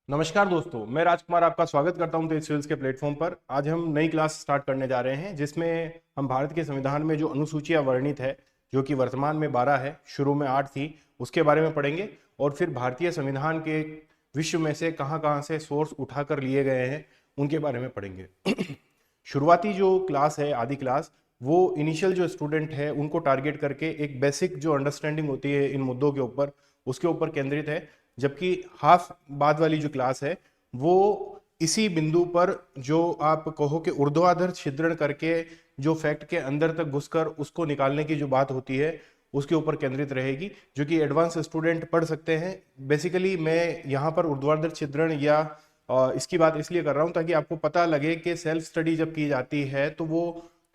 नमस्कार दोस्तों, मैं राजकुमार आपका स्वागत करता हूं तेज सिविल्स के प्लेटफॉर्म पर। आज हम नई क्लास स्टार्ट करने जा रहे हैं जिसमें हम भारत के संविधान में जो अनुसूचियां वर्णित है, जो कि वर्तमान में 12 है, शुरू में 8 थी, उसके बारे में पढ़ेंगे। और फिर भारतीय संविधान के विश्व में से कहां कहां से सोर्स उठाकर लिए गए हैं उनके बारे में पढ़ेंगे। शुरुआती जो क्लास है, आदि क्लास, वो इनिशियल जो स्टूडेंट है उनको टारगेट करके एक बेसिक जो अंडरस्टैंडिंग होती है इन मुद्दों के ऊपर, उसके ऊपर केंद्रित है। जबकि हाफ बाद वाली जो क्लास है वो इसी बिंदु पर, जो आप कहो कि ऊर्ध्वाधर छिद्रण करके जो फैक्ट के अंदर तक घुसकर उसको निकालने की जो बात होती है उसके ऊपर केंद्रित रहेगी, जो कि एडवांस स्टूडेंट पढ़ सकते हैं। बेसिकली मैं यहाँ पर ऊर्ध्वाधर छिद्रण या इसकी बात इसलिए कर रहा हूँ ताकि आपको पता लगे कि सेल्फ स्टडी जब की जाती है तो वो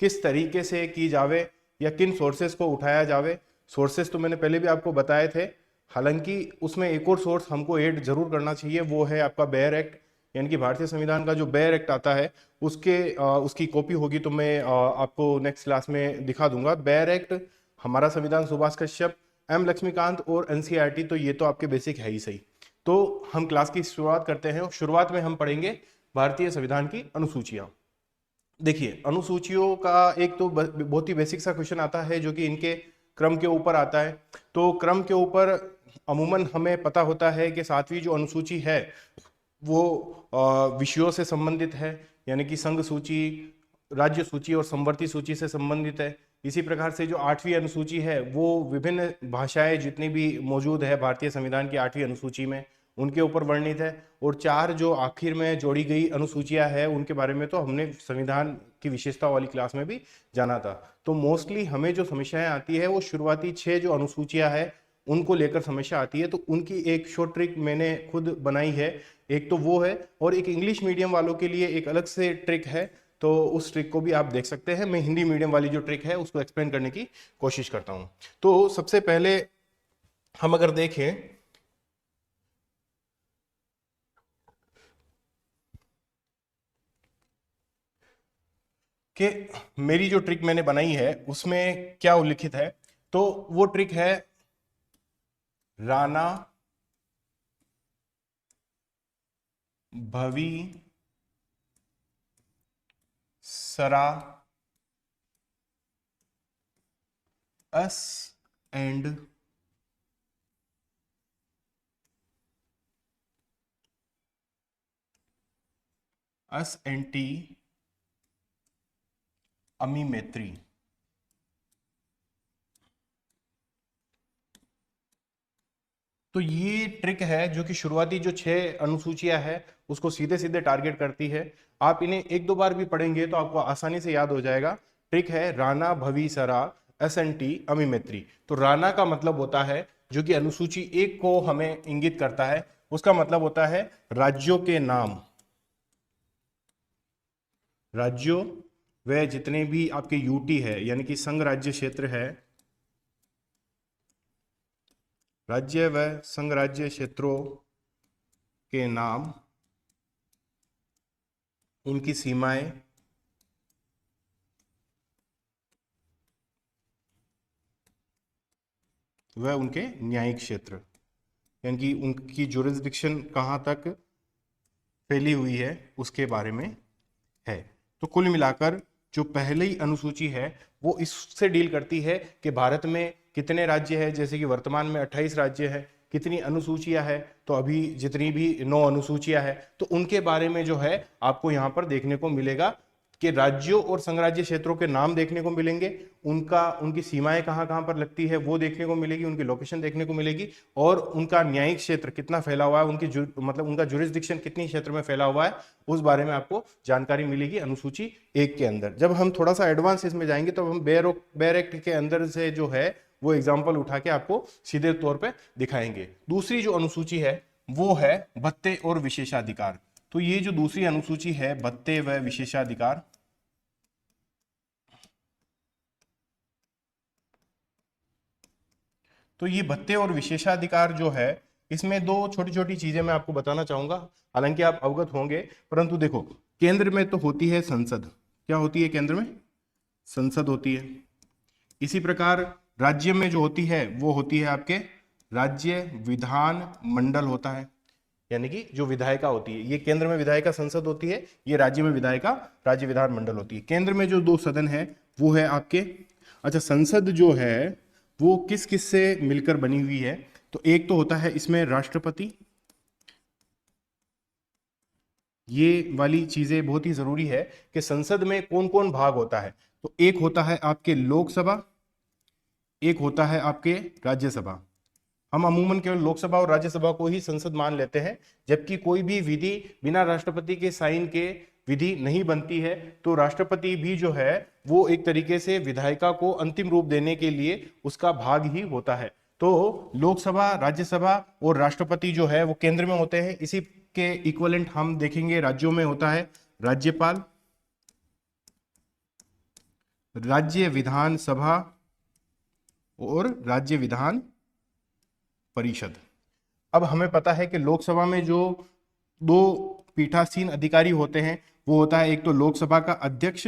किस तरीके से की जावे या किन सोर्सेज को उठाया जावे। सोर्सेज तो मैंने पहले भी आपको बताए थे, हालांकि उसमें एक और सोर्स हमको ऐड जरूर करना चाहिए, वो है आपका बेयर एक्ट। यानी कि भारतीय संविधान का जो बेयर एक्ट आता है उसकी कॉपी होगी तो मैं आपको नेक्स्ट क्लास में दिखा दूंगा। बेयर एक्ट, हमारा संविधान, सुभाष कश्यप, एम लक्ष्मीकांत और एनसीईआरटी, तो ये तो आपके बेसिक है ही सही। तो हम क्लास की शुरुआत करते हैं और शुरुआत में हम पढ़ेंगे भारतीय संविधान की अनुसूचियां। देखिए, अनुसूचियों का एक तो बहुत ही बेसिक सा क्वेश्चन आता है जो कि इनके क्रम के ऊपर आता है। तो क्रम के ऊपर अमूमन हमें पता होता है कि सातवीं जो अनुसूची है वो विषयों से संबंधित है, यानी कि संघ सूची, राज्य सूची और समवर्ती सूची से संबंधित है। इसी प्रकार से जो आठवीं अनुसूची है वो विभिन्न भाषाएं जितनी भी मौजूद है भारतीय संविधान की आठवीं अनुसूची में, उनके ऊपर वर्णित है। और चार जो आखिर में जोड़ी गई अनुसूचियां है उनके बारे में तो हमने संविधान की विशेषता वाली क्लास में भी जाना था। तो मोस्टली हमें जो समस्याएं आती है वो शुरुआती छह जो अनुसूचियां है उनको लेकर समस्या आती है। तो उनकी एक शॉर्ट ट्रिक मैंने खुद बनाई है, एक तो वो है, और एक इंग्लिश मीडियम वालों के लिए एक अलग से ट्रिक है। तो उस ट्रिक को भी आप देख सकते हैं। मैं हिंदी मीडियम वाली जो ट्रिक है उसको एक्सप्लेन करने की कोशिश करता हूं। तो सबसे पहले हम अगर देखें कि मेरी जो ट्रिक मैंने बनाई है उसमें क्या उल्लिखित है, तो वो ट्रिक है राणा भवी सरा अस एंड टी अमी मैत्री। तो ये ट्रिक है जो कि शुरुआती जो छह अनुसूचियां है उसको सीधे सीधे टारगेट करती है। आप इन्हें एक दो बार भी पढ़ेंगे तो आपको आसानी से याद हो जाएगा। ट्रिक है राणा भवी सरा SNT अमिमेत्री। तो राणा का मतलब होता है, जो कि अनुसूची एक को हमें इंगित करता है, उसका मतलब होता है राज्यों के नाम। राज्यों व जितने भी आपके यूटी है यानी कि संघ राज्य क्षेत्र है, राज्य व संघ राज्य क्षेत्रों के नाम, उनकी सीमाएं, वह उनके न्यायिक क्षेत्र, यानी कि उनकी जुरिस्डिक्शन कहाँ तक फैली हुई है उसके बारे में है। तो कुल मिलाकर जो पहली अनुसूची है वो इससे डील करती है कि भारत में कितने राज्य हैं। जैसे कि वर्तमान में 28 राज्य है, कितनी अनुसूचियां है, तो अभी जितनी भी 9 अनुसूचियां है तो उनके बारे में जो है आपको यहाँ पर देखने को मिलेगा कि राज्यों और संघराज्य क्षेत्रों के नाम देखने को मिलेंगे, उनकी सीमाएं कहाँ कहाँ पर लगती है वो देखने को मिलेगी, उनकी लोकेशन देखने को मिलेगी, और उनका न्यायिक क्षेत्र कितना फैला हुआ है, मतलब उनका जुरिस्डिक्शन कितनी क्षेत्र में फैला हुआ है, उस बारे में आपको जानकारी मिलेगी अनुसूची एक के अंदर। जब हम थोड़ा सा एडवांस इसमें जाएंगे तो हम बेयर एक्ट के अंदर से जो है वो एग्जाम्पल उठा के आपको सीधे तौर पर दिखाएंगे। दूसरी जो अनुसूची है वो है भत्ते और विशेषाधिकार। तो ये जो दूसरी अनुसूची है भत्ते व विशेषाधिकार, तो ये भत्ते और विशेषाधिकार जो है इसमें दो छोटी छोटी चीजें मैं आपको बताना चाहूंगा, हालांकि आप अवगत होंगे। परंतु देखो, केंद्र में तो होती है संसद। क्या होती है केंद्र में? संसद होती है। इसी प्रकार राज्य में जो होती है वो होती है आपके राज्य विधान मंडल होता है। यानी कि जो विधायिका होती है, ये केंद्र में विधायिका संसद होती है, ये राज्य में विधायिका राज्य विधानमंडल होती है। केंद्र में जो दो सदन है वो है आपके, अच्छा संसद जो है वो किस किस से मिलकर बनी हुई है, तो एक तो होता है इसमें राष्ट्रपति, ये वाली चीजें बहुत ही जरूरी है कि संसद में कौन कौन भाग होता है। तो एक होता है आपके लोकसभा, एक होता है आपके राज्यसभा। हम अमूमन केवल लोकसभा और राज्यसभा को ही संसद मान लेते हैं, जबकि कोई भी विधि बिना राष्ट्रपति के साइन के विधि नहीं बनती है। तो राष्ट्रपति भी जो है वो एक तरीके से विधायिका को अंतिम रूप देने के लिए उसका भाग ही होता है। तो लोकसभा, राज्यसभा और राष्ट्रपति जो है वो केंद्र में होते हैं। इसी के इक्विवेलेंट हम देखेंगे राज्यों में होता है राज्यपाल, राज्य विधानसभा और राज्य विधान परिषद। अब हमें पता है कि लोकसभा में जो दो पीठासीन अधिकारी होते हैं वो होता है एक तो लोकसभा का अध्यक्ष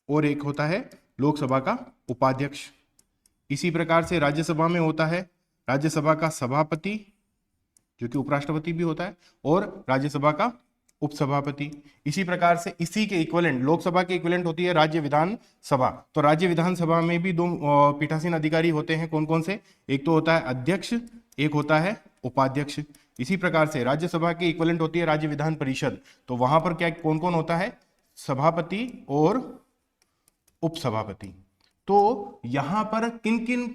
और एक होता है लोकसभा का उपाध्यक्ष। इसी प्रकार से राज्यसभा में होता है राज्यसभा का सभापति जो कि उपराष्ट्रपति भी होता है और राज्यसभा का उपसभापति। इसी प्रकार से इसी के इक्विवेलेंट, लोकसभा के इक्विवेलेंट होती है राज्य विधानसभा। तो राज्य विधानसभा में भी दो पीठासीन अधिकारी होते हैं, कौन कौन से, एक तो होता है अध्यक्ष, एक होता है उपाध्यक्ष। इसी प्रकार से राज्यसभा के इक्विवेलेंट होती है राज्य विधान परिषद। तो वहां पर क्या कौन कौन होता है, सभापति और उपसभापति। तो यहां पर किन किन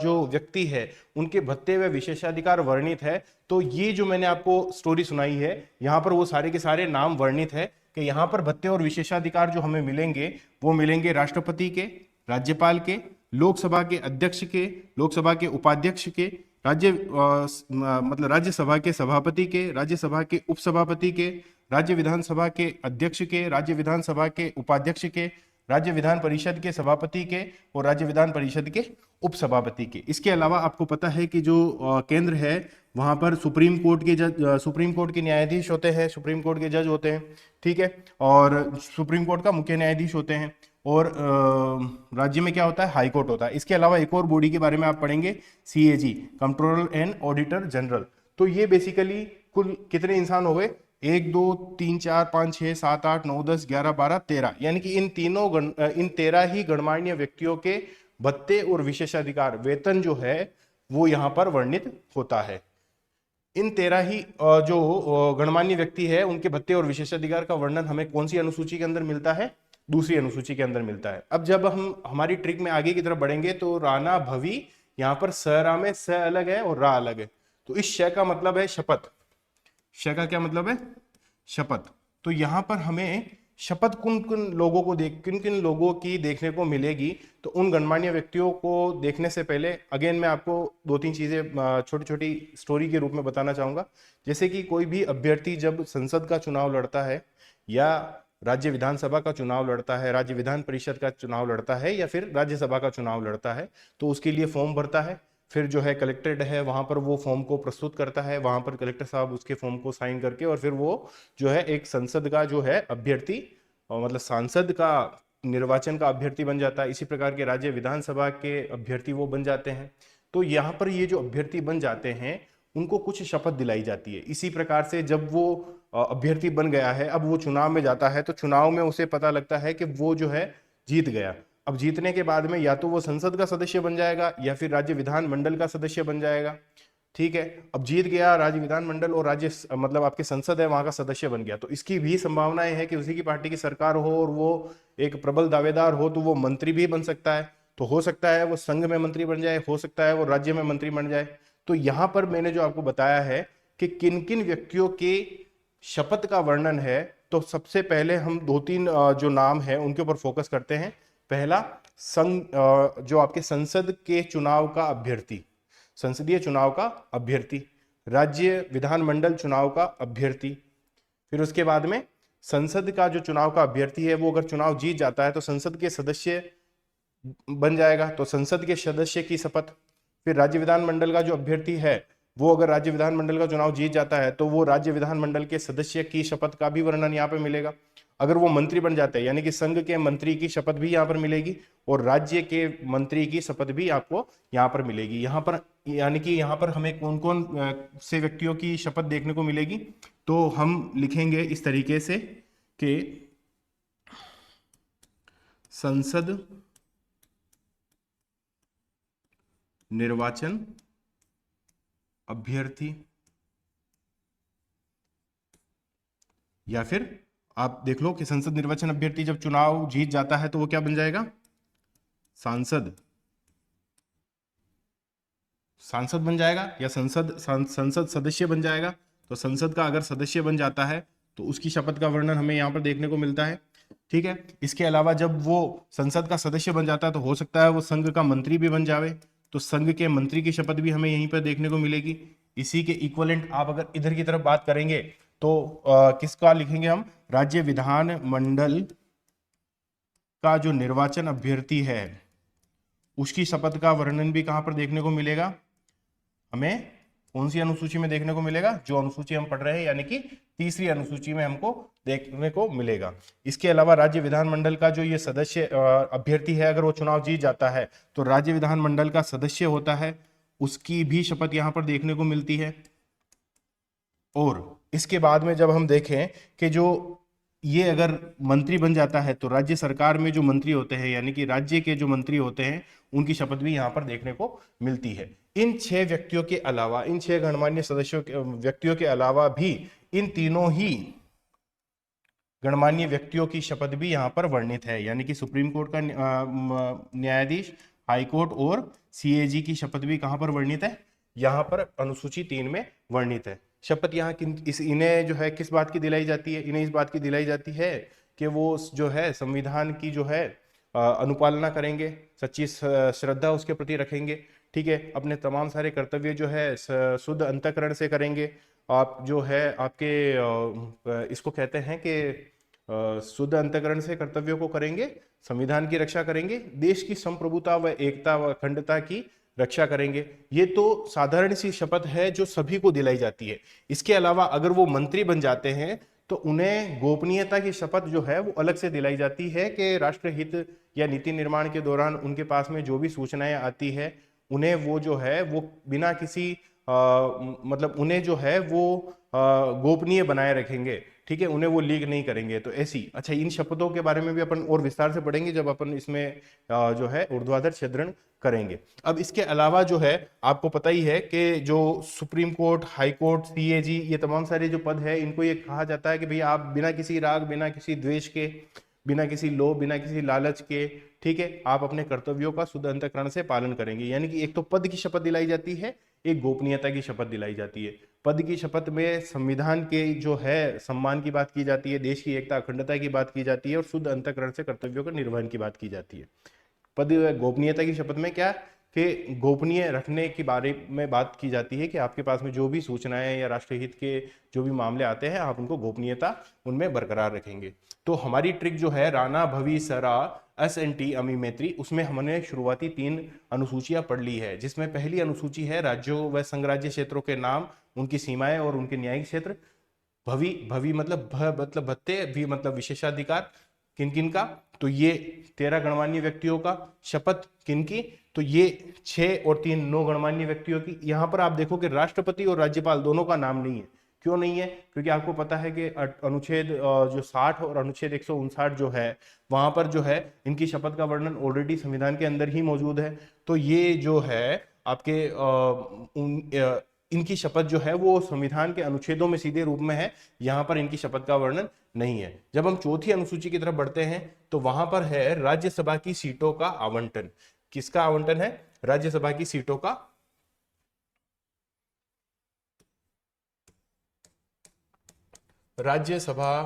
जो व्यक्ति है उनके भत्ते व विशेषाधिकार वर्णित है। तो ये जो मैंने आपको स्टोरी सुनाई है यहाँ पर वो सारे के सारे नाम वर्णित है कि यहाँ पर भत्ते और विशेषाधिकार जो हमें मिलेंगे वो मिलेंगे राष्ट्रपति के, राज्यपाल के, लोकसभा के अध्यक्ष के, लोकसभा के उपाध्यक्ष के, मतलब राज्यसभा के सभापति के, राज्यसभा के उपसभापति के, राज्य विधानसभा के अध्यक्ष के, राज्य विधानसभा के उपाध्यक्ष के, राज्य विधान परिषद के सभापति के और राज्य विधान परिषद के उपसभापति के। इसके अलावा आपको पता है कि जो केंद्र है वहां पर सुप्रीम कोर्ट के जज, सुप्रीम कोर्ट के न्यायाधीश होते हैं, सुप्रीम कोर्ट के जज होते हैं, ठीक है, और सुप्रीम कोर्ट का मुख्य न्यायाधीश होते हैं। और राज्य में क्या होता है, हाई कोर्ट होता है। इसके अलावा एक और बॉडी के बारे में आप पढ़ेंगे, CAG, controller and auditor general. तो ये बेसिकली कुल कितने इंसान हो गए, 1 2 3 4 5 6 7 8 9 10 11 12 13, यानी कि इन 13 ही गणमान्य व्यक्तियों के भत्ते और विशेषाधिकार, वेतन जो है वो यहाँ पर वर्णित होता है। इन 13 ही जो गणमान्य व्यक्ति है उनके भत्ते और विशेषाधिकार का वर्णन हमें कौन सी अनुसूची के अंदर मिलता है, दूसरी अनुसूची के अंदर मिलता है। अब जब हम हमारी ट्रिक में आगे की तरफ बढ़ेंगे तो राणा भवी, यहाँ पर सरा में स अलग है और रा अलग है। तो इस श का मतलब है शपथ, श का क्या मतलब है, शपथ। तो यहां पर हमें शपथ किन किन लोगों की देखने को मिलेगी। तो उन गणमान्य व्यक्तियों को देखने से पहले अगेन मैं आपको 2-3 चीजें छोटी छोटी स्टोरी के रूप में बताना चाहूंगा। जैसे कि कोई भी अभ्यर्थी जब संसद का चुनाव लड़ता है या राज्य विधानसभा का चुनाव लड़ता है, राज्य विधान परिषद का चुनाव लड़ता है या फिर राज्यसभा का चुनाव लड़ता है, तो उसके लिए फॉर्म भरता है। फिर जो है कलेक्ट्रेट है वहां पर वो फॉर्म को प्रस्तुत करता है, वहां पर कलेक्टर साहब उसके फॉर्म को साइन करके और फिर वो जो है एक संसद का जो है अभ्यर्थी, मतलब सांसद का निर्वाचन का अभ्यर्थी बन जाता है। इसी प्रकार के राज्य विधानसभा के अभ्यर्थी वो बन जाते हैं। तो यहाँ पर ये जो अभ्यर्थी बन जाते हैं उनको कुछ शपथ दिलाई जाती है। इसी प्रकार से जब वो अभ्यर्थी बन गया है, अब वो चुनाव में जाता है, तो चुनाव में उसे पता लगता है कि वो जो है जीत गया। अब जीतने के बाद में या तो वो संसद का सदस्य बन जाएगा या फिर राज्य विधान मंडल का सदस्य बन जाएगा, ठीक है। अब जीत गया, राज्य विधानमंडल और राज्य मतलब आपके संसद है वहां का सदस्य बन गया, तो इसकी भी संभावनाएं है कि उसी की पार्टी की सरकार हो और वो एक प्रबल दावेदार हो, तो वो मंत्री भी बन सकता है। तो हो सकता है वो संघ में मंत्री बन जाए, हो सकता है वो राज्य में मंत्री बन जाए। तो यहाँ पर मैंने जो आपको बताया है कि किन किन व्यक्तियों के शपथ का वर्णन है, तो सबसे पहले हम 2-3 जो नाम है उनके ऊपर फोकस करते हैं। पहला, संघ जो आपके संसद के चुनाव का अभ्यर्थी, संसदीय चुनाव का अभ्यर्थी, राज्य विधानमंडल चुनाव का अभ्यर्थी। फिर उसके बाद में संसद का जो चुनाव का अभ्यर्थी है वो अगर चुनाव जीत जाता है तो संसद के सदस्य बन जाएगा, तो संसद के सदस्य की शपथ। फिर राज्य विधानमंडल का जो अभ्यर्थी है वो अगर राज्य विधानमंडल का चुनाव जीत जाता है तो वो राज्य विधानमंडल के सदस्य की शपथ का भी वर्णन यहाँ पे मिलेगा। अगर वो मंत्री बन जाते हैं, यानी कि संघ के मंत्री की शपथ भी यहाँ पर मिलेगी और राज्य के मंत्री की शपथ भी आपको यहाँ पर मिलेगी। यहाँ पर यानी कि यहाँ पर हमें कौन कौन से व्यक्तियों की शपथ देखने को मिलेगी, तो हम लिखेंगे इस तरीके से कि संसद निर्वाचन अभ्यर्थी, या फिर आप देख लो कि संसद निर्वाचन अभ्यर्थी जब चुनाव जीत जाता है तो वो क्या बन जाएगा, सांसद, सांसद बन जाएगा या संसद सदस्य बन जाएगा। तो संसद का अगर सदस्य बन जाता है तो उसकी शपथ का वर्णन हमें यहाँ पर देखने को मिलता है। ठीक है, इसके अलावा जब वो संसद का सदस्य बन जाता है तो हो सकता है वो संघ का मंत्री भी बन जावे, तो संघ के मंत्री की शपथ भी हमें यहीं पर देखने को मिलेगी। इसी के इक्वलेंट आप अगर इधर की तरफ बात करेंगे तो किसका लिखेंगे हम, राज्य विधान मंडल का जो निर्वाचन अभ्यर्थी है उसकी शपथ का वर्णन भी कहां पर देखने को मिलेगा, हमें कौन सी अनुसूची में देखने को मिलेगा, जो अनुसूची हम पढ़ रहे हैं यानी कि तीसरी अनुसूची में हमको देखने को मिलेगा। इसके अलावा राज्य विधानमंडल का जो ये सदस्य अभ्यर्थी है, अगर वो चुनाव जीत जाता है तो राज्य विधानमंडल का सदस्य होता है, उसकी भी शपथ यहाँ पर देखने को मिलती है। और इसके बाद में जब हम देखें कि जो ये अगर मंत्री बन जाता है तो राज्य सरकार में जो मंत्री होते हैं यानी कि राज्य के जो मंत्री होते हैं उनकी शपथ भी यहाँ पर देखने को मिलती है। इन 6 व्यक्तियों के अलावा, इन 6 गणमान्य सदस्यों व्यक्तियों के अलावा भी इन तीनों ही गणमान्य व्यक्तियों की शपथ भी यहाँ पर वर्णित है, यानी कि सुप्रीम कोर्ट का न्यायाधीश, हाई कोर्ट और सीएजी की शपथ भी कहाँ पर वर्णित है, यहाँ पर अनुसूची 3 में वर्णित है। शपथ यहाँ इन्हें जो है किस बात की दिलाई जाती है, इन्हें इस बात की दिलाई जाती है कि वो जो है संविधान की जो है अनुपालना करेंगे, सच्ची श्रद्धा उसके प्रति रखेंगे। ठीक है, अपने तमाम सारे कर्तव्य जो है शुद्ध अंतःकरण से करेंगे। आप जो है आपके इसको कहते हैं कि शुद्ध अंतःकरण से कर्तव्यों को करेंगे, संविधान की रक्षा करेंगे, देश की संप्रभुता व एकता व अखंडता की रक्षा करेंगे। ये तो साधारण सी शपथ है जो सभी को दिलाई जाती है। इसके अलावा अगर वो मंत्री बन जाते हैं तो उन्हें गोपनीयता की शपथ जो है वो अलग से दिलाई जाती है कि राष्ट्रहित या नीति निर्माण के दौरान उनके पास में जो भी सूचनाएं आती है उन्हें वो जो है वो बिना किसी मतलब उन्हें जो है वो गोपनीय बनाए रखेंगे। ठीक है, उन्हें वो लीक नहीं करेंगे। तो ऐसी, अच्छा, इन शपथों के बारे में भी अपन और विस्तार से पढ़ेंगे जब अपन इसमें जो है ऊर्ध्वाधर छेदन करेंगे। अब इसके अलावा जो है आपको पता ही है कि जो supreme court, high court, CAG, ये तमाम सारे जो पद है इनको ये कहा जाता है कि भाई आप बिना किसी राग, बिना किसी द्वेष के, बिना किसी लोभ, बिना किसी लालच के, ठीक है, आप अपने कर्तव्यों का शुद्ध अंतःकरण से पालन करेंगे। यानी कि एक तो पद की शपथ दिलाई जाती है, एक गोपनीयता की शपथ दिलाई जाती है। पद की शपथ में संविधान के जो है सम्मान की बात की जाती है, देश की एकता अखंडता की बात की जाती है और शुद्ध अंतःकरण से कर्तव्यों का निर्वहन की बात की जाती है। पद गोपनीयता की शपथ में क्या कि गोपनीय रखने के बारे में बात की जाती है कि आपके पास में जो भी सूचनाएं या राष्ट्रहित के जो भी मामले आते हैं आप उनको गोपनीयता उनमें बरकरार रखेंगे। तो हमारी ट्रिक जो है राणा, भवी, सरा, एस.एन.टी, अमी मैत्री, उसमें हमने शुरुआती 3 अनुसूचियां पढ़ ली है, जिसमें पहली अनुसूची है राज्यों व संघराज्य क्षेत्रों के नाम, उनकी सीमाएं और उनके न्यायिक क्षेत्र। भवी, भवी मतलब मतलब भत्ते, भी मतलब विशेषाधिकार किन किन का, तो ये 13 गणमान्य व्यक्तियों का। शपथ किन की, तो ये 6 और 3 9 गणमान्य व्यक्तियों की। यहाँ पर आप देखो कि राष्ट्रपति और राज्यपाल दोनों का नाम नहीं है। क्यों नहीं है? क्योंकि आपको पता है कि अनुच्छेद जो 60 और अनुच्छेद 159 जो है वहां पर जो है इनकी शपथ का वर्णन ऑलरेडी संविधान के अंदर ही मौजूद है। तो ये जो है आपके इनकी शपथ जो है वो संविधान के अनुच्छेदों में सीधे रूप में है, यहाँ पर इनकी शपथ का वर्णन नहीं है। जब हम चौथी अनुसूची की तरफ बढ़ते हैं तो वहां पर है राज्यसभा की सीटों का आवंटन। किसका आवंटन है? राज्यसभा की सीटों का। राज्यसभा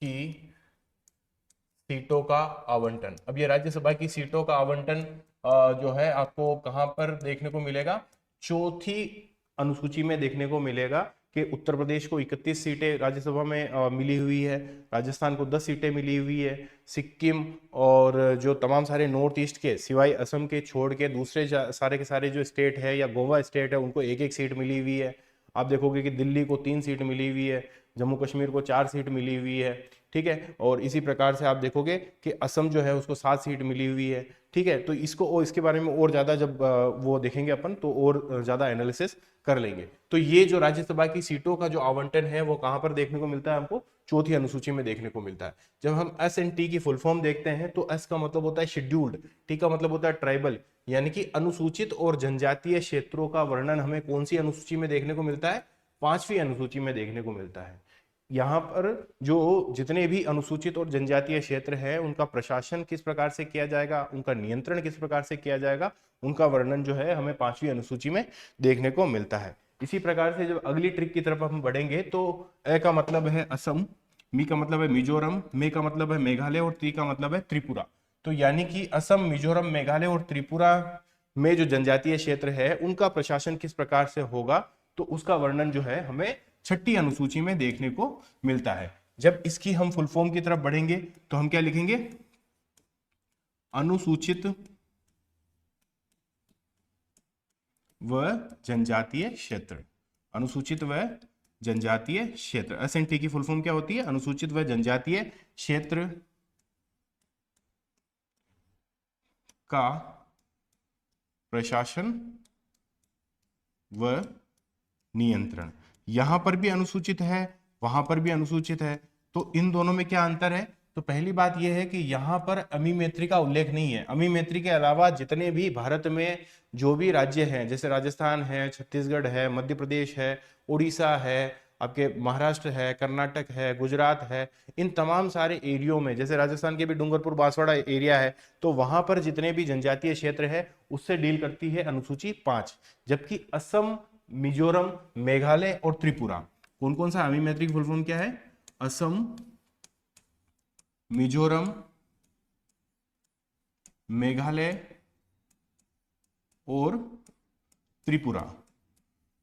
की सीटों का आवंटन। अब ये राज्यसभा की सीटों का आवंटन जो है आपको कहां पर देखने को मिलेगा? चौथी अनुसूची में देखने को मिलेगा कि उत्तर प्रदेश को 31 सीटें राज्यसभा में मिली हुई है, राजस्थान को 10 सीटें मिली हुई है, सिक्किम और जो तमाम सारे नॉर्थ ईस्ट के सिवाय असम के छोड़ के दूसरे सारे के सारे जो स्टेट है या गोवा स्टेट है उनको एक एक सीट मिली हुई है। आप देखोगे कि दिल्ली को 3 सीट मिली हुई है, जम्मू कश्मीर को 4 सीट मिली हुई है, ठीक है। और इसी प्रकार से आप देखोगे कि असम जो है उसको 7 सीट मिली हुई है, ठीक है। तो इसको और इसके बारे में और ज़्यादा जब वो देखेंगे अपन तो और ज़्यादा एनालिसिस कर लेंगे। तो ये जो राज्यसभा की सीटों का जो आवंटन है वो कहाँ पर देखने को मिलता है, हमको चौथी अनुसूची में देखने को मिलता है। जब हम एस एंड टी की फुल फॉर्म देखते हैं तो एस का मतलब होता है शेड्यूल्ड, टी का मतलब होता है ट्राइबल, यानी कि अनुसूचित और जनजातीय क्षेत्रों का वर्णन हमें कौन सी अनुसूची में देखने को मिलता है, 5वीं अनुसूची में देखने को मिलता है। यहाँ पर जो जितने भी अनुसूचित और जनजातीय क्षेत्र है उनका प्रशासन किस प्रकार से किया जाएगा, उनका नियंत्रण किस प्रकार से किया जाएगा, उनका वर्णन जो है हमें 5वीं अनुसूची में देखने को मिलता है। इसी प्रकार से जब अगली ट्रिक की तरफ हम बढ़ेंगे तो ए का मतलब है असम, मी का मतलब है मिजोरम, मे का मतलब है मेघालय और त्री का मतलब है त्रिपुरा। तो यानी कि असम, मिजोरम, मेघालय और त्रिपुरा में जो जनजातीय क्षेत्र है उनका प्रशासन किस प्रकार से होगा, तो उसका वर्णन जो है हमें 6ठी अनुसूची में देखने को मिलता है। जब इसकी हम फुल फॉर्म की तरफ बढ़ेंगे तो हम क्या लिखेंगे, अनुसूचित व जनजातीय क्षेत्र, अनुसूचित व जनजातीय क्षेत्र। एसएनटी की फुल फॉर्म क्या होती है, अनुसूचित व जनजातीय क्षेत्र का प्रशासन व नियंत्रण। यहां पर भी अनुसूचित है, वहां पर भी अनुसूचित है, तो इन दोनों में क्या अंतर है, तो पहली बात यह है कि यहां पर अमी मैत्री का उल्लेख नहीं है। अमी मैत्री के अलावा जितने भी भारत में जो भी राज्य हैं, जैसे राजस्थान है, छत्तीसगढ़ है, मध्य प्रदेश है, उड़ीसा है, आपके महाराष्ट्र है, कर्नाटक है, गुजरात है, इन तमाम सारे एरियो में, जैसे राजस्थान के भी डूंगरपुर बांसवाड़ा एरिया है, तो वहां पर जितने भी जनजातीय क्षेत्र है उससे डील करती है अनुसूची 5। जबकि असम, मिजोरम, मेघालय और त्रिपुरा, कौन कौन सा, अमी मैत्री की फुल फॉर्म क्या है, असम, मिजोरम, मेघालय और त्रिपुरा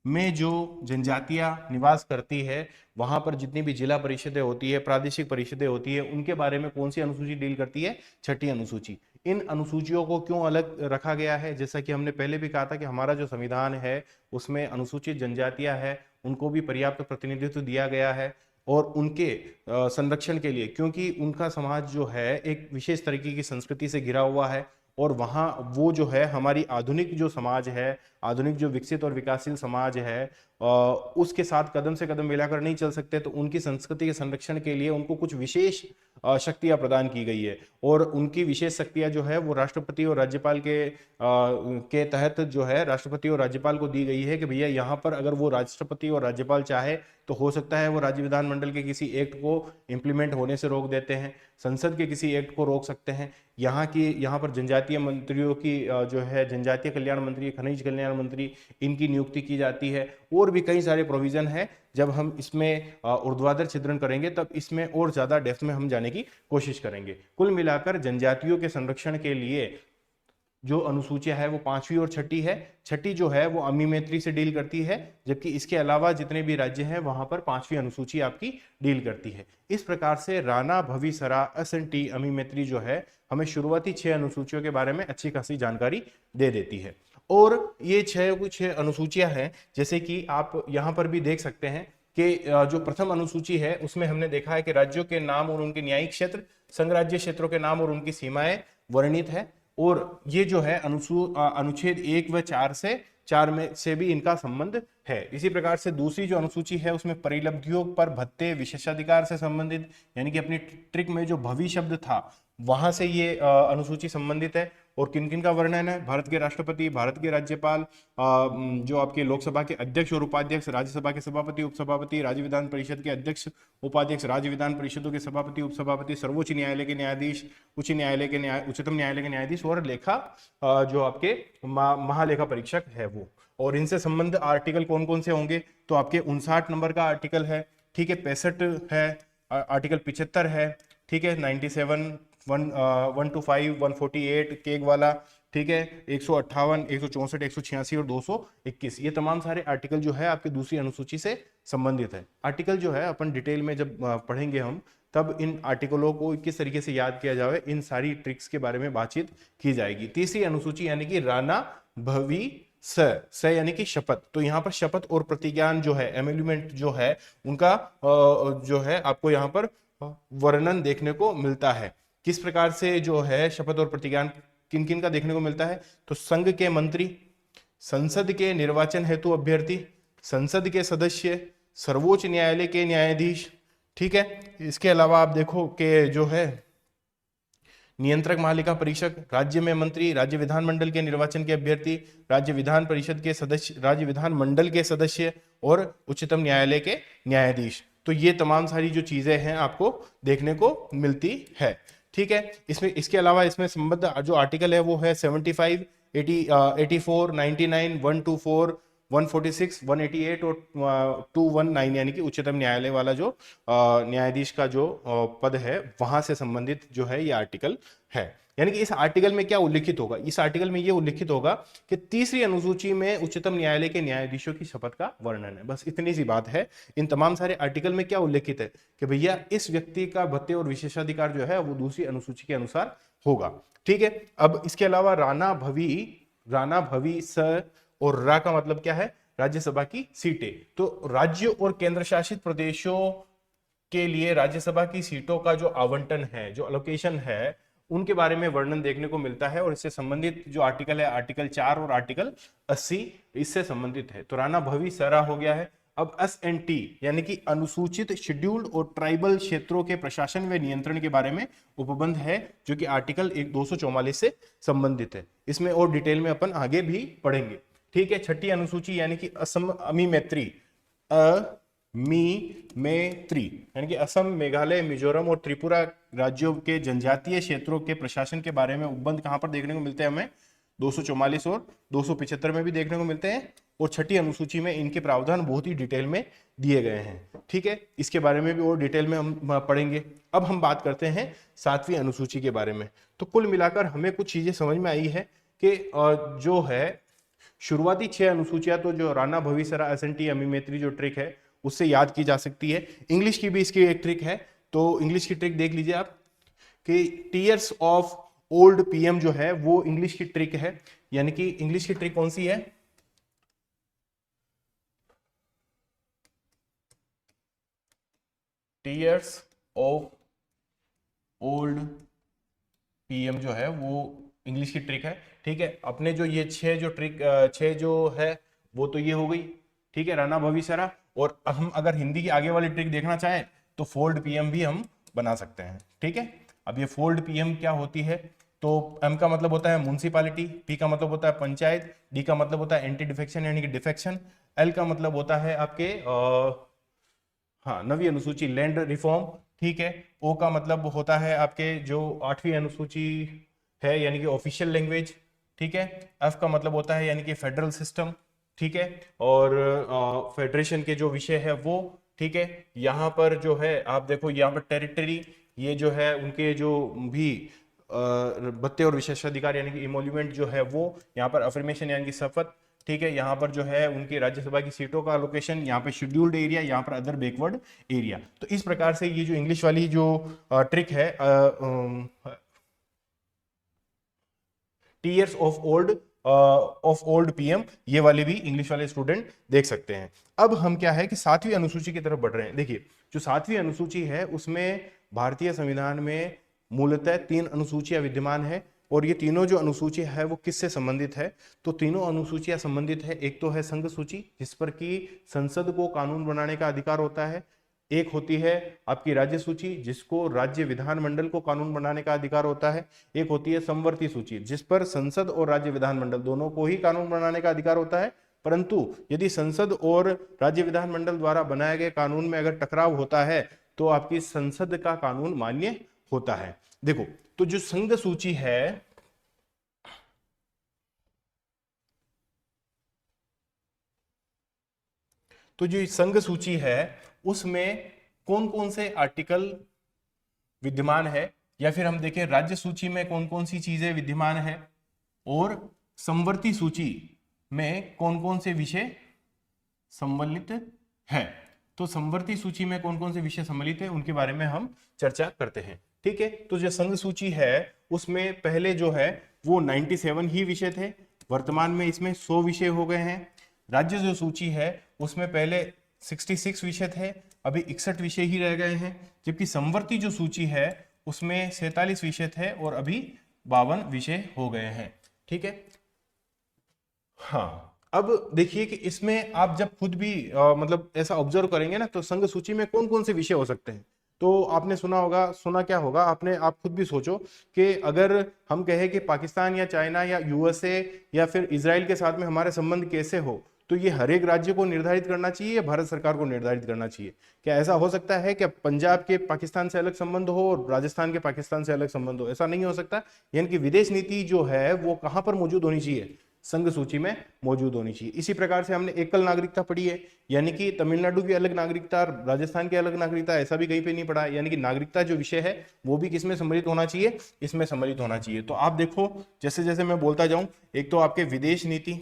में जो जनजातियां निवास करती है, वहां पर जितनी भी जिला परिषदें होती है, प्रादेशिक परिषदें होती है, उनके बारे में कौन सी अनुसूची डील करती है, 6ठी अनुसूची। इन अनुसूचियों को क्यों अलग रखा गया है, जैसा कि हमने पहले भी कहा था कि हमारा जो संविधान है उसमें अनुसूचित जनजातियां है उनको भी पर्याप्त प्रतिनिधित्व दिया गया है, और उनके संरक्षण के लिए, क्योंकि उनका समाज जो है एक विशेष तरीके की संस्कृति से घिरा हुआ है, और वहाँ वो जो है हमारी आधुनिक जो समाज है, आधुनिक जो विकसित और विकासशील समाज है, उसके साथ कदम से कदम मिलाकर नहीं चल सकते। तो उनकी संस्कृति के संरक्षण के लिए उनको कुछ विशेष शक्तियां प्रदान की गई है, और उनकी विशेष शक्तियां जो है वो राष्ट्रपति और राज्यपाल के तहत जो है राष्ट्रपति और राज्यपाल को दी गई है कि भैया यहाँ पर अगर वो राष्ट्रपति और राज्यपाल चाहे तो हो सकता है वो राज्य विधानमंडल के किसी एक्ट को इम्प्लीमेंट होने से रोक देते हैं, संसद के किसी एक्ट को रोक सकते हैं। यहाँ पर जनजातीय मंत्रियों की जो है जनजातीय कल्याण मंत्री, खनिज कल्याण मंत्री, इनकी नियुक्ति की जाती है, और भी कई सारे प्रोविजन है। जब हम इसमें ऊर्ध्वाधर छिद्रण करेंगे तब इसमें और ज्यादा डेप्थ में हम जाने की कोशिश करेंगे। कुल मिलाकर जनजातियों के संरक्षण के लिए जो अनुसूचियां है वो 5वीं और 6ठी है। 6ठी जो है वो अमी मैत्री से डील करती है, जबकि इसके अलावा जितने भी राज्य हैं वहां पर 5वीं अनुसूची आपकी डील करती है। इस प्रकार से राणा, भविसरा, एस&टी, अमी मैत्री जो है हमें शुरुआती 6 अनुसूचियों के बारे में अच्छी खासी जानकारी दे देती है। और ये 6 अनुसूचियां हैं, जैसे कि आप यहाँ पर भी देख सकते हैं कि जो प्रथम अनुसूची है उसमें हमने देखा है कि राज्यों के नाम और उनके न्यायिक क्षेत्र, संघराज्य क्षेत्रों के नाम और उनकी सीमाएं वर्णित है, और ये जो है अनुच्छेद 1 व 4 में से भी इनका संबंध है। इसी प्रकार से दूसरी जो अनुसूची है उसमें परिलब्धियों पर भत्ते, विशेषाधिकार से संबंधित, यानी कि अपनी ट्रिक में जो भवि शब्द था वहां से ये अनुसूची संबंधित है। और किन किन का वर्णन है, भारत के राष्ट्रपति, भारत के राज्यपाल, जो आपके लोकसभा के अध्यक्ष और उपाध्यक्ष, राज्यसभा के सभापति, उपसभापति, राज्य विधान परिषद के अध्यक्ष, उपाध्यक्ष, राज्य विधान परिषदों के सभापति, उपसभापति, सर्वोच्च न्यायालय के न्यायाधीश, उच्चतम न्यायालय के न्यायाधीश, और लेखा जो आपके महालेखा परीक्षक है वो। और इनसे संबंध आर्टिकल कौन कौन से होंगे, तो आपके 59 नंबर का आर्टिकल है, ठीक है, 65 है, आर्टिकल 75 है, ठीक है, 97, 125, 148 केग वाला, ठीक है, 158, 164, 186 और 221, ये तमाम सारे आर्टिकल जो है आपकी दूसरी अनुसूची से संबंधित है। आर्टिकल जो है अपन डिटेल में जब पढ़ेंगे हम, तब इन आर्टिकलों को किस तरीके से याद किया जाए, इन सारी ट्रिक्स के बारे में बातचीत की जाएगी। तीसरी अनुसूची यानी कि राणा, भवि, स यानी कि शपथ। तो यहाँ पर शपथ और प्रतिज्ञान जो है, एमेल्यूमेंट जो है उनका जो है आपको यहाँ पर वर्णन देखने को मिलता है। किस प्रकार से जो है शपथ और प्रतिज्ञान किन किन का देखने को मिलता है? तो संघ के मंत्री, संसद के निर्वाचन हेतु अभ्यर्थी, संसद के सदस्य, सर्वोच्च न्यायालय के न्यायाधीश, ठीक है। इसके अलावा आप देखो कि जो है नियंत्रक महालेखा परीक्षक, राज्य में मंत्री, राज्य विधानमंडल के निर्वाचन के अभ्यर्थी, राज्य विधान परिषद के सदस्य, राज्य विधान मंडल के सदस्य और उच्चतम न्यायालय के न्यायाधीश। तो ये तमाम सारी जो चीजें हैं आपको देखने को मिलती है, ठीक है। इसमें इसके अलावा इसमें संबद्ध जो आर्टिकल है वो है 75, 84, 99, 124, 146, 188 और 219, यानी कि उच्चतम न्यायालय वाला जो न्यायाधीश का जो पद है वहां से संबंधित जो है ये आर्टिकल है। यानी कि इस आर्टिकल में क्या उल्लिखित होगा? इस आर्टिकल में ये उल्लिखित होगा कि तीसरी अनुसूची में उच्चतम न्यायालय के न्यायाधीशों की शपथ का वर्णन है। बस इतनी सी बात है। इन तमाम सारे आर्टिकल में क्या उल्लिखित है कि भैया इस व्यक्ति का भत्ते और विशेषाधिकार जो है वो दूसरी अनुसूची के अनुसार होगा, ठीक है। अब इसके अलावा राणा भवी स और रा का मतलब क्या है? राज्यसभा की सीटें। तो राज्य और केंद्र शासित प्रदेशों के लिए राज्यसभा की सीटों का जो आवंटन है, जो अलोकेशन है, उनके बारे में वर्णन देखने को मिलता है। और इससे संबंधित जो आर्टिकल है आर्टिकल 4 और आर्टिकल 80 इससे संबंधित है। तो राणा भवी सरा हो गया है। अब SNT यानी कि अनुसूचित, शेड्यूल्ड और ट्राइबल क्षेत्रों के प्रशासन व नियंत्रण के बारे में उपबंध है, जो कि आर्टिकल 244 से संबंधित है। इसमें और डिटेल में अपन आगे भी पढ़ेंगे, ठीक है। छठी अनुसूची यानी कि असम अमीमैत्री, यानी कि असम, मेघालय, मिजोरम और त्रिपुरा राज्यों के जनजातीय क्षेत्रों के प्रशासन के बारे में उपबंध कहां पर देखने को मिलते हैं? हमें 244 और 275 में भी देखने को मिलते हैं। और छठी अनुसूची में इनके प्रावधान बहुत ही डिटेल में दिए गए हैं, ठीक है। इसके बारे में भी और डिटेल में हम पढ़ेंगे। अब हम बात करते हैं सातवीं अनुसूची के बारे में। तो कुल मिलाकर हमें कुछ चीजें समझ में आई है कि जो है शुरुआती 6 अनुसूचियां तो जो राणा भविसरा SNT अमीमैत्री जो ट्रिक है उससे याद की जा सकती है। इंग्लिश की भी इसकी एक ट्रिक है। तो इंग्लिश की ट्रिक देख लीजिए आप कि टीयर्स ऑफ ओल्ड PM जो है वो इंग्लिश की ट्रिक है। यानी कि इंग्लिश की ट्रिक कौन सी है? टीयर्स ऑफ ओल्ड PM जो है वो इंग्लिश की ट्रिक है, ठीक है। अपने जो ये 6 जो है वो तो ये हो गई, ठीक है, राणा भविसरा। और हम अगर हिंदी की आगे वाली ट्रिक देखना चाहें तो फोल्ड PM भी हम बना सकते हैं, ठीक है। अब ये फोल्ड PM क्या होती है? तो M का मतलब होता है म्युनिसिपैलिटी, P का मतलब होता है पंचायत, D का मतलब होता है एंटी डिफेक्शन यानी कि डिफेक्शन, L का मतलब होता है आपके हाँ नवी अनुसूची लैंड रिफॉर्म, ठीक है। O का मतलब होता है आपके जो 8वीं अनुसूची है यानी कि ऑफिशियल लैंग्वेज, ठीक है। F का मतलब होता है यानी कि फेडरल सिस्टम, ठीक है। और फेडरेशन के जो विषय है वो, ठीक है। यहाँ पर जो है आप देखो यहाँ पर टेरिटरी, ये जो है उनके जो भी भत्ते और विशेषाधिकार यानी कि इमोल्यूमेंट जो है वो, यहाँ पर अफर्मेशन यानी कि शपथ, ठीक है। यहाँ पर जो है उनकी राज्यसभा की सीटों का अलोकेशन, यहाँ पे शेड्यूल्ड एरिया, यहाँ पर अदर बैकवर्ड एरिया। तो इस प्रकार से ये जो इंग्लिश वाली जो ट्रिक है टीयर्स ऑफ ओल्ड PM, ये वाले भी इंग्लिश वाले स्टूडेंट देख सकते हैं। अब हम क्या है कि 7वीं अनुसूची की तरफ बढ़ रहे हैं। देखिए जो 7वीं अनुसूची है उसमें भारतीय संविधान में मूलतः 3 अनुसूचियां विद्यमान है। और ये तीनों जो अनुसूची है वो किससे संबंधित है? तो तीनों अनुसूचियां संबंधित है, एक तो है संघ सूची जिस पर कि संसद को कानून बनाने का अधिकार होता है, एक होती है आपकी राज्य सूची जिसको राज्य विधानमंडल को कानून बनाने का अधिकार होता है, एक होती है समवर्ती सूची जिस पर संसद और राज्य विधानमंडल दोनों को ही कानून बनाने का अधिकार होता है। परंतु यदि संसद और राज्य विधानमंडल द्वारा बनाए गए कानून में अगर टकराव होता है तो आपकी संसद का कानून मान्य होता है। देखो तो जो संघ सूची है तो जो संघ सूची है उसमें कौन कौन से आर्टिकल विद्यमान है, या फिर हम देखें राज्य सूची में कौन कौन सी चीजें विद्यमान है, और समवर्ती सूची में कौन कौन से विषय सम्मिलित है। तो समवर्ती सूची में कौन कौन से विषय सम्मिलित है उनके बारे में हम चर्चा करते हैं, ठीक है। तो जो संघ सूची है उसमें पहले जो है वो 97 ही विषय थे, वर्तमान में इसमें 100 विषय हो गए हैं। राज्य जो सूची है उसमें पहले 66 विषय थे, अभी 61 विषय ही रह गए हैं, जबकि समवर्ती जो सूची है उसमें 47 विषय थे और अभी 52 विषय हो गए हैं। ठीक है। हाँ, अब देखिए कि इसमें आप जब खुद भी मतलब ऐसा ऑब्जर्व करेंगे ना, तो संघ सूची में कौन कौन से विषय हो सकते हैं। तो आपने सुना होगा, सुना क्या होगा आपने, आप खुद भी सोचो कि अगर हम कहें कि पाकिस्तान या चाइना या यूएसए या फिर इसराइल के साथ में हमारे संबंध कैसे हो, तो ये हर एक राज्य को निर्धारित करना चाहिए या भारत सरकार को निर्धारित करना चाहिए। क्या ऐसा हो सकता है कि पंजाब के पाकिस्तान से अलग संबंध हो और राजस्थान के पाकिस्तान से अलग संबंध हो? ऐसा नहीं हो सकता। यानी कि विदेश नीति जो है वो कहां पर मौजूद होनी चाहिए? संघ सूची में मौजूद होनी चाहिए। इसी प्रकार से हमने एकल नागरिकता पढ़ी है, यानी कि तमिलनाडु की अलग नागरिकता, राजस्थान की अलग नागरिकता, ऐसा भी कहीं पे नहीं पढ़ा है। यानी कि नागरिकता जो विषय है वो भी किसमें सम्मिलित होना चाहिए? इसमें सम्मिलित होना चाहिए। तो आप देखो, जैसे जैसे मैं बोलता जाऊं, एक तो आपके विदेश नीति,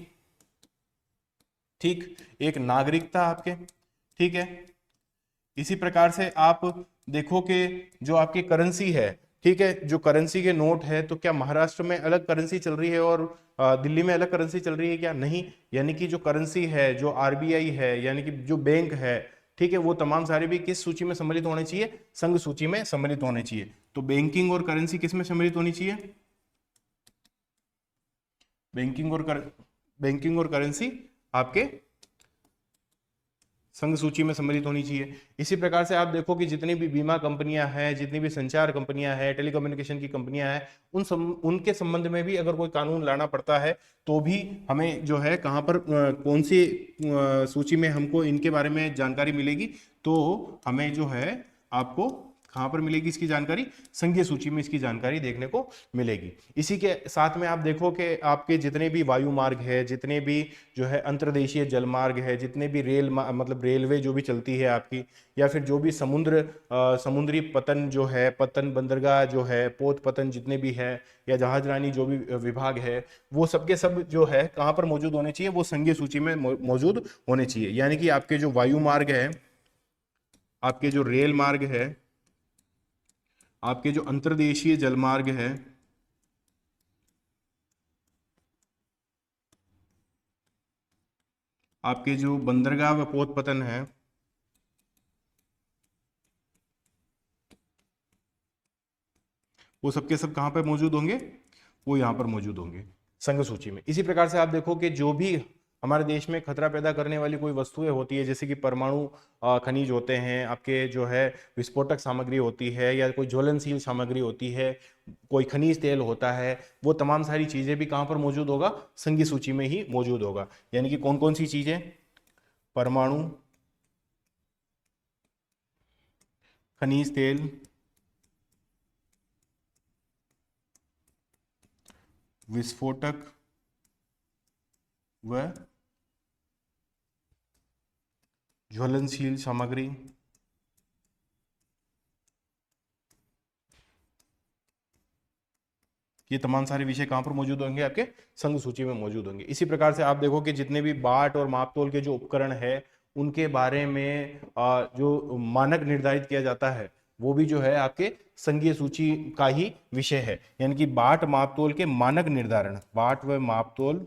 ठीक, एक नागरिकता आपके, ठीक है। इसी प्रकार से आप देखो कि जो आपकी करेंसी है, ठीक है, जो करेंसी के नोट है, तो क्या महाराष्ट्र में अलग करेंसी चल रही है और दिल्ली में अलग करेंसी चल रही है क्या? नहीं। यानी कि जो करेंसी है, जो आरबीआई है, यानी कि जो बैंक है, ठीक है, वो तमाम सारे भी किस सूची में सम्मिलित होने चाहिए? संघ सूची में सम्मिलित होने चाहिए। तो बैंकिंग और करेंसी किस में सम्मिलित होनी चाहिए? बैंकिंग और करेंसी आपके संघ सूची में सम्मिलित होनी चाहिए। इसी प्रकार से आप देखो कि जितनी भी बीमा कंपनियां हैं, जितनी भी संचार कंपनियां हैं, टेलीकम्युनिकेशन की कंपनियां हैं, उनके संबंध में भी अगर कोई कानून लाना पड़ता है तो भी हमें जो है कहाँ पर कौन सी सूची में हमको इनके बारे में जानकारी मिलेगी? तो हमें जो है आपको कहाँ पर मिलेगी इसकी जानकारी? संघीय सूची में इसकी जानकारी देखने को मिलेगी। इसी के साथ में आप देखो कि आपके जितने भी वायु मार्ग है, जितने भी जो है अंतर्देशीय जलमार्ग है, जितने भी मतलब रेलवे जो भी चलती है आपकी, या फिर जो भी समुद्री पतन जो है, पतन बंदरगाह जो है, पोत पतन जितने भी है, या जहाजरानी जो भी विभाग है, वो सबके सब जो है कहाँ पर मौजूद होने चाहिए? वो संघीय सूची में मौजूद होने चाहिए। यानी कि आपके जो वायु मार्ग है, आपके जो रेल मार्ग है, आपके जो अंतर्देशीय जलमार्ग है, आपके जो बंदरगाह व पोत पतन है, वो सबके सब कहाँ पर मौजूद होंगे? वो यहाँ पर मौजूद होंगे संघ सूची में। इसी प्रकार से आप देखो कि जो भी हमारे देश में खतरा पैदा करने वाली कोई वस्तुएं होती है, जैसे कि परमाणु खनिज होते हैं, आपके जो है विस्फोटक सामग्री होती है, या कोई ज्वलनशील सामग्री होती है, कोई खनिज तेल होता है, वो तमाम सारी चीजें भी कहाँ पर मौजूद होगा? संघीय सूची में ही मौजूद होगा। यानी कि कौन कौन सी चीजें? परमाणु खनिज तेल, विस्फोटक व ज्वलनशील सामग्री, ये तमाम सारे विषय कहां पर मौजूद होंगे? आपके संघ सूची में मौजूद होंगे। इसी प्रकार से आप देखो कि जितने भी बाट और मापतोल के जो उपकरण है, उनके बारे में जो मानक निर्धारित किया जाता है, वो भी जो है आपके संघीय सूची का ही विषय है। यानी कि बाट मापतोल के मानक निर्धारण, बाट व मापतोल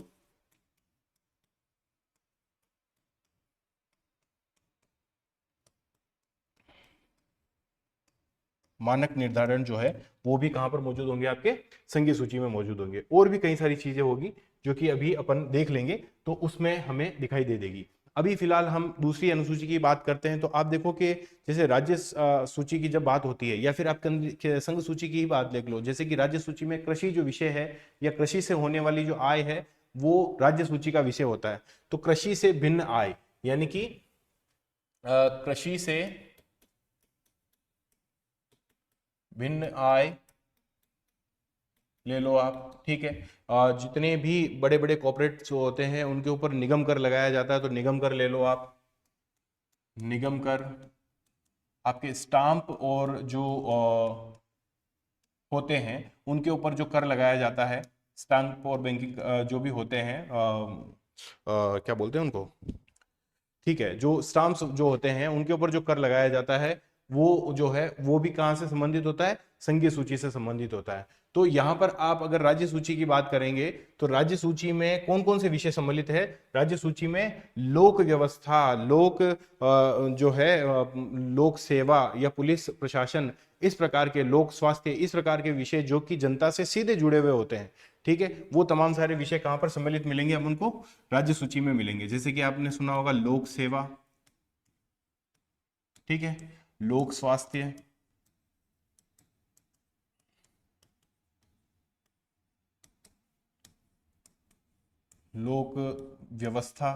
मानक निर्धारण जो है वो भी कहां पर मौजूद होंगे? आपके संघीय सूची में मौजूद होंगे। और भी कई सारी चीजें होगी जो कि अभी अपन देख लेंगे, तो उसमें हमें दिखाई दे देगी। अभी फिलहाल हम दूसरी अनुसूची की बात करते हैं। तो आप देखो कि जैसे राज्य सूची की जब बात होती है, या फिर आप संघ सूची की ही बात देख लो, जैसे कि राज्य सूची में कृषि जो विषय है, या कृषि से होने वाली जो आय है, वो राज्य सूची का विषय होता है। तो कृषि से भिन्न आय, यानी कि कृषि से भिन्न आय ले लो आप, ठीक है। जितने भी बड़े बड़े कॉर्पोरेट जो होते हैं उनके ऊपर निगम कर लगाया जाता है, तो निगम कर ले लो आप। निगम कर, आपके स्टाम्प और जो होते हैं उनके ऊपर जो कर लगाया जाता है, स्टाम्प और बैंकिंग जो भी होते हैं, क्या बोलते हैं उनको, ठीक है, जो स्टाम्प्स जो होते हैं उनके ऊपर जो कर लगाया जाता है, वो जो है वो भी कहाँ से संबंधित होता है? संघीय सूची से संबंधित होता है। तो यहाँ पर आप अगर राज्य सूची की बात करेंगे तो राज्य सूची में कौन कौन से विषय सम्मिलित है? राज्य सूची में लोक व्यवस्था, लोक जो है लोक सेवा या पुलिस प्रशासन, इस प्रकार के लोक स्वास्थ्य, इस प्रकार के विषय जो कि जनता से सीधे जुड़े हुए होते हैं, ठीक है, वो तमाम सारे विषय कहां पर सम्मिलित मिलेंगे? हम उनको राज्य सूची में मिलेंगे। जैसे कि आपने सुना होगा लोक सेवा, ठीक है, लोक स्वास्थ्य, लोक व्यवस्था,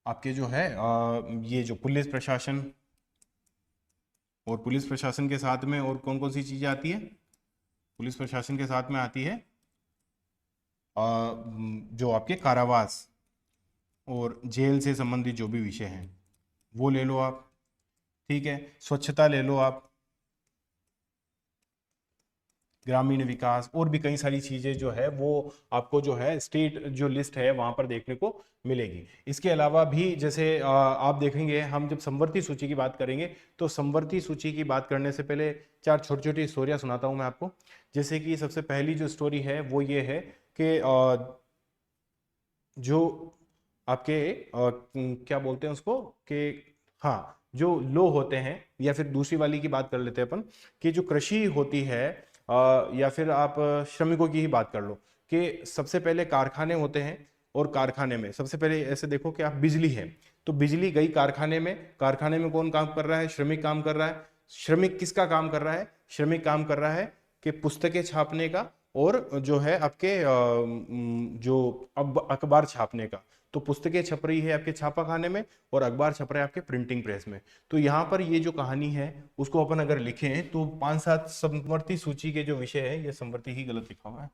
आपके जो है ये जो पुलिस प्रशासन, और पुलिस प्रशासन के साथ में और कौन कौन सी चीजें आती है? पुलिस प्रशासन के साथ में आती है जो आपके कारावास और जेल से संबंधित जो भी विषय हैं वो ले लो आप, ठीक है, स्वच्छता ले लो आप, ग्रामीण विकास, और भी कई सारी चीजें जो है वो आपको जो है स्टेट जो लिस्ट है वहां पर देखने को मिलेगी। इसके अलावा भी जैसे आप देखेंगे, हम जब संवर्ती सूची की बात करेंगे तो संवर्ती सूची की बात करने से पहले चार छोटी छोटी स्टोरियां सुनाता हूं मैं आपको। जैसे कि सबसे पहली जो स्टोरी है वो ये है कि जो आपके क्या बोलते हैं उसको कि हाँ, जो लो होते हैं, या फिर दूसरी वाली की बात कर लेते हैं अपन कि जो कृषि होती है या फिर आप श्रमिकों की ही बात कर लो कि सबसे पहले कारखाने होते हैं, और कारखाने में सबसे पहले ऐसे देखो कि आप बिजली है, तो बिजली गई कारखाने में, कारखाने में कौन काम कर रहा है? श्रमिक काम कर रहा है। श्रमिक किसका काम कर रहा है? श्रमिक काम कर रहा है कि पुस्तकें छापने का, और जो है आपके जो अब अखबार छापने का। तो पुस्तकें छप रही है आपके छापाखाने में, और अखबार छप रहा है आपके प्रिंटिंग प्रेस में। तो यहाँ पर ये जो कहानी है उसको अपन अगर लिखें तो 5-7 समवर्ती सूची के जो विषय है, ये समवर्ती ही गलत लिखा हुआ है,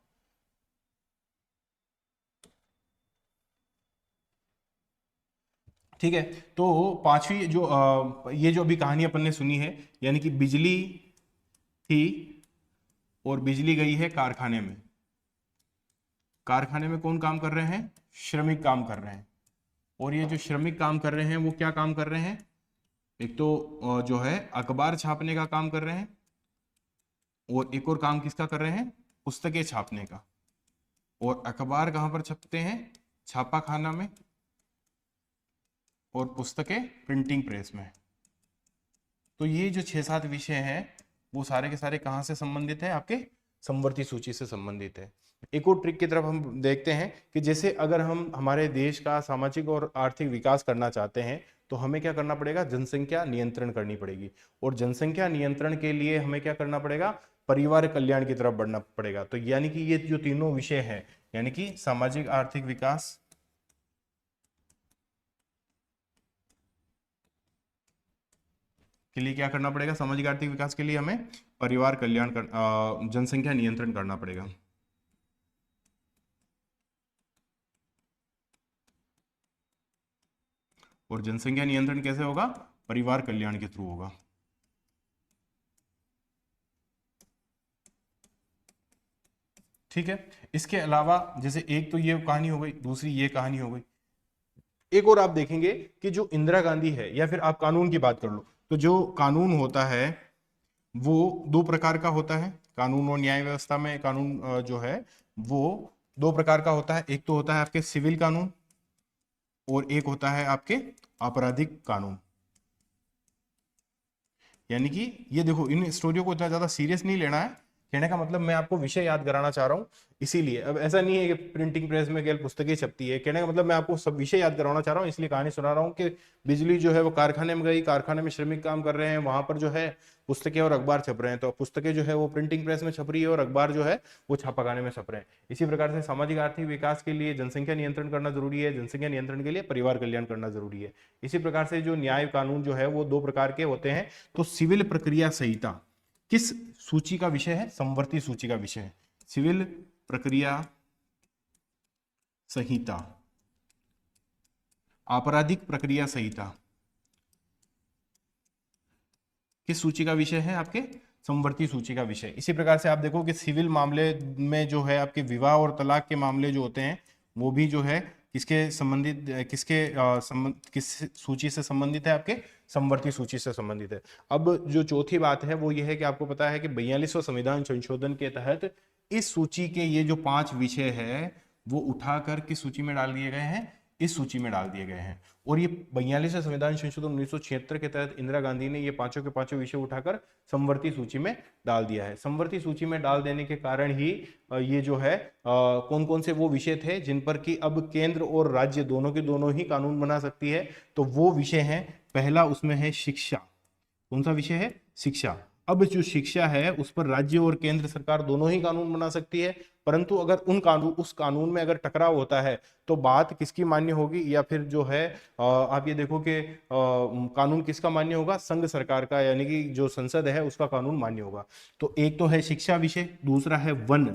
ठीक है। तो पांचवी जो ये जो अभी कहानी अपन ने सुनी है, यानी कि बिजली थी और बिजली गई है कारखाने में। कारखाने में कौन काम कर रहे हैं? श्रमिक काम कर रहे हैं। और ये जो श्रमिक काम कर रहे हैं वो क्या काम कर रहे हैं? एक तो जो है अखबार छापने का काम कर रहे हैं, और एक और काम किसका कर रहे हैं? पुस्तकें छापने का। और अखबार कहाँ पर छपते हैं? छापा खाना में, और पुस्तकें प्रिंटिंग प्रेस में। तो ये जो 6-7 विषय हैं वो सारे के सारे कहाँ से संबंधित है? आपके समवर्ती सूची से संबंधित है। एक और ट्रिक की तरफ हम देखते हैं कि जैसे अगर हम हमारे देश का सामाजिक और आर्थिक विकास करना चाहते हैं तो हमें क्या करना पड़ेगा? जनसंख्या नियंत्रण करनी पड़ेगी। और जनसंख्या नियंत्रण के लिए हमें क्या करना पड़ेगा? परिवार कल्याण की तरफ बढ़ना पड़ेगा। तो यानी कि ये जो तीनों विषय हैं, यानी कि सामाजिक आर्थिक विकास, के लिए क्या करना पड़ेगा? सामाजिक आर्थिक विकास के लिए हमें परिवार कल्याण जनसंख्या नियंत्रण करना पड़ेगा। और जनसंख्या नियंत्रण कैसे होगा? परिवार कल्याण के थ्रू होगा। ठीक है। इसके अलावा जैसे एक तो ये कहानी हो गई, दूसरी ये कहानी हो गई। एक और आप देखेंगे कि जो इंदिरा गांधी है, या फिर आप कानून की बात कर लो, तो जो कानून होता है वो दो प्रकार का होता है। कानून और न्याय व्यवस्था में कानून जो है वो दो प्रकार का होता है। एक तो होता है आपके सिविल कानून, और एक होता है आपके आपराधिक कानून। यानी कि ये देखो, इन स्टोरियों को इतना ज्यादा सीरियस नहीं लेना है। कहने का मतलब मैं आपको विषय याद कराना चाह रहा हूँ, इसीलिए अब ऐसा नहीं है कि प्रिंटिंग प्रेस में केवल पुस्तकें छपती है। कहने का मतलब मैं आपको सब विषय याद कराना चाह रहा हूँ, इसलिए कहानी सुना रहा हूँ कि बिजली जो है वो कारखाने में गई, कारखाने में श्रमिक काम कर रहे हैं, वहां पर जो है पुस्तकें और अखबार छप रहे हैं। तो पुस्तकें जो है वो प्रिंटिंग प्रेस में छप रही है, और अखबार जो है वो छापाखाने में छप रहे हैं। इसी प्रकार से सामाजिक आर्थिक विकास के लिए जनसंख्या नियंत्रण करना जरूरी है, जनसंख्या नियंत्रण के लिए परिवार कल्याण करना जरूरी है। इसी प्रकार से जो न्याय कानून जो है वो दो प्रकार के होते हैं। तो सिविल प्रक्रिया संहिता किस सूची का विषय है? समवर्ती सूची का विषय है। सिविल प्रक्रिया संहिता, आपराधिक प्रक्रिया संहिता किस सूची का विषय है? आपके समवर्ती सूची का विषय। इसी प्रकार से आप देखो कि सिविल मामले में जो है आपके विवाह और तलाक के मामले जो होते हैं वो भी जो है किसके संबंधित, किस सूची से संबंधित है? आपके समवर्ती सूची से संबंधित है। अब जो चौथी बात है वो ये है कि आपको पता है कि 42वां संविधान संशोधन के तहत इस सूची के ये जो 5 विषय है वो उठाकर किस सूची में डाल दिए गए हैं? इस सूची में डाल दिए गए हैं। और ये 42वें संविधान संशोधन 1976 के तहत इंदिरा गांधी ने ये पांचों के पांचों विषय उठाकर समवर्ती सूची में डाल दिया है। समवर्ती सूची में डाल देने के कारण ही ये जो है कौन कौन से वो विषय थे जिन पर कि अब केंद्र और राज्य दोनों के दोनों ही कानून बना सकती है। तो वो विषय है, पहला उसमें है शिक्षा। कौन सा विषय है? शिक्षा। अब जो शिक्षा है उस पर राज्य और केंद्र सरकार दोनों ही कानून बना सकती है, परंतु अगर उस कानून में अगर टकराव होता है तो बात किसकी मान्य होगी? या फिर जो है आप ये देखो कि कानून किसका मान्य होगा? संघ सरकार का, यानी कि जो संसद है उसका कानून मान्य होगा। तो एक तो है शिक्षा विषय, दूसरा है वन।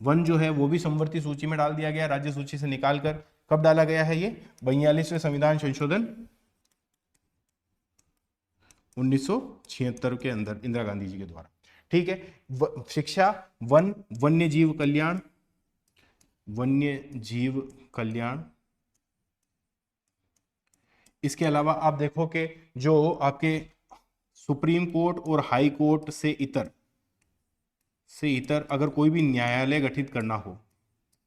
वन जो है वो भी समवर्ती सूची में डाल दिया गया, राज्य सूची से निकालकर। कब डाला गया है ये? 42वें संविधान संशोधन 1976 के अंदर इंदिरा गांधी जी के द्वारा। ठीक है। शिक्षा, वन, वन्य जीव कल्याण, वन्य जीव कल्याण। इसके अलावा आप देखो कि जो आपके सुप्रीम कोर्ट और हाई कोर्ट से इतर अगर कोई भी न्यायालय गठित करना हो,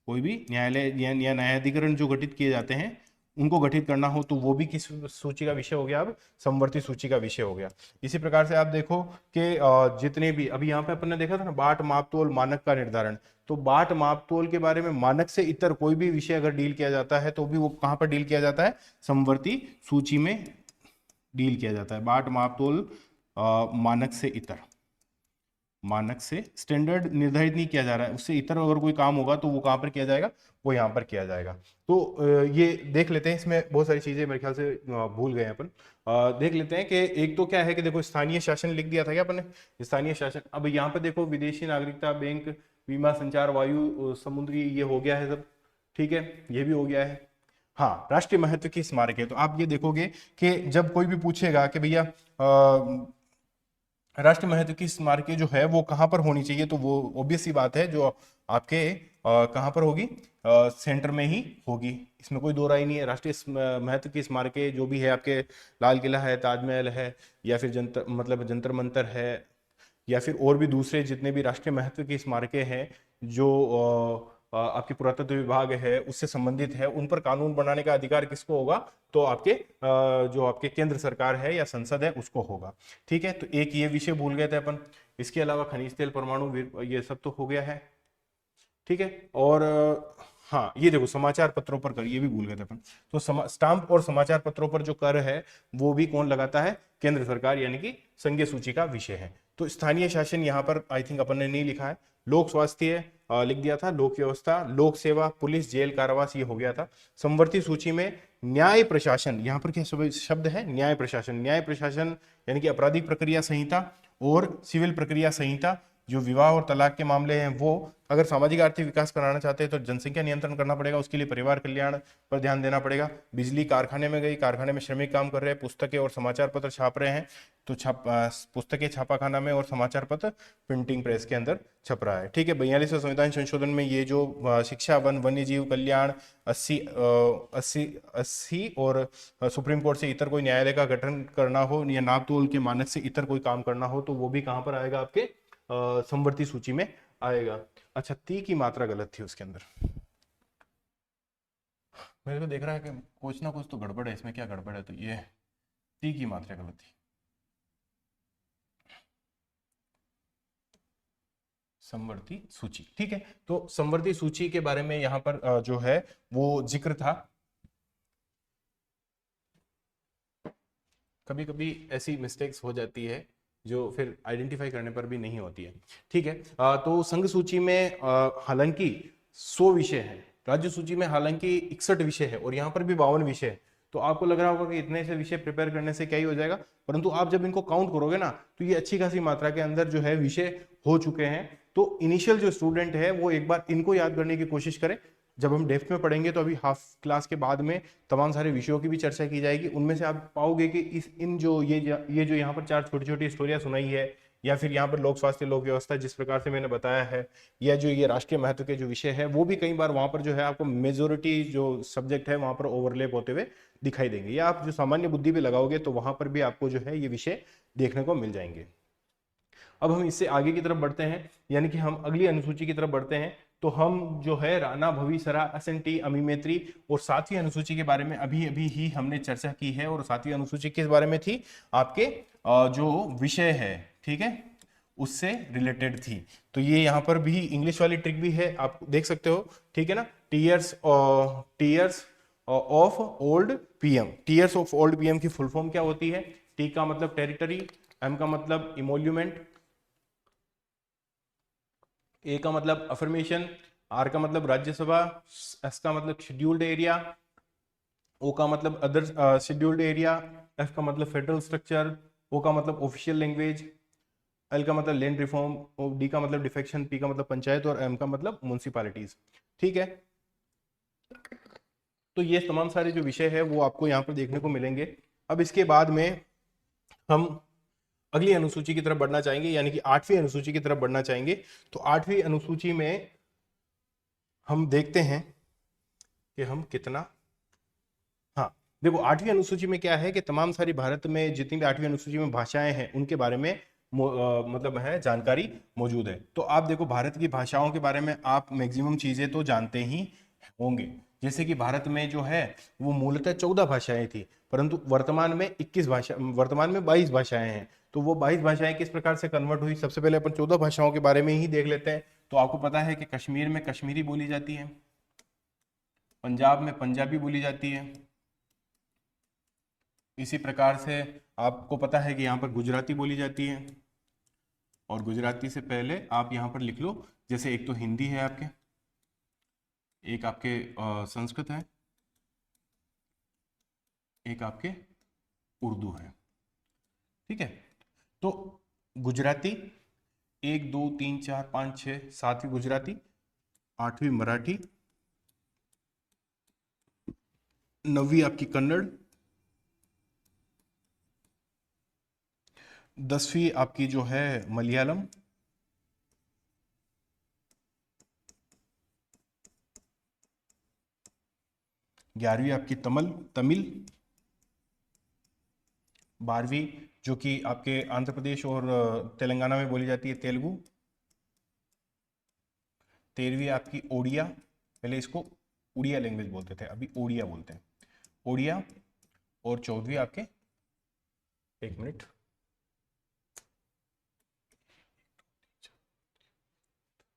कोई भी न्यायालय या न्यायाधिकरण जो गठित किए जाते हैं उनको गठित करना हो, तो वो भी किस सूची का विषय हो गया? अब समवर्ती सूची का विषय हो गया। इसी प्रकार से आप देखो कि जितने भी अभी यहाँ पे अपन ने देखा था ना, बाट, माप, तोल, मानक का निर्धारण। तो बाट, माप, तोल के बारे में मानक से इतर कोई भी विषय अगर डील किया जाता है तो भी वो कहाँ पर डील किया जाता है? समवर्ती सूची में डील किया जाता है। बाट, माप, तोल, मानक से इतर। मानक से स्टैंडर्ड निर्धारित नहीं किया जा रहा है, उससे इतर अगर कोई काम होगा तो वो कहाँ पर किया जाएगा? वो यहाँ पर किया जाएगा। तो ये देख लेते हैं, इसमें बहुत सारी चीजें मेरे ख्याल से भूल गए अपन। देख लेते हैं कि एक तो क्या है कि देखो स्थानीय शासन लिख दिया था क्या अपन ने? स्थानीय शासन। अब यहाँ पर देखो विदेशी नागरिकता, बैंक, बीमा, संचार, वायु, समुद्री, ये हो गया है सब। ठीक है, ये भी हो गया है। हाँ, राष्ट्रीय महत्व की स्मारक है। तो आप ये देखोगे कि जब कोई भी पूछेगा कि भैया राष्ट्रीय महत्व की स्मारकें जो है वो कहाँ पर होनी चाहिए, तो वो ऑब्वियस सी बात है जो आपके कहाँ पर होगी? सेंटर में ही होगी, इसमें कोई दो राय नहीं है। राष्ट्रीय महत्व की स्मारकें जो भी है, आपके लाल किला है, ताजमहल है, या फिर जंतर मंतर है, या फिर और भी दूसरे जितने भी राष्ट्रीय महत्व की स्मारकें हैं जो आपके पुरातत्व विभाग है उससे संबंधित है, उन पर कानून बनाने का अधिकार किसको होगा? तो आपके जो आपके केंद्र सरकार है या संसद है उसको होगा। ठीक है, तो एक ये विषय भूल गए थे अपन। इसके अलावा खनिज तेल, परमाणु, ये सब तो हो गया है। ठीक है, और हाँ, ये देखो समाचार पत्रों पर कर, ये भी भूल गए थे अपन। तो स्टाम्प और समाचार पत्रों पर जो कर है वो भी कौन लगाता है? केंद्र सरकार, यानी कि संघीय सूची का विषय है। तो स्थानीय शासन यहाँ पर आई थिंक अपन ने नहीं लिखा है। लोक स्वास्थ्य लिख दिया था, लोक व्यवस्था, लोक सेवा, पुलिस, जेल, कारावास, ये हो गया था। समवर्ती सूची में न्याय प्रशासन, यहाँ पर क्या शब्द है? न्याय प्रशासन। न्याय प्रशासन यानी कि आपराधिक प्रक्रिया संहिता और सिविल प्रक्रिया संहिता, जो विवाह और तलाक के मामले हैं वो। अगर सामाजिक आर्थिक विकास कराना चाहते हैं तो जनसंख्या नियंत्रण करना पड़ेगा, उसके लिए परिवार कल्याण पर ध्यान देना पड़ेगा। बिजली कारखाने में गई, कारखाने में श्रमिक काम कर रहे हैं, पुस्तकें और समाचार पत्र छाप रहे हैं, तो पुस्तकें छापाखाना में और समाचार पत्र प्रिंटिंग प्रेस के अंदर छप रहा है। ठीक है, 42वें संविधान संशोधन में ये जो शिक्षा, वन, वन्य जीव कल्याण, 80 और सुप्रीम कोर्ट से इतर कोई न्यायालय का गठन करना हो या नाप तोल के मानक से इतर कोई काम करना हो, तो वो भी कहाँ पर आएगा? आपके समवर्ती सूची में आएगा। अच्छा, ती की मात्रा गलत थी उसके अंदर। मेरे को देख रहा है कि कुछ ना कुछ तो गड़बड़ है इसमें। क्या गड़बड़ है? तो ये ती की मात्रा गलत थी। समवर्ती सूची। ठीक है, तो समवर्ती सूची के बारे में यहाँ पर जो है वो जिक्र था। कभी कभी ऐसी मिस्टेक्स हो जाती है जो फिर आइडेंटिफाई करने पर भी नहीं होती है। ठीक है, तो संघ सूची में हालांकि 100 विषय है, राज्य सूची में हालांकि 61 विषय है, और यहाँ पर भी 52 विषय है। तो आपको लग रहा होगा कि इतने से विषय प्रिपेयर करने से क्या ही हो जाएगा, परंतु आप जब इनको काउंट करोगे ना तो ये अच्छी खासी मात्रा के अंदर जो है विषय हो चुके हैं। तो इनिशियल जो स्टूडेंट है वो एक बार इनको याद करने की कोशिश करें। जब हम डेप्थ में पढ़ेंगे तो अभी हाफ क्लास के बाद में तमाम सारे विषयों की भी चर्चा की जाएगी। उनमें से आप पाओगे कि इस इन जो ये जो यहाँ पर 4 छोटी छोटी स्टोरियां सुनाई है या फिर यहाँ पर लोक स्वास्थ्य लोक व्यवस्था जिस प्रकार से मैंने बताया है, या जो ये राष्ट्रीय महत्व के जो विषय है वो भी कई बार वहाँ पर जो है आपको मेजोरिटी जो सब्जेक्ट है वहाँ पर ओवरलैप होते हुए दिखाई देंगे, या आप जो सामान्य बुद्धि भी लगाओगे तो वहाँ पर भी आपको जो है ये विषय देखने को मिल जाएंगे। अब हम इससे आगे की तरफ बढ़ते हैं, यानी कि हम अगली अनुसूची की तरफ बढ़ते हैं। तो हम जो है राणा, भविसरा, असंटी, अमीमेत्री और 7वीं अनुसूची के बारे में अभी अभी ही हमने चर्चा की है। और 7वीं अनुसूची किस बारे में थी? आपके जो विषय है, ठीक है, उससे रिलेटेड थी। तो ये यहाँ पर भी इंग्लिश वाली ट्रिक भी है, आप देख सकते हो, ठीक है ना। Tears of old PM, tears of old PM की फुल फॉर्म क्या होती है? टी का मतलब टेरिटरी, एम का मतलब इमोल्यूमेंट, ए का मतलब अफर्मेशन, आर का मतलब राज्यसभा, एस का मतलब शेड्यूल्ड एरिया, ओ का मतलब अदर शेड्यूल्ड एरिया, एफ का मतलब फेडरल स्ट्रक्चर, ओ का मतलब ऑफिशियल लैंग्वेज, एल का मतलब लैंड रिफॉर्म, डी का मतलब डिफेक्शन, पी का मतलब पंचायत और एम का मतलब म्यूनिसिपैलिटीज। ठीक है, तो ये तमाम सारे जो विषय है वो आपको यहाँ पर देखने को मिलेंगे। अब इसके बाद में हम अगली अनुसूची की तरफ बढ़ना चाहेंगे, यानी कि 8वीं अनुसूची की तरफ बढ़ना चाहेंगे। तो 8वीं अनुसूची में हम देखते हैं कि हम कितना, हाँ देखो 8वीं अनुसूची में क्या है कि तमाम सारी भारत में जितनी भी 8वीं अनुसूची में भाषाएं हैं उनके बारे में मतलब है जानकारी मौजूद है। तो आप देखो भारत की भाषाओं के बारे में आप मैक्सिमम चीजें तो जानते ही होंगे। जैसे कि भारत में जो है वो मूलतः 14 भाषाएं थी, परंतु वर्तमान में 22 भाषाएं हैं। तो वो 22 भाषाएं किस प्रकार से कन्वर्ट हुई, सबसे पहले अपन 14 भाषाओं के बारे में ही देख लेते हैं। तो आपको पता है कि कश्मीर में कश्मीरी बोली जाती है, पंजाब में पंजाबी बोली जाती है, इसी प्रकार से आपको पता है कि यहाँ पर गुजराती बोली जाती है। और गुजराती से पहले आप यहाँ पर लिख लो, जैसे एक तो हिंदी है आपके, एक आपके संस्कृत है, एक आपके उर्दू है। ठीक है, तो गुजराती 1 2 3 4 5 6 7वीं गुजराती, 8वीं मराठी, 9वीं आपकी कन्नड़, 10वीं आपकी जो है मलयालम, 11वीं आपकी तमिल, 12वीं जो कि आपके आंध्र प्रदेश और तेलंगाना में बोली जाती है तेलुगु, 13वीं आपकी ओडिया, पहले इसको उड़िया लैंग्वेज बोलते थे, अभी ओडिया बोलते हैं, ओडिया। और 14वीं आपके, एक मिनट,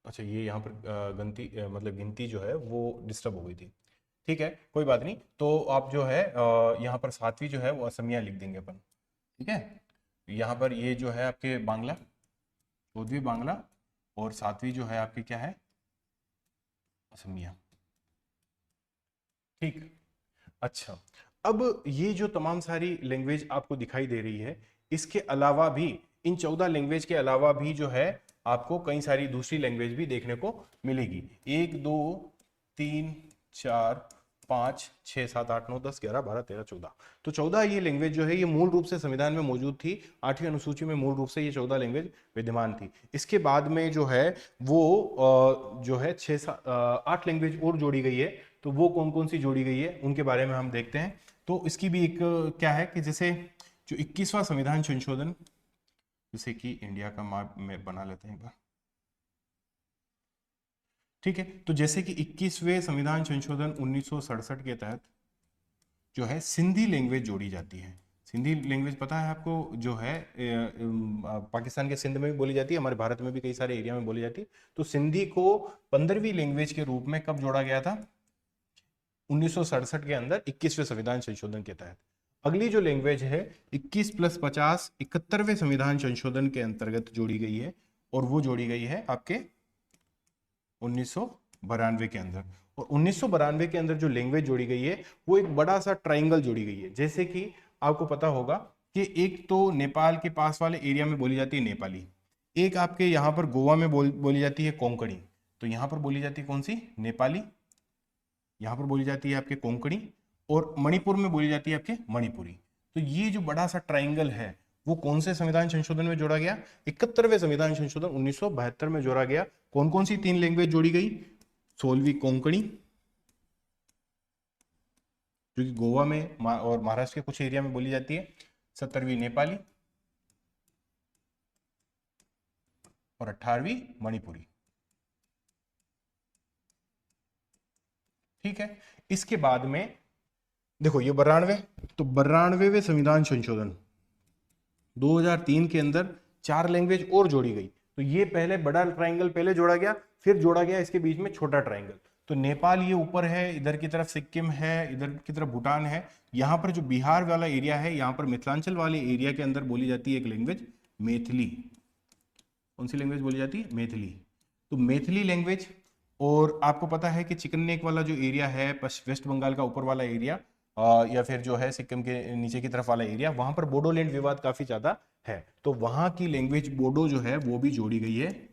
अच्छा ये यहाँ पर मतलब गिनती जो है वो डिस्टर्ब हो गई थी। ठीक है, कोई बात नहीं। तो आप जो है यहाँ पर 7वीं जो है वो असमिया लिख देंगे अपन। ठीक है, यहाँ पर ये जो है आपके बांग्ला, 14वीं बांग्ला, और 7वीं जो है आपकी क्या है, असमिया। ठीक, अच्छा, अब ये जो तमाम सारी लैंग्वेज आपको दिखाई दे रही है, इसके अलावा भी इन 14 लैंग्वेज के अलावा भी जो है आपको कई सारी दूसरी लैंग्वेज भी देखने को मिलेगी। 1 2 3 4 5 6 7 8 9 10 11 12 13 14, तो 14 ये लैंग्वेज जो है ये मूल रूप से संविधान में मौजूद थी। 8वीं अनुसूची में मूल रूप से ये 14 लैंग्वेज विद्यमान थी। इसके बाद में जो है वो जो है 8 लैंग्वेज और जोड़ी गई है। तो वो कौन कौन सी जोड़ी गई है उनके बारे में हम देखते हैं। तो इसकी भी एक क्या है कि जैसे जो 21वां संविधान संशोधन, जैसे कि इंडिया का मैप में बना लेते हैं एक बार। ठीक है, तो जैसे कि 21वें संविधान संशोधन 1967 के तहत जो है सिंधी लैंग्वेज जोड़ी जाती है। सिंधी लैंग्वेज पता है आपको, जो है पाकिस्तान के सिंध में भी बोली जाती है, हमारे भारत में भी कई सारे एरिया में बोली जाती है। तो सिंधी को 15वीं लैंग्वेज के रूप में कब जोड़ा गया था? 1967 के अंदर 21वें संविधान संशोधन के तहत। अगली जो लैंग्वेज है 21 + 50 71वें संविधान संशोधन के अंतर्गत जोड़ी गई है, और वो जोड़ी गई है आपके 1992 के अंदर। और 1992 के अंदर जो लैंग्वेज जोड़ी गई है वो एक बड़ा सा ट्राइंगल जोड़ी गई है। जैसे कि आपको पता होगा कि एक तो नेपाल के पास वाले एरिया में बोली जाती है नेपाली, एक आपके यहाँ पर गोवा में बोली जाती है कोंकणी। तो यहाँ पर बोली जाती है कौन सी? नेपाली। यहाँ पर बोली जाती है आपके कोंकणी, और मणिपुर में बोली जाती है आपके मणिपुरी। तो ये जो बड़ा सा ट्राइंगल है वो कौन से संविधान संशोधन में जोड़ा गया? 71वें संविधान संशोधन 1972 में जोड़ा गया। कौन कौन सी 3 लैंग्वेज जोड़ी गई? 16वीं कोंकणी, जो कि गोवा में और महाराष्ट्र के कुछ एरिया में बोली जाती है, 17वीं नेपाली और 18वीं मणिपुरी। ठीक है, इसके बाद में देखो ये 92, तो 92वें संविधान संशोधन 2003 के अंदर 4 लैंग्वेज और जोड़ी गई। तो ये पहले बड़ा ट्रायंगल पहले जोड़ा गया, फिर जोड़ा गया इसके बीच में छोटा ट्रायंगल। तो नेपाल ये ऊपर है, इधर की तरफ सिक्किम है, इधर की तरफ भूटान है। यहाँ पर जो बिहार वाला एरिया है, यहाँ पर मिथिलांचल वाले एरिया के अंदर बोली जाती है एक लैंग्वेज मैथिली। कौन सी लैंग्वेज बोली जाती है? मैथिली। तो मैथिली लैंग्वेज, और आपको पता है कि चिकन नेक वाला जो एरिया है, वेस्ट बंगाल का ऊपर वाला एरिया, या फिर जो है सिक्किम के नीचे की तरफ वाला एरिया, वहां पर बोडोलैंड विवाद काफी ज्यादा है। तो वहां की लैंग्वेज बोडो जो है वो भी जोड़ी गई है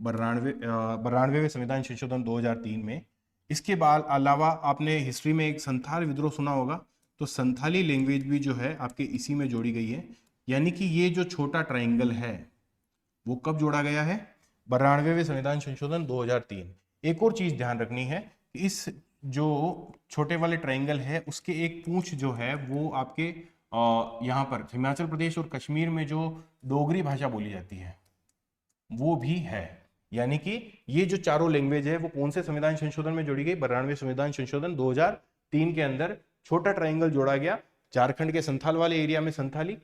92वें संविधान संशोधन 2003 में। इसके बाद अलावा आपने हिस्ट्री में एक संथाल विद्रोह सुना होगा, तो संथाली लैंग्वेज भी जो है आपके इसी में जोड़ी गई है। यानी कि ये जो छोटा ट्राइंगल है वो कब जोड़ा गया है? 92वें संविधान संशोधन 2003। एक और चीज ध्यान रखनी है कि इस जो छोटे वाले ट्राइंगल है उसके एक पूंछ जो है वो आपके यहाँ पर हिमाचल प्रदेश और कश्मीर में जो डोगरी भाषा बोली जाती है वो भी है। यानी कि ये जो चारों लैंग्वेज है वो कौन से संविधान संशोधन में जोड़ी गई? 92वें संविधान संशोधन 2003 के अंदर छोटा ट्राइंगल जोड़ा गया। झारखंड के संथाल वाले एरिया में संथाली,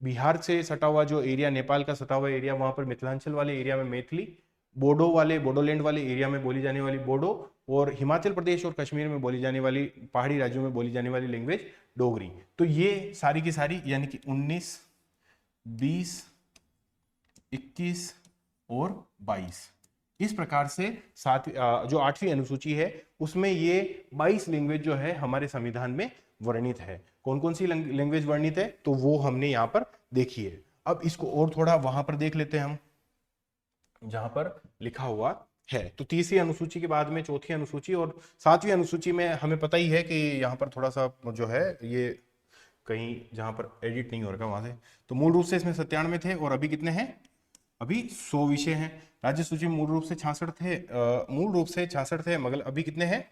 बिहार से सटा हुआ जो एरिया, नेपाल का सटा हुआ एरिया, वहां पर मिथिलांचल वाले एरिया में मैथिली, बोडो वाले बोडोलैंड वाले एरिया में बोली जाने वाली बोडो, और हिमाचल प्रदेश और कश्मीर में बोली जाने वाली, पहाड़ी राज्यों में बोली जाने वाली लैंग्वेज डोगरी। तो ये सारी की सारी यानी कि 19, 20, 21 और 22 इस प्रकार से जो 8वीं अनुसूची है उसमें ये 22 लैंग्वेज जो है हमारे संविधान में वर्णित है। कौन कौन सी लैंग्वेज वर्णित है तो वो हमने यहाँ पर देखी है। अब इसको और थोड़ा वहां पर देख लेते हैं हम जहां पर लिखा हुआ है। तो तीसरी अनुसूची के बाद में चौथी अनुसूची और 7वीं अनुसूची में हमें पता ही है कि यहाँ पर थोड़ा सा जो है ये कहीं जहां पर एडिट नहीं हो रखा वहां से, तो मूल रूप से इसमें 97 थे और अभी कितने हैं? अभी 100 विषय हैं। राज्य सूची में मूल रूप से 66 थे, मगर अभी कितने हैं?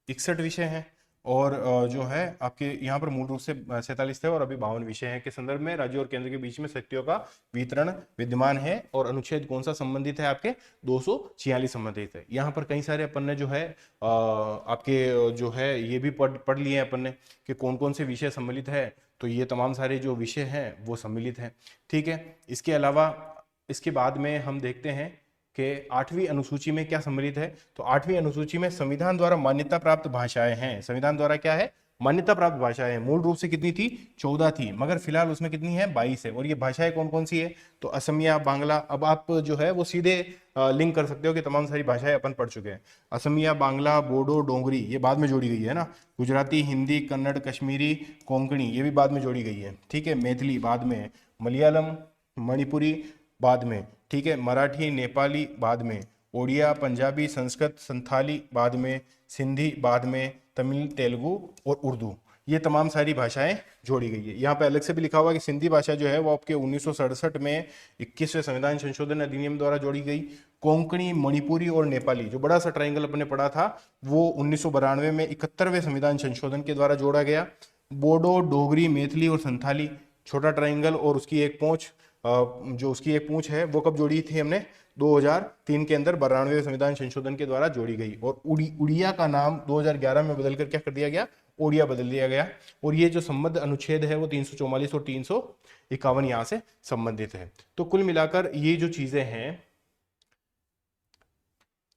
61 विषय हैं। और जो है आपके यहाँ पर मूल रूप से 47 थे और अभी 52 विषय हैं के संदर्भ में राज्य और केंद्र के बीच में शक्तियों का वितरण विद्यमान है। और अनुच्छेद कौन सा संबंधित है? आपके 246 संबंधित है। यहाँ पर कई सारे अपन ने जो है आपके जो है ये भी पढ़ लिए हैं अपन ने कि कौन कौन से विषय सम्मिलित है। तो ये तमाम सारे जो विषय हैं वो सम्मिलित हैं। ठीक है, इसके अलावा इसके बाद में हम देखते हैं कि 8वीं अनुसूची में क्या सम्मिलित है। तो 8वीं अनुसूची में संविधान द्वारा मान्यता प्राप्त भाषाएं हैं। संविधान द्वारा क्या है? मान्यता प्राप्त भाषाएं। मूल रूप से कितनी थी? 14 थी, मगर फिलहाल उसमें कितनी है? 22 है। और ये भाषाएं कौन कौन सी है? तो असमिया, बांग्ला। अब आप जो है वो सीधे लिंक कर सकते हो कि तमाम सारी भाषाएं अपन पढ़ चुके हैं। असमिया, बांग्ला, बोडो, डोंगरी ये बाद में जोड़ी गई है ना। गुजराती, हिंदी, कन्नड़, कश्मीरी, कोंकणी ये भी बाद में जोड़ी गई है। ठीक है, मैथिली बाद में, मलयालम, मणिपुरी बाद में। ठीक है, मराठी, नेपाली बाद में, ओडिया, पंजाबी, संस्कृत, संथाली बाद में, सिंधी बाद में, तमिल, तेलुगु और उर्दू ये तमाम सारी भाषाएं जोड़ी गई है। यहाँ पे अलग से भी लिखा हुआ कि सिंधी भाषा जो है वो आपके 1967 में 21वें संविधान संशोधन अधिनियम द्वारा जोड़ी गई। कोंकणी, मणिपुरी और नेपाली जो बड़ा सा ट्राइंगल अपने पढ़ा था वो 1992 में 71वें संविधान संशोधन के द्वारा जोड़ा गया। बोडो, डोगरी, मैथिली और संथाली छोटा ट्राइंगल और उसकी एक पहुंच जो उसकी एक पूंछ है वो कब जोड़ी थी हमने? 2003 के अंदर 92वें संविधान संशोधन के द्वारा जोड़ी गई। और उड़िया का नाम 2011 में बदलकर क्या कर दिया गया? ओडिया बदल दिया गया। और ये जो संबद्ध अनुच्छेद है वो 344 और 351 यहाँ से संबंधित है। तो कुल मिलाकर ये जो चीजें हैं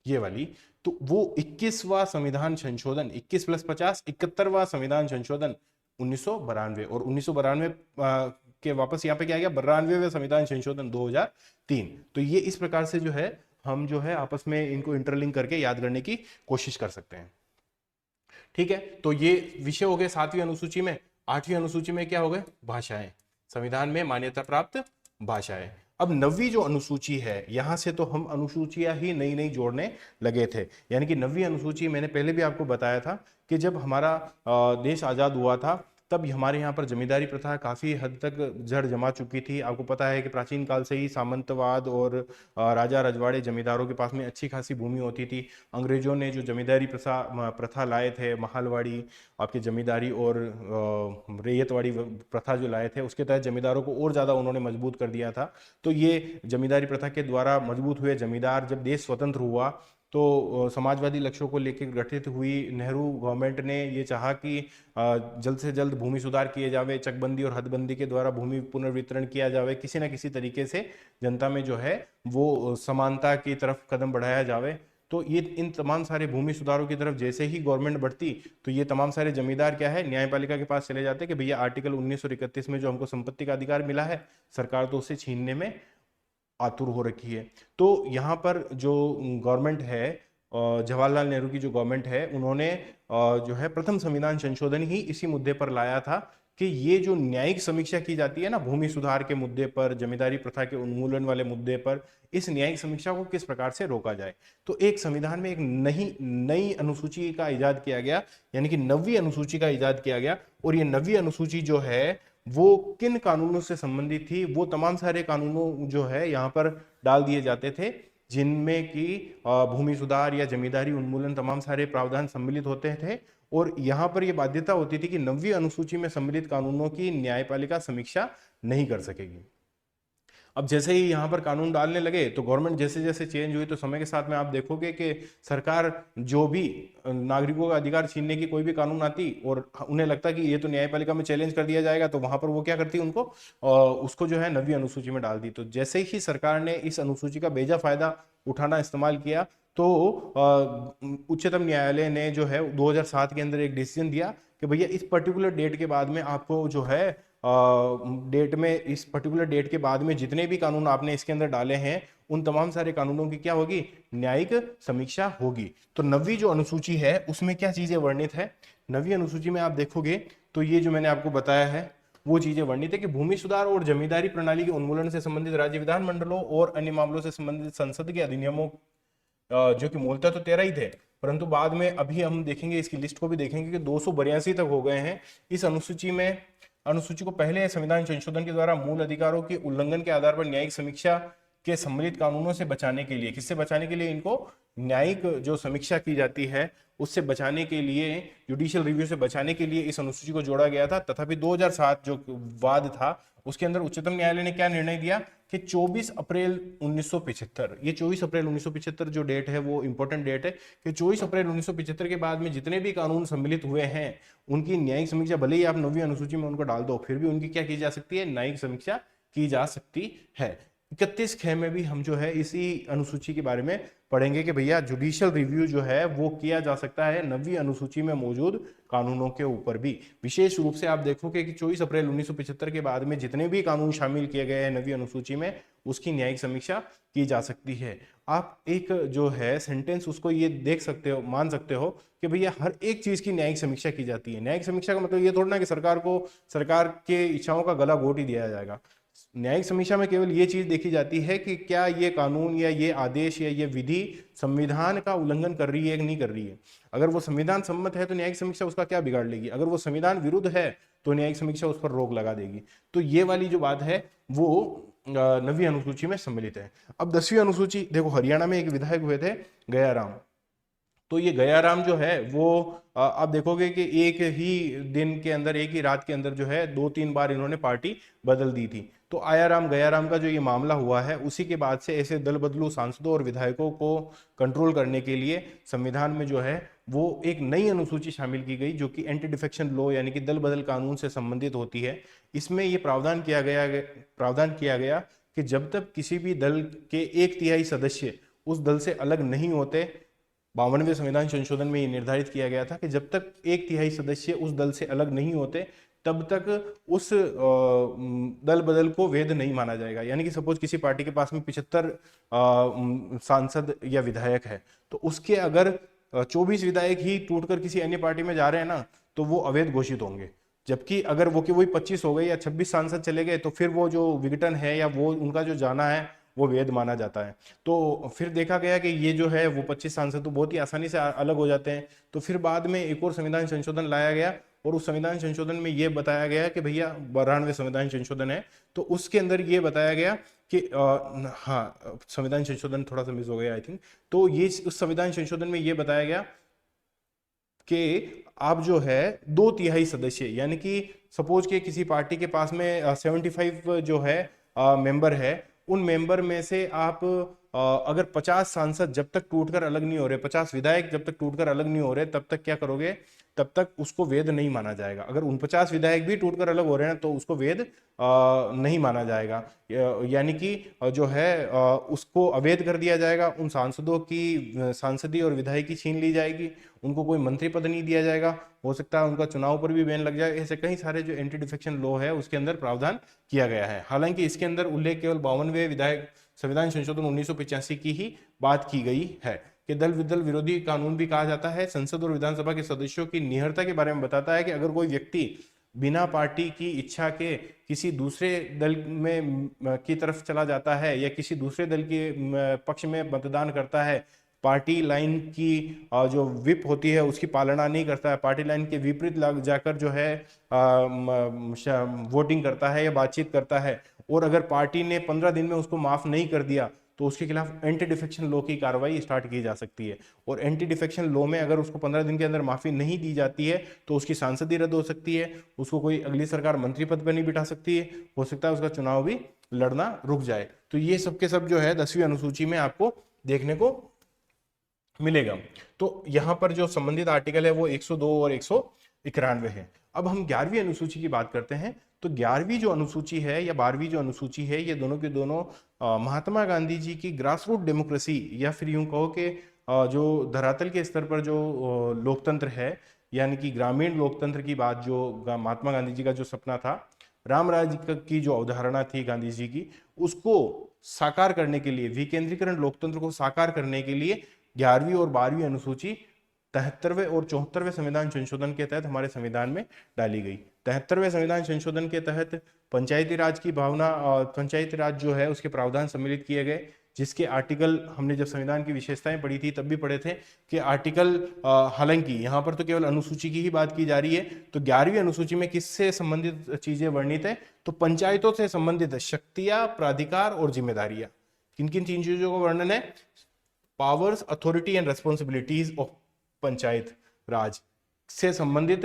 ये वाली, तो वो 21वां संविधान संशोधन, 21 + 50 71वां संविधान संशोधन 1992। और 1992 के वापस यहाँ पे क्या आ गया? 92वें संविधान संशोधन 2003। तो ये इस प्रकार से जो है हम जो है आपस में इनको इंटरलिंक करके याद करने की कोशिश कर सकते हैं। ठीक है, तो ये विषय हो गए 7वीं अनुसूची में। 8वीं अनुसूची में क्या हो गए? भाषाएं, संविधान में मान्यता प्राप्त भाषाएं। अब 9वीं जो अनुसूची है यहां से तो हम अनुसूचियां ही नई नई जोड़ने लगे थे। यानी कि 9वीं अनुसूची मैंने पहले भी आपको बताया था कि जब हमारा देश आजाद हुआ था तब हमारे यहाँ पर जमींदारी प्रथा काफ़ी हद तक जड़ जमा चुकी थी। आपको पता है कि प्राचीन काल से ही सामंतवाद और राजा रजवाड़े जमींदारों के पास में अच्छी खासी भूमि होती थी। अंग्रेजों ने जो जमींदारी प्रथा लाए थे, महलवाड़ी आपकी जमींदारी और रैयतवाड़ी प्रथा जो लाए थे, उसके तहत जमींदारों को और ज़्यादा उन्होंने मजबूत कर दिया था। तो ये जमींदारी प्रथा के द्वारा मजबूत हुए जमींदार, जब देश स्वतंत्र हुआ तो समाजवादी लक्ष्यों को लेकर गठित हुई नेहरू गवर्नमेंट ने ये चाहा कि जल्द से जल्द भूमि सुधार किए जावे, चकबंदी और हदबंदी के द्वारा भूमि पुनर्वितरण किया जावे, किसी न किसी तरीके से जनता में जो है वो समानता की तरफ कदम बढ़ाया जावे। तो ये इन तमाम सारे भूमि सुधारों की तरफ जैसे ही गवर्नमेंट बढ़ती, तो ये तमाम सारे जमींदार क्या है, न्यायपालिका के पास चले जाते कि भैया आर्टिकल 1931 में जो हमको संपत्ति का अधिकार मिला है, सरकार तो उसे छीनने में आतुर हो रखी है। तो यहाँ पर जो गवर्नमेंट है, जवाहरलाल नेहरू की जो गवर्नमेंट है, उन्होंने जो है प्रथम संविधान संशोधन ही इसी मुद्दे पर लाया था कि ये जो न्यायिक समीक्षा की जाती है ना भूमि सुधार के मुद्दे पर, जमींदारी प्रथा के उन्मूलन वाले मुद्दे पर, इस न्यायिक समीक्षा को किस प्रकार से रोका जाए। तो एक संविधान में एक नई अनुसूची का इजाद किया गया, यानी कि 9वीं अनुसूची का इजाद किया गया। और ये 9वीं अनुसूची जो है वो किन कानूनों से संबंधित थी, वो तमाम सारे कानूनों जो है यहाँ पर डाल दिए जाते थे, जिनमें कि भूमि सुधार या जमींदारी उन्मूलन तमाम सारे प्रावधान सम्मिलित होते थे। और यहाँ पर यह बाध्यता होती थी कि 9वीं अनुसूची में सम्मिलित कानूनों की न्यायपालिका समीक्षा नहीं कर सकेगी। अब जैसे ही यहाँ पर कानून डालने लगे, तो गवर्नमेंट जैसे जैसे चेंज हुई, तो समय के साथ में आप देखोगे कि सरकार जो भी नागरिकों का अधिकार छीनने की कोई भी कानून आती और उन्हें लगता कि ये तो न्यायपालिका में चैलेंज कर दिया जाएगा, तो वहां पर वो क्या करती, उनको उसको जो है 9वीं अनुसूची में डाल दी। तो जैसे ही सरकार ने इस अनुसूची का बेजा फायदा उठाना इस्तेमाल किया, तो उच्चतम न्यायालय ने जो है 2007 के अंदर एक डिसीजन दिया कि भैया इस पर्टिकुलर डेट के बाद में आपको जो है इस पर्टिकुलर डेट के बाद में जितने भी कानून आपने इसके अंदर डाले हैं, उन तमाम सारे कानूनों की क्या होगी, न्यायिक समीक्षा होगी। तो 9वीं जो अनुसूची है उसमें क्या चीजें वर्णित है, 9वीं अनुसूची में आप देखोगे तो ये जो मैंने आपको बताया है वो चीजें वर्णित है कि भूमि सुधार और जमींदारी प्रणाली के उन्मूलन से संबंधित राज्य विधानमंडलों और अन्य मामलों से संबंधित संसद के अधिनियमों, जो कि मूलतः तो 13 ही थे, परंतु बाद में अभी हम देखेंगे, इसकी लिस्ट को भी देखेंगे कि 282 तक हो गए हैं। इस अनुसूची को पहले संविधान संशोधन के द्वारा मूल अधिकारों के उल्लंघन के आधार पर न्यायिक समीक्षा के सम्मिलित कानूनों से बचाने के लिए, किससे बचाने के लिए, इनको न्यायिक जो समीक्षा की जाती है उससे बचाने के लिए, जुडिशियल रिव्यू से बचाने के लिए इस अनुसूची को जोड़ा गया था। तथापि 2007 जो वाद था उसके अंदर उच्चतम न्यायालय ने क्या निर्णय दिया कि 24 अप्रैल 1975, ये 24 अप्रैल 1975 जो डेट है वो इंपॉर्टेंट डेट है कि 24 अप्रैल 1975 के बाद में जितने भी कानून सम्मिलित हुए हैं उनकी न्यायिक समीक्षा, भले ही आप 9वीं अनुसूची में उनको डाल दो, फिर भी उनकी क्या की जा सकती है, न्यायिक समीक्षा की जा सकती है। 31 ख में भी हम जो है इसी अनुसूची के बारे में पढ़ेंगे कि भैया जुडिशियल रिव्यू जो है वो किया जा सकता है 9वीं अनुसूची में मौजूद कानूनों के ऊपर भी। विशेष रूप से आप देखोगे कि 24 अप्रैल 1975 के बाद में जितने भी कानून शामिल किए गए हैं 9वीं अनुसूची में, उसकी न्यायिक समीक्षा की जा सकती है। आप एक जो है सेंटेंस उसको ये देख सकते हो, मान सकते हो कि भैया हर एक चीज की न्यायिक समीक्षा की जाती है। न्यायिक समीक्षा का मतलब ये थोड़ा ना कि सरकार के इच्छाओं का गला घोट ही दिया जाएगा। न्यायिक समीक्षा में केवल ये चीज देखी जाती है कि क्या ये कानून या ये आदेश या ये विधि संविधान का उल्लंघन कर रही है कि नहीं कर रही है। अगर वो संविधान सम्मत है तो न्यायिक समीक्षा उसका क्या बिगाड़ लेगी, अगर वो संविधान विरुद्ध है तो न्यायिक समीक्षा उस पर रोक लगा देगी। तो ये वाली जो बात है वो 9वीं अनुसूची में सम्मिलित है। अब 10वीं अनुसूची देखो, हरियाणा में एक विधायक हुए थे गयाराम। तो ये गयाराम जो है वो आप देखोगे कि एक ही दिन के अंदर, एक ही रात के अंदर जो है 2-3 बार इन्होंने पार्टी बदल दी थी। तो आयाराम गयाराम का जो ये मामला हुआ है, उसी के बाद से ऐसे दल बदलू सांसदों और विधायकों को कंट्रोल करने के लिए संविधान में जो है वो एक नई अनुसूची शामिल की गई, जो कि एंटी डिफेक्शन लॉ यानी कि दल बदल कानून से संबंधित होती है। इसमें ये प्रावधान किया गया कि जब तक किसी भी दल के 1/3 सदस्य उस दल से अलग नहीं होते, 52वें संविधान संशोधन में ये निर्धारित किया गया था कि जब तक 1/3 सदस्य उस दल से अलग नहीं होते तब तक उस दल बदल को वैध नहीं माना जाएगा। यानी कि सपोज किसी पार्टी के पास में 75 सांसद या विधायक है, तो उसके अगर 24 विधायक ही टूटकर किसी अन्य पार्टी में जा रहे हैं ना, तो वो अवैध घोषित होंगे। जबकि अगर वो कि वही 25 हो गए या 26 सांसद चले गए, तो फिर वो जो विघटन है या वो उनका जो जाना है वो वैध माना जाता है। तो फिर देखा गया कि ये जो है वो 25 सांसद तो बहुत ही आसानी से अलग हो जाते हैं। तो फिर बाद में एक और संविधान संशोधन लाया गया और उस संविधान संशोधन में ये बताया गया कि भैया 92वें संविधान संशोधन है, तो उसके अंदर ये बताया गया कि हाँ, संविधान संशोधन थोड़ा सा मिस हो गया आई थिंक। तो ये उस संविधान संशोधन में ये बताया गया कि आप जो है 2/3 सदस्य, यानी कि सपोज के किसी पार्टी के पास में 75 जो है मेंबर है, उन मेंबर में से आप अगर 50 सांसद जब तक टूटकर अलग नहीं हो रहे, 50 विधायक जब तक टूटकर अलग नहीं हो रहे, तब तक क्या करोगे, तब तक उसको वैध नहीं माना जाएगा। अगर उन 50 विधायक भी टूटकर अलग हो रहे हैं तो उसको वैध नहीं माना जाएगा, यानी कि जो है उसको अवैध कर दिया जाएगा। उन सांसदों की सांसदीय और विधायकी छीन ली जाएगी, उनको कोई मंत्री पद नहीं दिया जाएगा, हो सकता है उनका चुनाव पर भी बैन लग जाए। ऐसे कई सारे जो एंटी डिफेक्शन लॉ है उसके अंदर प्रावधान किया गया है। हालांकि इसके अंदर उल्लेख केवल 52वें विधायक संविधान संशोधन 1985 की ही बात की गई है कि दल विरोधी कानून भी कहा जाता है। संसद और विधानसभा के सदस्यों की निहरता के बारे में बताता है कि अगर कोई व्यक्ति बिना पार्टी की इच्छा के किसी दूसरे दल में की तरफ चला जाता है या किसी दूसरे दल के पक्ष में मतदान करता है, पार्टी लाइन की जो विप होती है उसकी पालना नहीं करता है, पार्टी लाइन के विपरीत जाकर जो है वोटिंग करता है या बातचीत करता है, और अगर पार्टी ने 15 दिन में उसको माफ नहीं कर दिया तो उसके खिलाफ एंटी डिफेक्शन लॉ की कार्रवाई स्टार्ट की जा सकती है। और एंटी डिफेक्शन लॉ में अगर उसको 15 दिन के अंदर माफी नहीं दी जाती है तो उसकी सांसदी रद्द हो सकती है, उसको कोई अगली सरकार मंत्री पद पर नहीं बिठा सकती है, हो सकता है उसका चुनाव भी लड़ना रुक जाए। तो ये सब के सब जो है 10वीं अनुसूची में आपको देखने को मिलेगा। तो यहाँ पर जो संबंधित आर्टिकल है वो 102 और 191 है। अब हम 11वीं अनुसूची की बात करते हैं। तो 11वीं जो अनुसूची है या 12वीं जो अनुसूची है, ये दोनों के दोनों महात्मा गांधी जी की ग्रास रूट डेमोक्रेसी, या फिर यूं कहो कि जो धरातल के स्तर पर जो लोकतंत्र है, यानी कि ग्रामीण लोकतंत्र की बात जो महात्मा गांधी जी का जो सपना था, राम राज्य की जो अवधारणा थी गांधी जी की, उसको साकार करने के लिए, विकेंद्रीकरण लोकतंत्र को साकार करने के लिए 11वीं और 12वीं अनुसूची 73वें और 74वें संविधान संशोधन के तहत हमारे संविधान में डाली गई। 73वें संविधान संशोधन के तहत पंचायती राज की भावना, पंचायती राज जो है उसके प्रावधान सम्मिलित किए गए, जिसके आर्टिकल हमने जब संविधान की विशेषताएं पढ़ी थी तब भी पढ़े थे कि आर्टिकल, हालांकि यहाँ पर तो केवल अनुसूची की ही बात की जा रही है, तो 11वीं अनुसूची में किससे संबंधित चीजें वर्णित है, तो पंचायतों से संबंधित शक्तियां, प्राधिकार और जिम्मेदारियां। किन किन तीन चीजों का वर्णन है, powers, authority and responsibilities of Panchayat Raj से संबंधित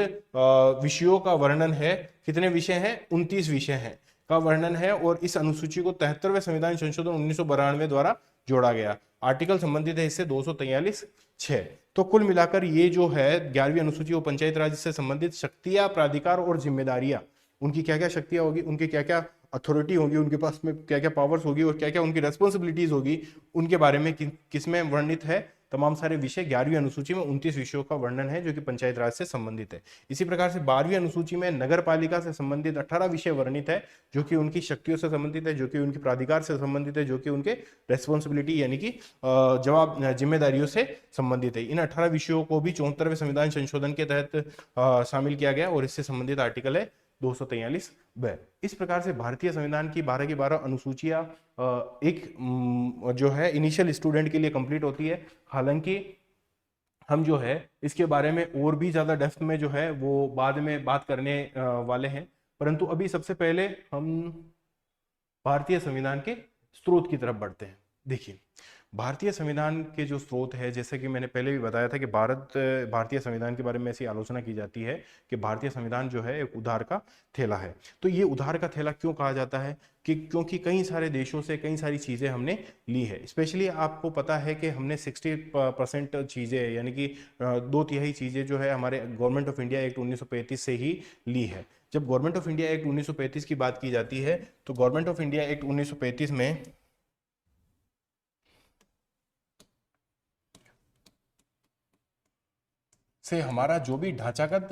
विषयों का वर्णन है। कितने विषय हैं, 29 विषय हैं का वर्णन है, और इस अनुसूची को 73वें संविधान संशोधन 1992 द्वारा जोड़ा गया। आर्टिकल संबंधित है इससे 243(6). तो कुल मिलाकर ये जो है 11वीं अनुसूची वो पंचायत राज से संबंधित शक्तियां, प्राधिकार और जिम्मेदारियां, उनकी क्या क्या शक्तियां होगी, उनकी क्या क्या अथॉरिटी होगी, उनके पास में क्या क्या पावर्स होगी और क्या क्या उनकी रेस्पॉन्सिबिलिटीज होगी, उनके बारे में किसमें वर्णित है। तमाम सारे विषय 11वीं अनुसूची में 29 विषयों का वर्णन है जो कि पंचायत राज से संबंधित है। इसी प्रकार से 12वीं अनुसूची में नगर पालिका से संबंधित 18 विषय वर्णित है, जो कि उनकी शक्तियों से संबंधित है, जो कि उनके प्राधिकार से संबंधित है, जो कि उनके रेस्पॉन्सिबिलिटी यानी कि जिम्मेदारियों से संबंधित है। इन 18 विषयों को भी 74वें संविधान संशोधन के तहत शामिल किया गया और इससे संबंधित आर्टिकल है 243(ब). इस प्रकार से भारतीय संविधान की 12 की 12 अनुसूचियां एक जो है इनिशियल स्टूडेंट के लिए कंप्लीट होती है। हालांकि हम जो है इसके बारे में और भी ज्यादा डेप्थ में जो है वो बाद में बात करने वाले हैं, परंतु अभी सबसे पहले हम भारतीय संविधान के स्रोत की तरफ बढ़ते हैं। देखिए, भारतीय संविधान के जो स्रोत है, जैसे कि मैंने पहले भी बताया था कि भारतीय संविधान के बारे में ऐसी आलोचना की जाती है कि भारतीय संविधान जो है एक उधार का थैला है। तो ये उधार का थैला क्यों कहा जाता है, कि क्योंकि कई सारे देशों से कई सारी चीज़ें हमने ली है। स्पेशली आपको पता है कि हमने 60% चीज़ें, यानी कि 2/3 चीज़ें जो है हमारे गवर्नमेंट ऑफ इंडिया एक्ट 1935 से ही ली है। जब गवर्नमेंट ऑफ इंडिया एक्ट 1935 की बात की जाती है तो गवर्नमेंट ऑफ इंडिया एक्ट 1935 में से हमारा जो भी ढांचागत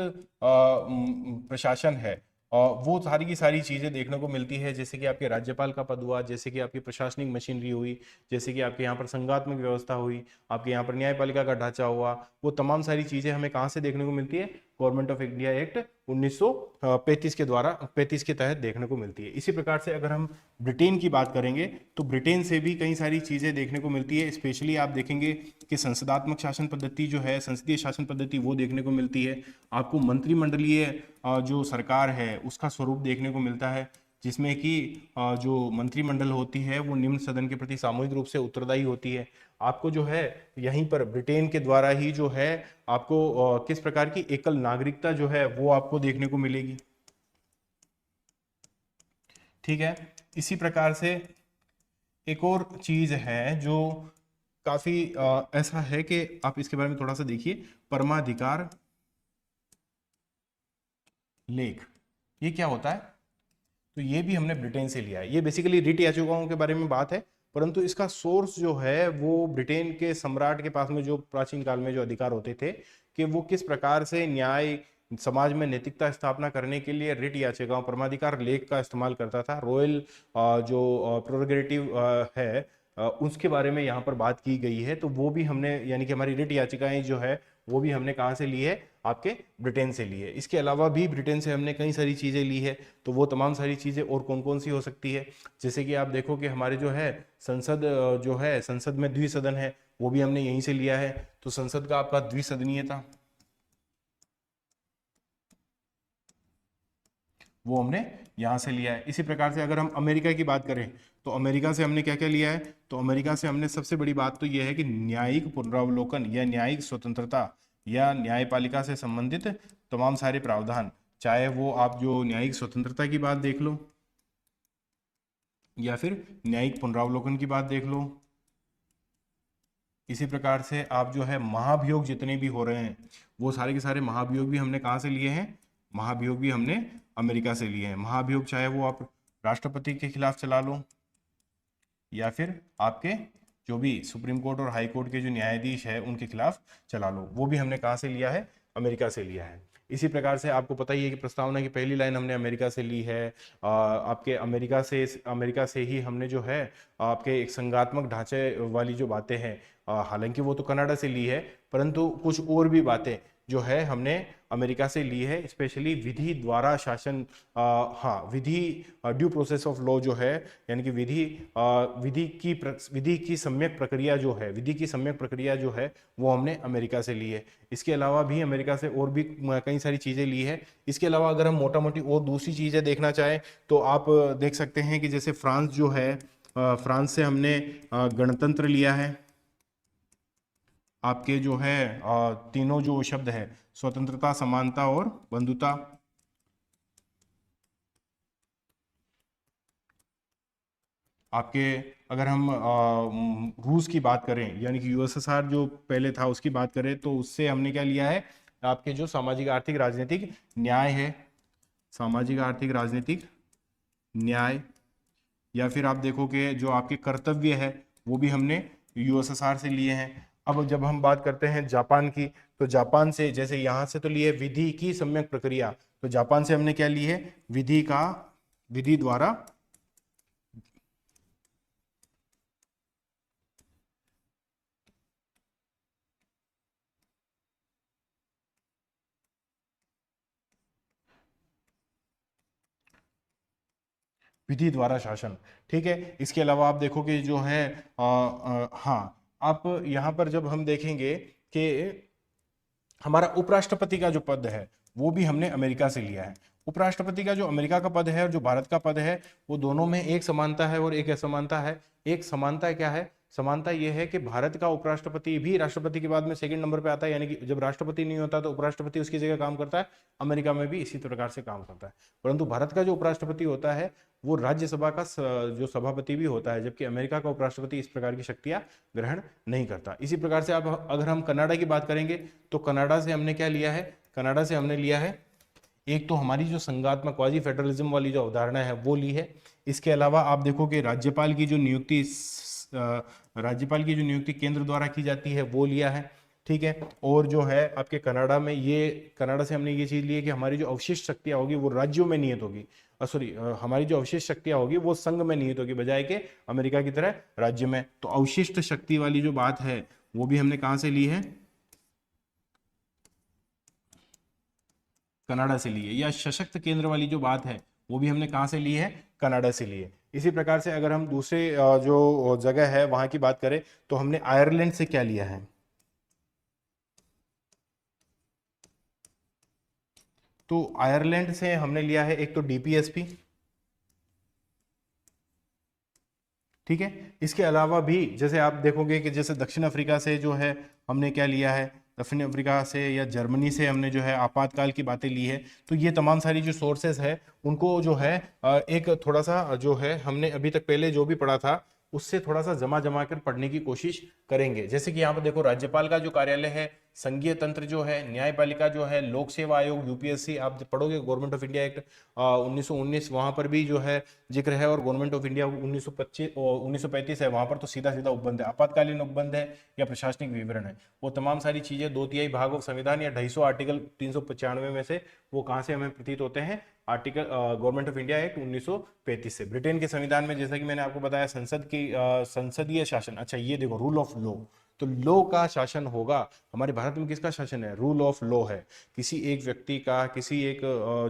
प्रशासन है, वो सारी की सारी चीज़ें देखने को मिलती है। जैसे कि आपके राज्यपाल का पद हुआ, जैसे कि आपकी प्रशासनिक मशीनरी हुई, जैसे कि आपके यहाँ पर संघात्मक व्यवस्था हुई, आपके यहाँ पर न्यायपालिका का ढांचा हुआ, वो तमाम सारी चीज़ें हमें कहाँ से देखने को मिलती है, गवर्नमेंट ऑफ इंडिया एक्ट 1935 के द्वारा 35 के तहत देखने को मिलती है। इसी प्रकार से अगर हम ब्रिटेन की बात करेंगे तो ब्रिटेन से भी कई सारी चीज़ें देखने को मिलती है। स्पेशली आप देखेंगे कि संसदात्मक शासन पद्धति जो है, संसदीय शासन पद्धति, वो देखने को मिलती है। आपको मंत्रिमंडलीय जो सरकार है उसका स्वरूप देखने को मिलता है, जिसमें कि जो मंत्रिमंडल होती है वो निम्न सदन के प्रति सामूहिक रूप से उत्तरदायी होती है। आपको जो है यहीं पर ब्रिटेन के द्वारा ही जो है आपको किस प्रकार की एकल नागरिकता जो है वो आपको देखने को मिलेगी। ठीक है, इसी प्रकार से एक और चीज है जो काफी ऐसा है कि आप इसके बारे में थोड़ा सा देखिए। परमाधिकार लेख, ये क्या होता है? तो ये भी हमने ब्रिटेन से लिया है। ये बेसिकली रिट याचिकाओं के बारे में बात है, परंतु इसका सोर्स जो है वो ब्रिटेन के सम्राट के पास में जो प्राचीन काल में जो अधिकार होते थे कि वो किस प्रकार से न्याय समाज में नैतिकता स्थापना करने के लिए रिट याचिकाओं परमाधिकार लेख का इस्तेमाल करता था। रॉयल जो प्रोरोगेटिव है उसके बारे में यहाँ पर बात की गई है। तो वो भी हमने, यानी कि हमारी रिट याचिकाएं जो है वो भी हमने कहाँ से ली है? आपके ब्रिटेन से ली है। इसके अलावा भी ब्रिटेन से हमने कई सारी चीज़ें ली है। तो वो तमाम सारी चीज़ें और कौन कौन सी हो सकती है? जैसे कि आप देखो कि हमारे जो है संसद जो है, संसद में द्विसदन है, वो भी हमने यहीं से लिया है। तो संसद का आपका द्विसदनीयता वो हमने यहाँ से लिया है। इसी प्रकार से अगर हम अमेरिका की बात करें तो अमेरिका से हमने क्या क्या लिया है? तो अमेरिका से हमने सबसे बड़ी बात तो यह है कि न्यायिक पुनरावलोकन या न्यायिक स्वतंत्रता या न्यायपालिका से संबंधित तमाम सारे प्रावधान, चाहे वो आप जो न्यायिक स्वतंत्रता की बात देख लो या फिर न्यायिक पुनरावलोकन की बात देख लो। इसी प्रकार से आप जो है महाभियोग जितने भी हो रहे हैं वो सारे के सारे महाभियोग भी हमने कहाँ से लिए हैं? महाभियोग भी हमने अमेरिका से लिए हैं। महाभियोग चाहे वो आप राष्ट्रपति के खिलाफ चला लो या फिर आपके जो भी सुप्रीम कोर्ट और हाई कोर्ट के जो न्यायाधीश है उनके खिलाफ चला लो, वो भी हमने कहाँ से लिया है? अमेरिका से लिया है। इसी प्रकार से आपको पता ही है कि प्रस्तावना की पहली लाइन हमने अमेरिका से ली है। आपके अमेरिका से ही हमने जो है आपके एक संघात्मक ढांचे वाली जो बातें हैं, हालांकि वो तो कनाडा से ली है, परंतु कुछ और भी बातें जो है हमने अमेरिका से ली है। स्पेशली विधि द्वारा शासन, हाँ, विधि ड्यू प्रोसेस ऑफ लॉ जो है, यानी कि विधि की सम्यक प्रक्रिया जो है, विधि की सम्यक प्रक्रिया जो है वो हमने अमेरिका से ली है। इसके अलावा भी अमेरिका से और भी कई सारी चीज़ें ली है। इसके अलावा अगर हम मोटा मोटी और दूसरी चीज़ें देखना चाहें तो आप देख सकते हैं कि जैसे फ्रांस जो है, फ्रांस से हमने गणतंत्र लिया है। आपके जो है तीनों जो शब्द है, स्वतंत्रता, समानता और बंधुता। आपके अगर हम रूस की बात करें, यानी कि यूएसएसआर जो पहले था उसकी बात करें, तो उससे हमने क्या लिया है? आपके जो सामाजिक आर्थिक राजनीतिक न्याय है, सामाजिक आर्थिक राजनीतिक न्याय, या फिर आप देखो कि जो आपके कर्तव्य है वो भी हमने यूएसएसआर से लिए हैं। अब जब हम बात करते हैं जापान की, तो जापान से, जैसे यहाँ से तो लिए विधि की सम्यक प्रक्रिया, तो जापान से हमने क्या ली है? विधि द्वारा विधि द्वारा शासन। ठीक है, इसके अलावा आप देखो कि जो है हाँ, आप यहाँ पर जब हम देखेंगे कि हमारा उपराष्ट्रपति का जो पद है वो भी हमने अमेरिका से लिया है। उपराष्ट्रपति का जो अमेरिका का पद है और जो भारत का पद है, वो दोनों में एक समानता है और एक असमानता है। एक समानता क्या है? समानता यह है कि भारत का उपराष्ट्रपति भी राष्ट्रपति के बाद में सेकंड नंबर पे आता है, यानी कि जब राष्ट्रपति नहीं होता तो उपराष्ट्रपति उसकी जगह काम करता है। अमेरिका में भी इसी प्रकार से काम करता है। परंतु भारत का जो उपराष्ट्रपति होता है वो राज्यसभा का जो सभापति भी होता है, जबकि अमेरिका का उपराष्ट्रपति इस प्रकार की शक्तियां ग्रहण नहीं करता। इसी प्रकार से अब अगर हम कनाडा की बात करेंगे तो कनाडा से हमने क्या लिया है? कनाडा से हमने लिया है एक तो हमारी जो संघात्मक क्वाजी फेडरलिज्म वाली जो अवधारणा है वो ली है। इसके अलावा आप देखो कि राज्यपाल की जो नियुक्ति केंद्र द्वारा की जाती है वो लिया है। ठीक है, और जो है आपके कनाडा में, ये कनाडा से हमने ये चीज ली है कि हमारी जो अवशिष्ट शक्तियां होगी वो राज्यों में निहित होगी, सॉरी, हमारी जो अवशिष्ट शक्तियां होगी वो संघ में निहित होगी, बजाय के अमेरिका की तरह राज्य में। तो अवशिष्ट शक्ति वाली जो बात है वो भी हमने कहां से ली है? कनाडा से ली है। या सशक्त केंद्र वाली जो बात है वो भी हमने कहाँ से ली है, कनाडा से ली है। इसी प्रकार से अगर हम दूसरे जो जगह है वहां की बात करें तो हमने आयरलैंड से क्या लिया है, तो आयरलैंड से हमने लिया है एक तो डीपीएसपी, ठीक है। इसके अलावा भी जैसे आप देखोगे कि जैसे दक्षिण अफ्रीका से जो है हमने क्या लिया है, दक्षिण अफ्रीका से या जर्मनी से हमने जो है आपातकाल की बातें ली है। तो ये तमाम सारी जो सोर्सेज है उनको जो है एक थोड़ा सा जो है हमने अभी तक पहले जो भी पढ़ा था उससे थोड़ा सा जमा जमा कर पढ़ने की कोशिश करेंगे। जैसे कि यहाँ पर देखो राज्यपाल का जो कार्यालय है, संघीय तंत्र जो है, न्यायपालिका जो है, लोक सेवा आयोग यूपीएससी, आप पढ़ोगे गवर्नमेंट ऑफ इंडिया एक्ट 1919 वहां पर भी जो है जिक्र है, और गवर्नमेंट ऑफ इंडिया 1925 1935 है, वहां पर तो सीधा सीधा उपबंध है, आपातकालीन उपबंध है या प्रशासनिक विवरण है। वो तमाम सारी चीजें 2/3 भाग ऑफ संविधान या 250 आर्टिकल 395 में से वो कहां से हमें प्रतीत होते हैं, article government of India act 1935 से। ब्रिटेन के संविधान में जैसा कि मैंने आपको बताया संसद की संसदीय शासन, अच्छा ये देखो रूल ऑफ लॉ, तो लॉ का शासन होगा। हमारे भारत में किसका शासन है, रूल ऑफ लॉ है। किसी एक व्यक्ति का, किसी एक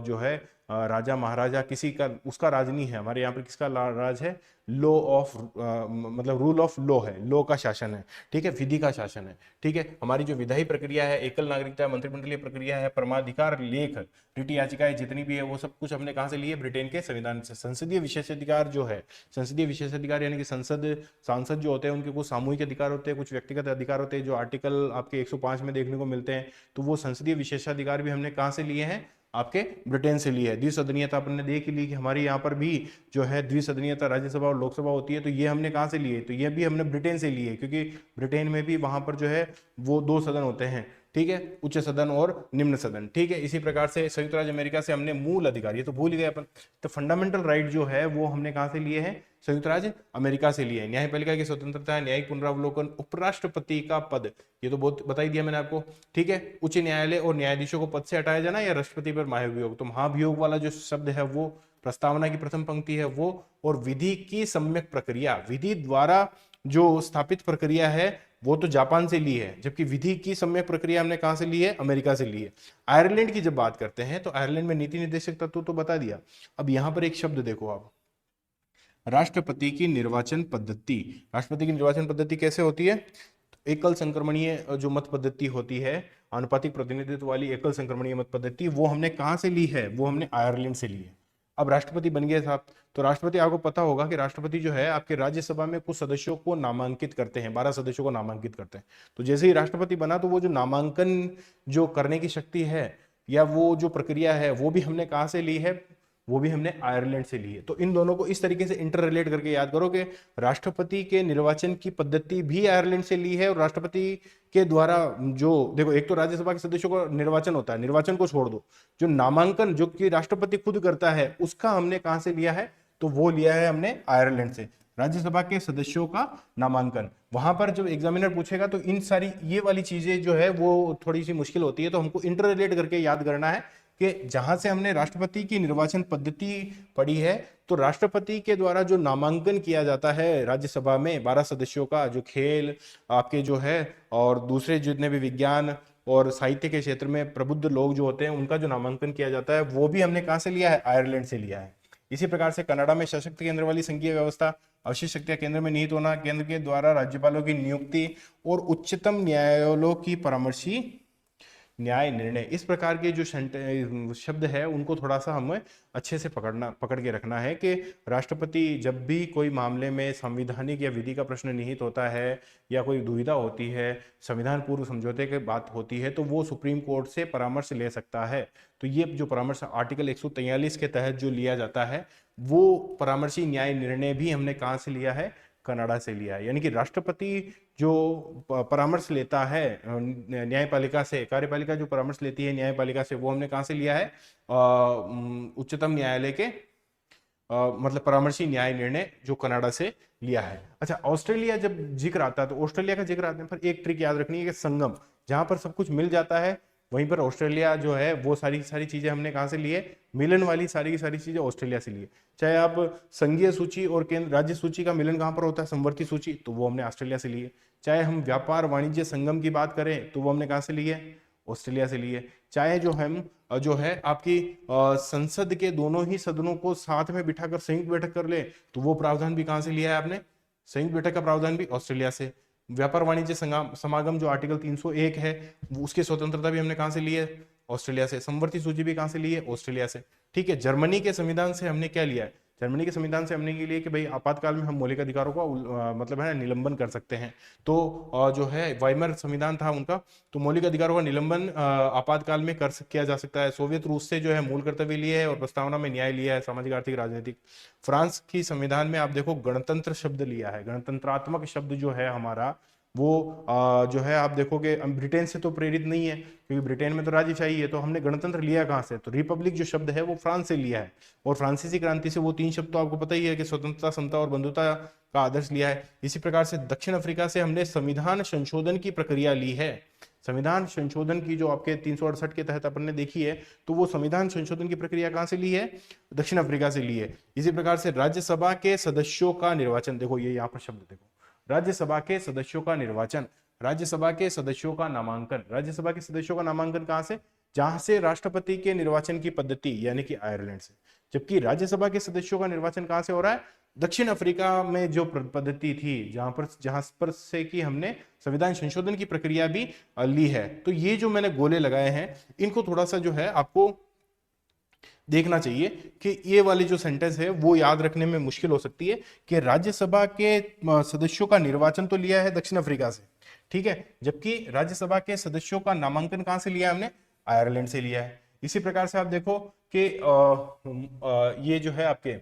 जो है राजा महाराजा किसी का उसका राज नहीं है, हमारे यहाँ पर किसका राज है, लॉ ऑफ मतलब रूल ऑफ लॉ है, लॉ का शासन है, ठीक है, विधि का शासन है, ठीक है। हमारी जो विधायी प्रक्रिया है, एकल नागरिकता, मंत्रिमंडलीय प्रक्रिया है, परमाधिकार लेख, रिट याचिकाएं जितनी भी है वो सब कुछ हमने कहाँ से लिए, ब्रिटेन के संविधान से। संसदीय विशेषाधिकार जो है, संसदीय विशेषाधिकार यानी कि सांसद जो होते हैं उनके कुछ सामूहिक अधिकार होते हैं, कुछ व्यक्तिगत अधिकार होते हैं जो आर्टिकल आपके 105 में देखने को मिलते हैं। तो वो संसदीय विशेषाधिकार भी हमने कहाँ से लिए हैं, आपके ब्रिटेन से ली है। द्विसदनीयता अपन देख ली कि हमारे यहाँ पर भी जो है द्विसदनीयता राज्यसभा और लोकसभा होती है, तो ये हमने कहाँ से ली है, तो ये भी हमने ब्रिटेन से ली है, क्योंकि ब्रिटेन में भी वहां पर जो है वो 2 सदन होते हैं, ठीक है, उच्च सदन और निम्न सदन, ठीक है। इसी प्रकार से संयुक्त राज्य अमेरिका से हमने मूल अधिकार, ये तो भूल गए अपन, तो फंडामेंटल राइट जो है वो हमने कहाँ से लिए हैं, संयुक्त राज्य अमेरिका से लिए है। न्यायपालिका की स्वतंत्रता है, न्यायिक पुनरावलोकन, उपराष्ट्रपति का पद, ये तो बहुत बता ही दिया मैंने आपको, ठीक है। उच्च न्यायालय और न्यायाधीशों को पद से हटाया जाना या राष्ट्रपति पर महाभियोग, तो महाभियोग वाला जो शब्द है वो प्रस्तावना की प्रथम पंक्ति है वो, और विधि की सम्यक प्रक्रिया, विधि द्वारा जो स्थापित प्रक्रिया है वो तो जापान से ली है, जबकि विधि की सम्यक प्रक्रिया हमने कहां से ली है, अमेरिका से ली है। आयरलैंड की जब बात करते हैं तो आयरलैंड में नीति निर्देशक तत्व तो बता दिया। अब यहां पर एक शब्द देखो आप, राष्ट्रपति की निर्वाचन पद्धति। राष्ट्रपति की निर्वाचन पद्धति कैसे होती है, एकल संक्रमणीय जो मत पद्धति होती है, आनुपातिक प्रतिनिधित्व वाली एकल संक्रमणीय मत पद्धति, वो हमने कहां से ली है, वो हमने आयरलैंड से ली है। अब राष्ट्रपति बन गए साहब, तो राष्ट्रपति, आपको पता होगा कि राष्ट्रपति जो है आपके राज्यसभा में कुछ सदस्यों को नामांकित करते हैं, 12 सदस्यों को नामांकित करते हैं। तो जैसे ही राष्ट्रपति बना तो वो जो नामांकन जो करने की शक्ति है या वो जो प्रक्रिया है वो भी हमने कहां से ली है, वो भी हमने आयरलैंड से ली है। तो इन दोनों को इस तरीके से इंटर रिलेट करके याद करो कि राष्ट्रपति के निर्वाचन की पद्धति भी आयरलैंड से ली है, और राष्ट्रपति के द्वारा जो देखो, एक तो राज्यसभा के सदस्यों को निर्वाचन होता है, निर्वाचन को छोड़ दो, जो नामांकन जो कि राष्ट्रपति खुद करता है उसका हमने कहां से लिया है, तो वो लिया है हमने आयरलैंड से। राज्यसभा के सदस्यों का नामांकन, वहां पर जब एग्जामिनर पूछेगा तो इन सारी ये वाली चीजें जो है वो थोड़ी सी मुश्किल होती है, तो हमको इंटर रिलेट करके याद करना है कि जहां से हमने राष्ट्रपति की निर्वाचन पद्धति पढ़ी है, तो राष्ट्रपति के द्वारा जो नामांकन किया जाता है राज्यसभा में 12 सदस्यों का, जो खेल आपके जो है और दूसरे जितने भी विज्ञान और साहित्य के क्षेत्र में प्रबुद्ध लोग जो होते हैं उनका जो नामांकन किया जाता है, वो भी हमने कहां से लिया है, आयरलैंड से लिया है। इसी प्रकार से कनाडा में सशक्त केंद्र वाली संघीय व्यवस्था, अवशिष्ट शक्तियां केंद्र में निहित होना, केंद्र के द्वारा राज्यपालों की नियुक्ति और उच्चतम न्यायालयों की परामर्शी न्याय निर्णय, इस प्रकार के जो शब्द है उनको थोड़ा सा हमें अच्छे से पकड़ के रखना है कि राष्ट्रपति जब भी कोई मामले में संवैधानिक या विधि का प्रश्न निहित होता है या कोई दुविधा होती है, संविधान पूर्व समझौते की बात होती है, तो वो सुप्रीम कोर्ट से परामर्श ले सकता है। तो ये जो परामर्श आर्टिकल 143 के तहत जो लिया जाता है, वो परामर्शी न्याय निर्णय भी हमने कहाँ से लिया है, कनाडा से लिया है। यानी कि राष्ट्रपति जो परामर्श लेता है न्यायपालिका से, कार्यपालिका जो परामर्श लेती है न्यायपालिका से, वो हमने कहां से लिया है, उच्चतम न्यायालय के मतलब परामर्शी न्याय निर्णय जो कनाडा से लिया है। अच्छा, ऑस्ट्रेलिया जब जिक्र आता है तो ऑस्ट्रेलिया का जिक्र आने पर एक ट्रिक याद रखनी है कि संगम, जहां पर सब कुछ मिल जाता है वहीं पर ऑस्ट्रेलिया जो है वो सारी सारी चीजें हमने कहां से लिए, मिलन वाली सारी की सारी चीजें ऑस्ट्रेलिया से लिए। चाहे आप संघीय सूची और केंद्र राज्य सूची का मिलन कहां पर होता है, समवर्ती सूची, तो वो हमने ऑस्ट्रेलिया से लिए। चाहे हम व्यापार वाणिज्य संगम की बात करें तो वो हमने कहां से लिए, ऑस्ट्रेलिया से लिए। चाहे जो है आपकी संसद के दोनों ही सदनों को साथ में बिठाकर संयुक्त बैठक कर ले, तो वो प्रावधान भी कहां से लिया है आपने? संयुक्त बैठक का प्रावधान भी ऑस्ट्रेलिया से। व्यापार वाणिज्य समागम जो आर्टिकल 301 है, वो उसकी स्वतंत्रता भी हमने कहां से ली है? ऑस्ट्रेलिया से। समवर्ती सूची भी कहां से ली है? ऑस्ट्रेलिया से। ठीक है, जर्मनी के संविधान से हमने क्या लिया है? जर्मनी के संविधान से हमने ये लिया कि भाई आपातकाल में हम मौलिक अधिकारों का मतलब है निलंबन कर सकते हैं। तो जो है वाइमर संविधान था उनका, तो मौलिक अधिकारों का निलंबन आपातकाल में किया जा सकता है। सोवियत रूस से जो है मूल कर्तव्य लिए है और प्रस्तावना में न्याय लिया है, सामाजिक आर्थिक राजनीतिक। फ्रांस की संविधान में आप देखो गणतंत्र शब्द लिया है, गणतंत्रात्मक शब्द जो है हमारा वो जो है आप देखोगे ब्रिटेन से तो प्रेरित नहीं है, क्योंकि ब्रिटेन में तो राजशाही है। तो हमने गणतंत्र लिया कहाँ से? तो रिपब्लिक जो शब्द है वो फ्रांस से लिया है। और फ्रांसीसी क्रांति से वो 3 शब्द तो आपको पता ही है कि स्वतंत्रता, समता और बंधुता का आदर्श लिया है। इसी प्रकार से दक्षिण अफ्रीका से हमने संविधान संशोधन की प्रक्रिया ली है। संविधान संशोधन की जो आपके 368 के तहत अपन ने देखी है, तो वो संविधान संशोधन की प्रक्रिया कहां से ली है? दक्षिण अफ्रीका से ली है। इसी प्रकार से राज्यसभा के सदस्यों का निर्वाचन, देखो ये यहाँ पर शब्द देखो, राज्यसभा के सदस्यों का निर्वाचन, राज्यसभा के सदस्यों का नामांकन। राज्यसभा के सदस्यों का नामांकन कहां से? जहां से राष्ट्रपति के निर्वाचन की पद्धति, यानी कि आयरलैंड से। जबकि राज्यसभा के सदस्यों का निर्वाचन कहां से हो रहा है? दक्षिण अफ्रीका में जो पद्धति थी, जहां पर से कि हमने संविधान संशोधन की प्रक्रिया भी ली है। तो ये जो मैंने गोले लगाए हैं, इनको थोड़ा सा जो है आपको देखना चाहिए कि ये वाली जो सेंटेंस है वो याद रखने में मुश्किल हो सकती है कि राज्यसभा के सदस्यों का निर्वाचन तो लिया है दक्षिण अफ्रीका से, ठीक है, जबकि राज्यसभा के सदस्यों का नामांकन कहां से लिया है हमने? आयरलैंड से लिया है। इसी प्रकार से आप देखो कि ये जो है आपके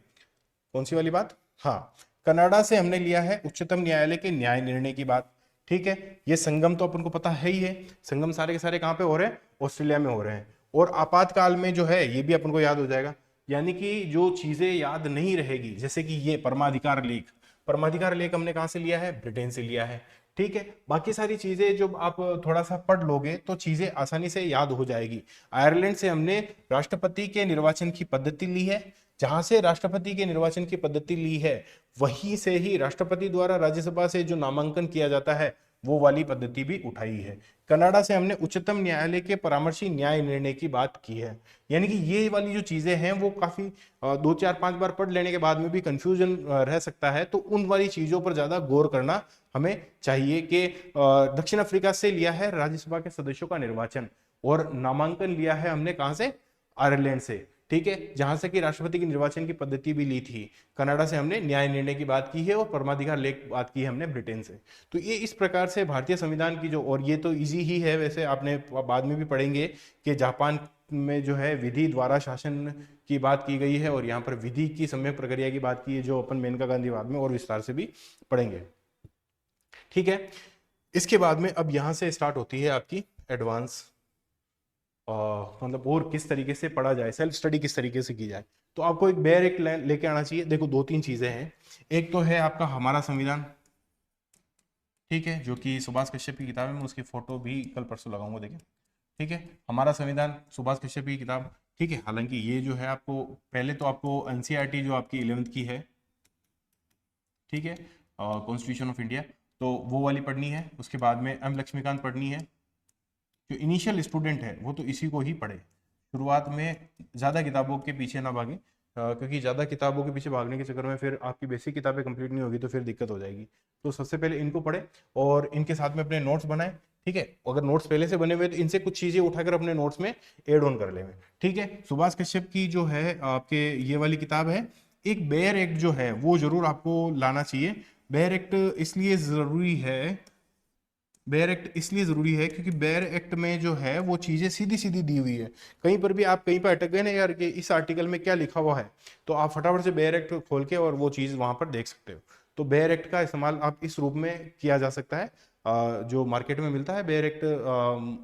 कौन सी वाली बात, हाँ, कनाडा से हमने लिया है उच्चतम न्यायालय के न्याय निर्णय की बात। ठीक है, ये संगम तो अपन को पता है ही है, संगम सारे के सारे कहां पे हो रहे हैं? ऑस्ट्रेलिया में हो रहे हैं। और आपातकाल में जो है ये भी अपन को याद हो जाएगा, यानी कि जो चीजें याद नहीं रहेगी, जैसे कि ये परमाधिकार लेख, परमाधिकार लेख हमने कहां से लिया है? ब्रिटेन से लिया है। ठीक है, बाकी सारी चीजें जब आप थोड़ा सा पढ़ लोगे तो चीजें आसानी से याद हो जाएगी। आयरलैंड से हमने राष्ट्रपति के निर्वाचन की पद्धति ली है, जहां से राष्ट्रपति के निर्वाचन की पद्धति ली है वहीं से ही राष्ट्रपति द्वारा राज्यसभा से जो नामांकन किया जाता है वो वाली पद्धति भी उठाई है। कनाडा से हमने उच्चतम न्यायालय के परामर्शी न्याय निर्णय की बात की है। यानी कि ये वाली जो चीजें हैं वो काफी 2 4 5 बार पढ़ लेने के बाद में भी कंफ्यूजन रह सकता है, तो उन वाली चीजों पर ज्यादा गौर करना हमें चाहिए कि दक्षिण अफ्रीका से लिया है राज्यसभा के सदस्यों का निर्वाचन, और नामांकन लिया है हमने कहां से? आयरलैंड से। ठीक है, जहां से कि राष्ट्रपति के निर्वाचन की पद्धति भी ली थी। कनाडा से हमने न्याय निर्णय की बात की है और परमाधिकार लेख बात की है हमने ब्रिटेन से। तो ये इस प्रकार से भारतीय संविधान की जो, और ये तो इजी ही है वैसे, आपने बाद में भी पढ़ेंगे कि जापान में जो है विधि द्वारा शासन की बात की गई है और यहाँ पर विधि की सम्यक प्रक्रिया की बात की है, जो अपन मेनका गांधी बाद में और विस्तार से भी पढ़ेंगे। ठीक है, इसके बाद में अब यहाँ से स्टार्ट होती है आपकी एडवांस, मतलब और किस तरीके से पढ़ा जाए, सेल्फ स्टडी किस तरीके से की जाए। तो आपको एक बेयर एक लेके आना चाहिए। देखो 2 3 चीजें हैं, एक तो है आपका हमारा संविधान, ठीक है, जो कि सुभाष कश्यप की किताब है, मैं उसकी फोटो भी कल परसों लगाऊंगा, देखिए। ठीक है, हमारा संविधान, सुभाष कश्यप की किताब। ठीक है, हालांकि ये जो है आपको पहले तो आपको एनसीईआरटी जो आपकी 11th की है, ठीक है, कॉन्स्टिट्यूशन ऑफ इंडिया, तो वो वाली पढ़नी है। उसके बाद में एम लक्ष्मीकांत पढ़नी है। जो इनिशियल स्टूडेंट है वो तो इसी को ही पढ़े, शुरुआत में ज़्यादा किताबों के पीछे ना भागे, क्योंकि ज़्यादा किताबों के पीछे भागने के चक्कर में फिर आपकी बेसिक किताबें कंप्लीट नहीं होगी तो फिर दिक्कत हो जाएगी। तो सबसे पहले इनको पढ़े और इनके साथ में अपने नोट्स बनाए। ठीक है, अगर नोट्स पहले से बने हुए तो इनसे कुछ चीज़ें उठाकर अपने नोट्स में एड ऑन कर लेंगे। ठीक है, सुभाष कश्यप की जो है आपके ये वाली किताब है। एक बेयर एक्ट जो है वो जरूर आपको लाना चाहिए। बेयर एक्ट इसलिए ज़रूरी है, बेयर एक्ट इसलिए जरूरी है क्योंकि बेयर एक्ट में जो है वो चीजें सीधी सीधी दी हुई है। कहीं पर भी आप कहीं पर अटक गए ना यार कि इस आर्टिकल में क्या लिखा हुआ है, तो आप फटाफट से बेयर एक्ट खोल के और वो चीज वहां पर देख सकते हो। तो बेयर एक्ट का इस्तेमाल आप इस रूप में किया जा सकता है। जो मार्केट में मिलता है बेयर एक्ट,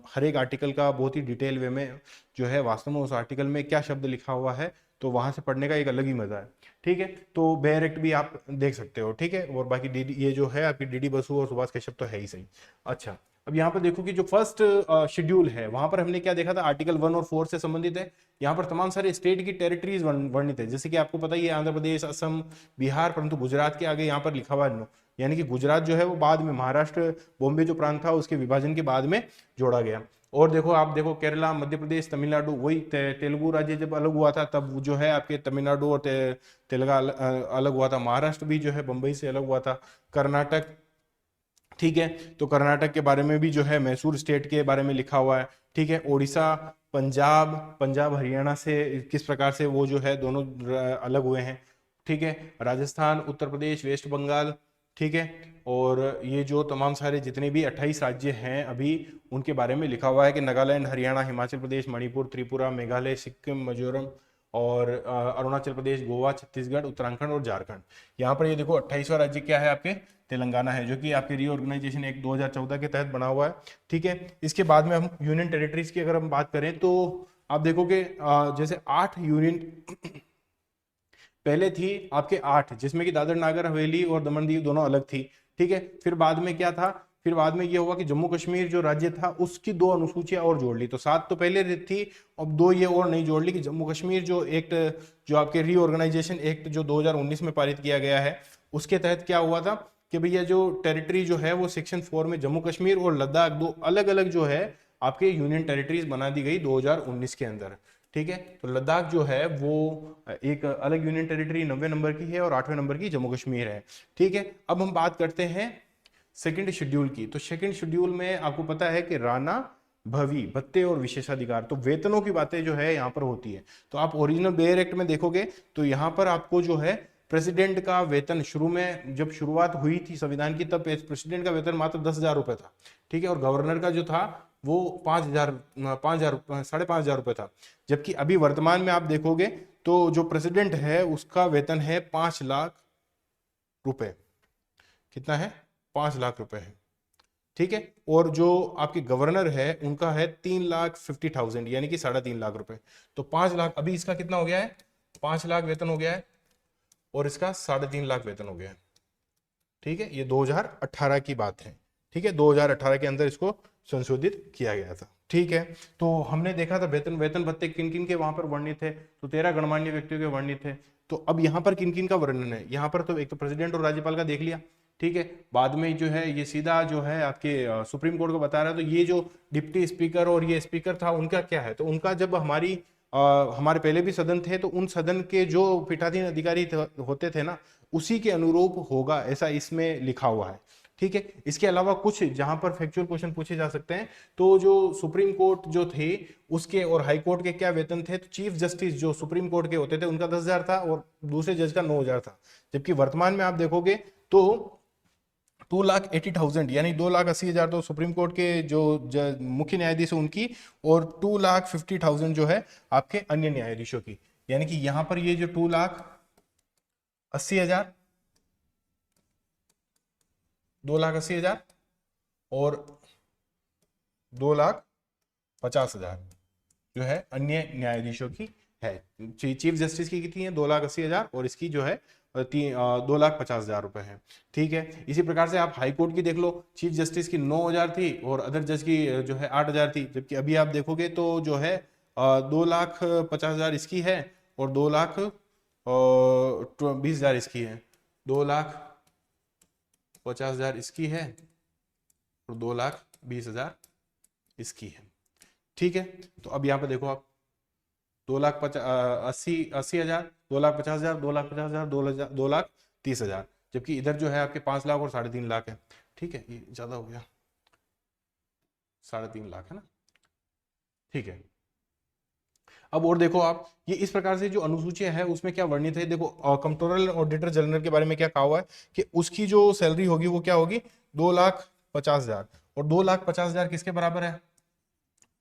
हर एक आर्टिकल का बहुत ही डिटेल वे में जो है वास्तव में उस आर्टिकल में क्या शब्द लिखा हुआ है, तो वहां से पढ़ने का एक अलग ही मजा है। ठीक है, तो बेयर एक्ट भी आप देख सकते हो। ठीक है, और बाकी डीडी ये जो है आपकी डीडी बसु और सुभाष कश्यप तो है ही सही। अच्छा, अब यहाँ पर देखो कि जो फर्स्ट शेड्यूल है वहां पर हमने क्या देखा था, आर्टिकल 1 और 4 से संबंधित है। यहाँ पर तमाम सारे स्टेट की टेरिटरीज वर्णित है, जैसे कि आपको पता ही है आंध्र प्रदेश, असम, बिहार, परंतु गुजरात के आगे यहाँ पर लिखा हुआ है, यानी कि गुजरात जो है वो बाद में महाराष्ट्र, बॉम्बे जो प्रांत था उसके विभाजन के बाद में जोड़ा गया। और देखो आप देखो केरला, मध्य प्रदेश, तमिलनाडु, वही तेलुगु राज्य जब अलग हुआ था तब जो है आपके तमिलनाडु और तेलंगाना अलग हुआ था। महाराष्ट्र भी जो है बंबई से अलग हुआ था। कर्नाटक, ठीक है, तो कर्नाटक के बारे में भी जो है मैसूर स्टेट के बारे में लिखा हुआ है। ठीक है, उड़ीसा, पंजाब, पंजाब हरियाणा से किस प्रकार से वो जो है दोनों अलग हुए हैं। ठीक है, राजस्थान, उत्तर प्रदेश, वेस्ट बंगाल, ठीक है, और ये जो तमाम सारे जितने भी 28 राज्य हैं अभी, उनके बारे में लिखा हुआ है कि नागालैंड, हरियाणा, हिमाचल प्रदेश, मणिपुर, त्रिपुरा, मेघालय, सिक्किम, मिजोरम और अरुणाचल प्रदेश, गोवा, छत्तीसगढ़, उत्तराखंड और झारखंड। यहाँ पर ये देखो 28वां राज्य क्या है आपके, तेलंगाना है, जो कि आपके रीऑर्गेनाइजेशन एक्ट 2014 के तहत बना हुआ है। ठीक है, इसके बाद में हम यूनियन टेरिटरीज की अगर हम बात करें तो आप देखोगे जैसे 8 यूनियन पहले थी आपके 8, जिसमें कि दादर नगर हवेली और दमन दीव दोनों अलग थी। ठीक है, फिर बाद में क्या था, फिर बाद में ये हुआ कि जम्मू कश्मीर जो राज्य था उसकी 2 अनुसूचियां और जोड़ ली, तो 7 तो पहले थी, अब 2 ये और नहीं जोड़ ली कि जम्मू कश्मीर जो एक्ट, जो आपके रीऑर्गेनाइजेशन एक्ट जो 2019 में पारित किया गया है, उसके तहत क्या हुआ था कि भैया जो टेरिटरी जो है वो सेक्शन 4 में जम्मू कश्मीर और लद्दाख 2 अलग अलग जो है आपके यूनियन टेरिटरीज बना दी गई 2019 के अंदर। ठीक है, तो लद्दाख जो है वो एक अलग यूनियन टेरिटरी 90 नंबर की है और 8वें नंबर की जम्मू कश्मीर है। ठीक है, अब हम बात करते हैं सेकंड शेड्यूल की। तो सेकंड शेड्यूल में आपको पता है कि राणा, भवी, भत्ते और विशेषाधिकार, तो वेतनों की बातें जो है यहाँ पर होती है। तो आप ओरिजिनल बेयर एक्ट में देखोगे तो यहाँ पर आपको जो है प्रेसिडेंट का वेतन, शुरू में जब शुरुआत हुई थी संविधान की तब प्रेसिडेंट का वेतन मात्र 10,000 रुपए था। ठीक है, और गवर्नर का जो था वो 5,000 5,500 रुपए था। जबकि अभी वर्तमान में आप देखोगे तो जो प्रेसिडेंट है उसका वेतन है 5 लाख रुपए। कितना है? 5 लाख रुपए है। ठीक है, और जो आपके गवर्नर है उनका है 3,50,000 यानी कि 3.5 लाख रुपए। तो 5 लाख, अभी इसका कितना हो गया है? 5 लाख वेतन हो गया है और इसका 3.5 लाख वेतन हो गया है। ठीक है, ये 2018 की बात है। ठीक है, 2018 के अंदर इसको संशोधित किया गया था। ठीक है, तो हमने देखा था वेतन वेतन भत्ते किन किन के वहां पर वर्णित है, तो 13 गणमान्य व्यक्तियों के वर्णित है। तो अब यहाँ पर किन किन का वर्णन है, यहाँ पर तो एक तो प्रेसिडेंट और राज्यपाल का देख लिया। ठीक है, बाद में जो है ये सीधा जो है आपके सुप्रीम कोर्ट को बता रहा है। तो ये जो डिप्टी स्पीकर और ये स्पीकर था उनका क्या है, तो उनका जब हमारे पहले भी सदन थे तो उन सदन के जो पीठासीन अधिकारी होते थे ना, उसी के अनुरूप होगा, ऐसा इसमें लिखा हुआ है। ठीक है, इसके अलावा कुछ जहां पर फैक्चुअल क्वेश्चन पूछे जा सकते हैं, तो जो सुप्रीम कोर्ट जो थे उसके और हाई कोर्ट के क्या वेतन थे, तो चीफ जस्टिस जो सुप्रीम कोर्ट के होते थे उनका 10,000 था और दूसरे जज का 9,000 था। जबकि वर्तमान में आप देखोगे तो 2,80,000 यानी 2,80,000 तो सुप्रीम कोर्ट के जो मुख्य न्यायाधीश है उनकी, और 2,50,000 जो है आपके अन्य न्यायाधीशों की। यानी कि यहां पर ये जो 2,80,000, 2,80,000 और 2,50,000 जो है अन्य न्यायाधीशों की है। चीफ जस्टिस की कितनी है? 2,80,000 और इसकी जो है 2,50,000 रुपए है। ठीक है, इसी प्रकार से आप हाई कोर्ट की देख लो, चीफ जस्टिस की 9,000 थी और अदर जज की जो है 8,000 थी। जबकि अभी आप देखोगे तो जो है 2,50,000 इसकी है और 2,20,000 इसकी है, 2,50,000 इसकी है और 2,20,000 इसकी है। ठीक है, तो अब यहाँ पे देखो आप 2,80,000, 2,50,000, 2,50,000, 2,30,000, जबकि इधर जो है आपके 5 लाख और 3.5 लाख है। ठीक है, ये ज्यादा हो गया, 3.5 लाख है ना। ठीक है, अब और देखो आप, ये इस प्रकार से जो अनुसूचियां है उसमें क्या वर्णित है, देखो कंट्रोलर ऑडिटर जनरल के बारे में क्या कहा हुआ है कि उसकी जो सैलरी होगी वो क्या होगी, 2,50,000, और 2,50,000 किसके बराबर है,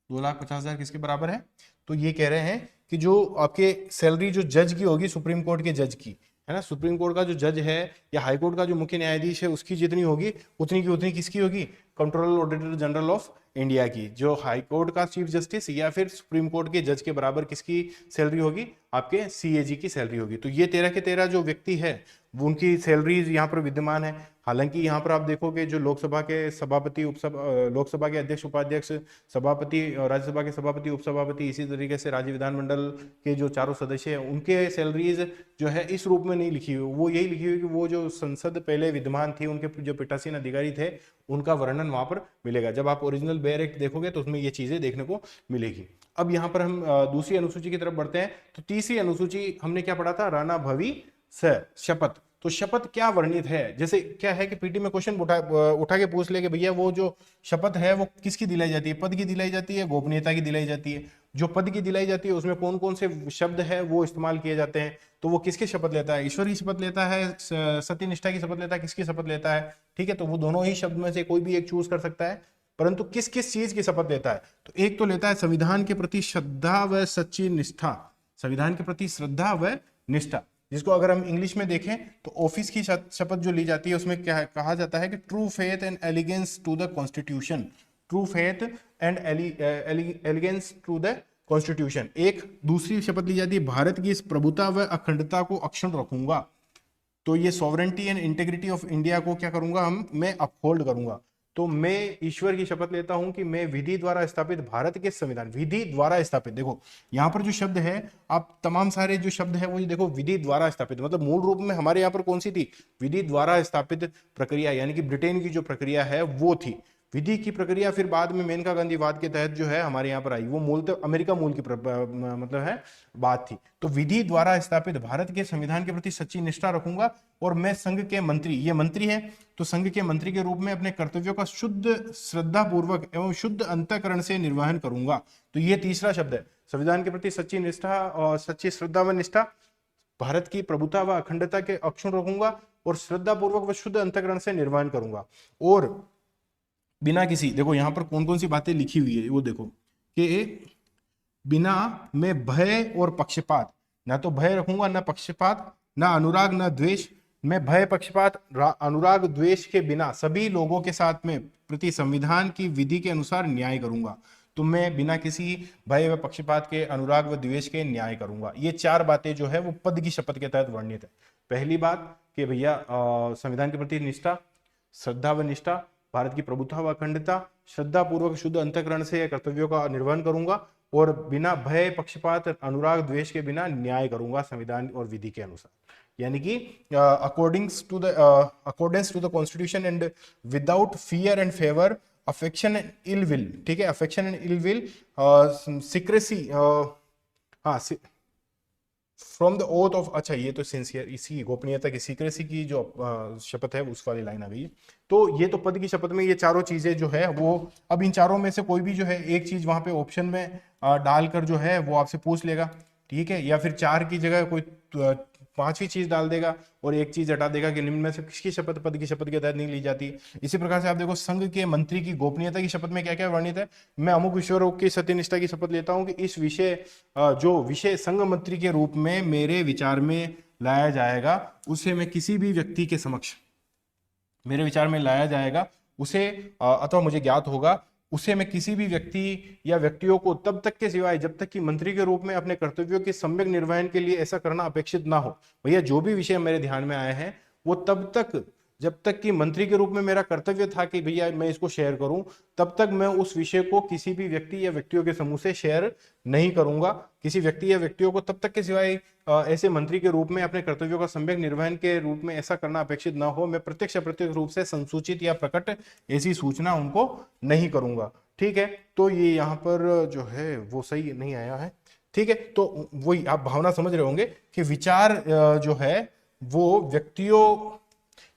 2,50,000 किसके बराबर है, तो ये कह रहे हैं कि जो आपके सैलरी जो जज की होगी, सुप्रीम कोर्ट के जज की है ना, सुप्रीम कोर्ट का जो जज है या हाई कोर्ट का जो मुख्य न्यायाधीश है उसकी जितनी होगी उतनी की उतनी किसकी होगी, controller auditor general of India की। जो हाई कोर्ट का चीफ जस्टिस या फिर सुप्रीम कोर्ट के जज के बराबर किसकी सैलरी होगी, आपके सीएजी की सैलरी होगी। तो ये 13 के 13 जो व्यक्ति है वो उनकी सैलरीज यहाँ पर विद्यमान है। हालांकि यहाँ पर आप देखोगे जो लोकसभा के सभापति लोकसभा के अध्यक्ष उपाध्यक्ष, सभापति, राज्यसभा के सभापति उपसभापति, इसी तरीके से राज्य विधानमंडल के जो चारों सदस्य हैं उनके सैलरीज जो है इस रूप में नहीं लिखी हुई, वो यही लिखी हुई कि वो जो संसद पहले विद्यमान थी उनके जो पीठासीन अधिकारी थे उनका वर्णन वहां पर मिलेगा। जब आप ओरिजिनल बेयर एक्ट देखोगे तो उसमें ये चीजें देखने को मिलेगी। अब यहाँ पर हम दूसरी अनुसूची की तरफ बढ़ते हैं। तो तीसरी अनुसूची हमने क्या पढ़ा था, राणा भवी स शपथ। तो शपथ क्या वर्णित है, जैसे क्या है कि पीटी में क्वेश्चन उठा के पूछ ले कि भैया वो जो शपथ है वो किसकी दिलाई जाती है, पद की दिलाई जाती है, गोपनीयता की दिलाई जाती है। जो पद की दिलाई जाती है उसमें कौन कौन से शब्द है वो इस्तेमाल किए जाते हैं, तो वो किसकी शपथ लेता है, ईश्वर की शपथ लेता है, सत्यनिष्ठा की शपथ लेता है, किसकी शपथ लेता है। ठीक है, तो वो दोनों ही शब्द में से कोई भी एक चूज कर सकता है, परंतु किस किस चीज की शपथ लेता है। तो एक तो लेता है संविधान के प्रति श्रद्धा व सच्ची निष्ठा, संविधान के प्रति श्रद्धा व निष्ठा, जिसको अगर हम इंग्लिश में देखें तो ऑफिस की शपथ जो ली जाती है उसमें क्या कहा जाता है कि true faith and allegiance to the constitution, true faith and allegiance to the constitution. एक दूसरी शपथ ली जाती है, भारत की इस प्रभुता व अखंडता को अक्षुण्ण रखूंगा, तो ये sovereignty and integrity of India को क्या करूंगा मैं अपहोल्ड करूंगा। तो मैं ईश्वर की शपथ लेता हूं कि मैं विधि द्वारा स्थापित भारत के संविधान, विधि द्वारा स्थापित, देखो यहां पर जो शब्द है, आप तमाम सारे जो शब्द है वो ये देखो विधि द्वारा स्थापित, मतलब मूल रूप में हमारे यहाँ पर कौन सी थी, विधि द्वारा स्थापित प्रक्रिया, यानी कि ब्रिटेन की जो प्रक्रिया है वो थी विधि की प्रक्रिया। फिर बाद में मेनका गांधी वाद के तहत जो है हमारे यहाँ पर आई, वो मूलतः अमेरिका मूल की मतलब है बात थी। तो विधि द्वारा स्थापित भारत के संविधान के प्रति सच्ची निष्ठा रखूंगा, और मैं संघ के मंत्री, ये मंत्री है तो संघ के मंत्री के रूप में अपने कर्तव्यों का शुद्ध श्रद्धा पूर्वक एवं शुद्ध अंतःकरण से निर्वहन करूंगा। तो ये तीसरा शब्द है, संविधान के प्रति सच्ची निष्ठा और सच्ची श्रद्धा व निष्ठा, भारत की प्रभुता व अखंडता के अक्षुण्ण रखूंगा, और श्रद्धा पूर्वक व शुद्ध अंतःकरण से निर्वहन करूंगा। और बिना किसी, देखो यहां पर कौन कौन सी बातें लिखी हुई है वो देखो, कि बिना में भय और पक्षपात, ना तो भय रखूंगा ना पक्षपात, ना अनुराग ना द्वेष, मैं भय पक्षपात अनुराग द्वेष के बिना सभी लोगों के साथ में प्रति संविधान की विधि के अनुसार न्याय करूंगा। तो मैं बिना किसी भय व पक्षपात के, अनुराग व द्वेष के न्याय करूंगा। ये चार बातें जो है वो पद की शपथ के तहत वर्णित है। पहली बात कि भैया संविधान के प्रति निष्ठा, श्रद्धा व निष्ठा, भारत की प्रभुता व अखंडता, श्रद्धा पूर्वक शुद्ध अंतःकरण से कर्तव्यों का निर्वहन करूंगा, और बिना भय पक्षपात अनुराग द्वेष के बिना न्याय करूंगा संविधान और विधि के अनुसार, यानी कि accordance to the constitution and without fear and favour, affection and ill will. ठीक है, affection and ill will, secrecy, हाँ फ्रॉम द ओथ ऑफ, अच्छा ये तो सिंसियर, इसी गोपनीयता की, सीक्रेसी की जो शपथ है उस वाली लाइन आ गई है। तो ये तो पद की शपथ में ये चारों चीजें जो है वो, अब इन चारों में से कोई भी जो है एक चीज वहां पे ऑप्शन में डालकर जो है वो आपसे पूछ लेगा, ठीक है, या फिर चार की जगह कोई पांचवी चीज डाल देगा और एक चीज हटा देगा कि निम्न में से किसकी शपथ पद की शपथ के तहत नहीं ली जाती। इसी प्रकार से आप देखो संघ के मंत्री की गोपनीयता की शपथ में क्या क्या वर्णित है, मैं अमुक विषयों की सत्यनिष्ठा की शपथ लेता हूं कि इस विषय जो विषय संघ मंत्री के रूप में मेरे विचार में लाया जाएगा उसे मैं किसी भी व्यक्ति के समक्ष, मेरे विचार में लाया जाएगा उसे अथवा मुझे ज्ञात होगा उसे मैं किसी भी व्यक्ति या व्यक्तियों को तब तक के सिवाय जब तक कि मंत्री के रूप में अपने कर्तव्यों के सम्यक निर्वहन के लिए ऐसा करना अपेक्षित ना हो। भैया जो भी विषय मेरे ध्यान में आए हैं वो तब तक, जब तक कि मंत्री के रूप में मेरा कर्तव्य था कि भैया मैं इसको शेयर करूं, तब तक मैं उस विषय को किसी भी व्यक्ति या व्यक्तियों के समूह से शेयर नहीं करूंगा। किसी व्यक्ति या व्यक्तियों को तब तक के सिवाय ऐसे मंत्री के रूप में अपने कर्तव्यों का सम्यक निर्वहन के रूप में ऐसा करना अपेक्षित ना हो, मैं प्रत्यक्ष अप्रत्यक्ष रूप से संसूचित या प्रकट ऐसी सूचना उनको नहीं करूंगा। ठीक है, तो ये यहाँ पर जो है वो सही नहीं आया है। ठीक है, तो वही आप भावना समझ रहे होंगे कि विचार जो है वो व्यक्तियों,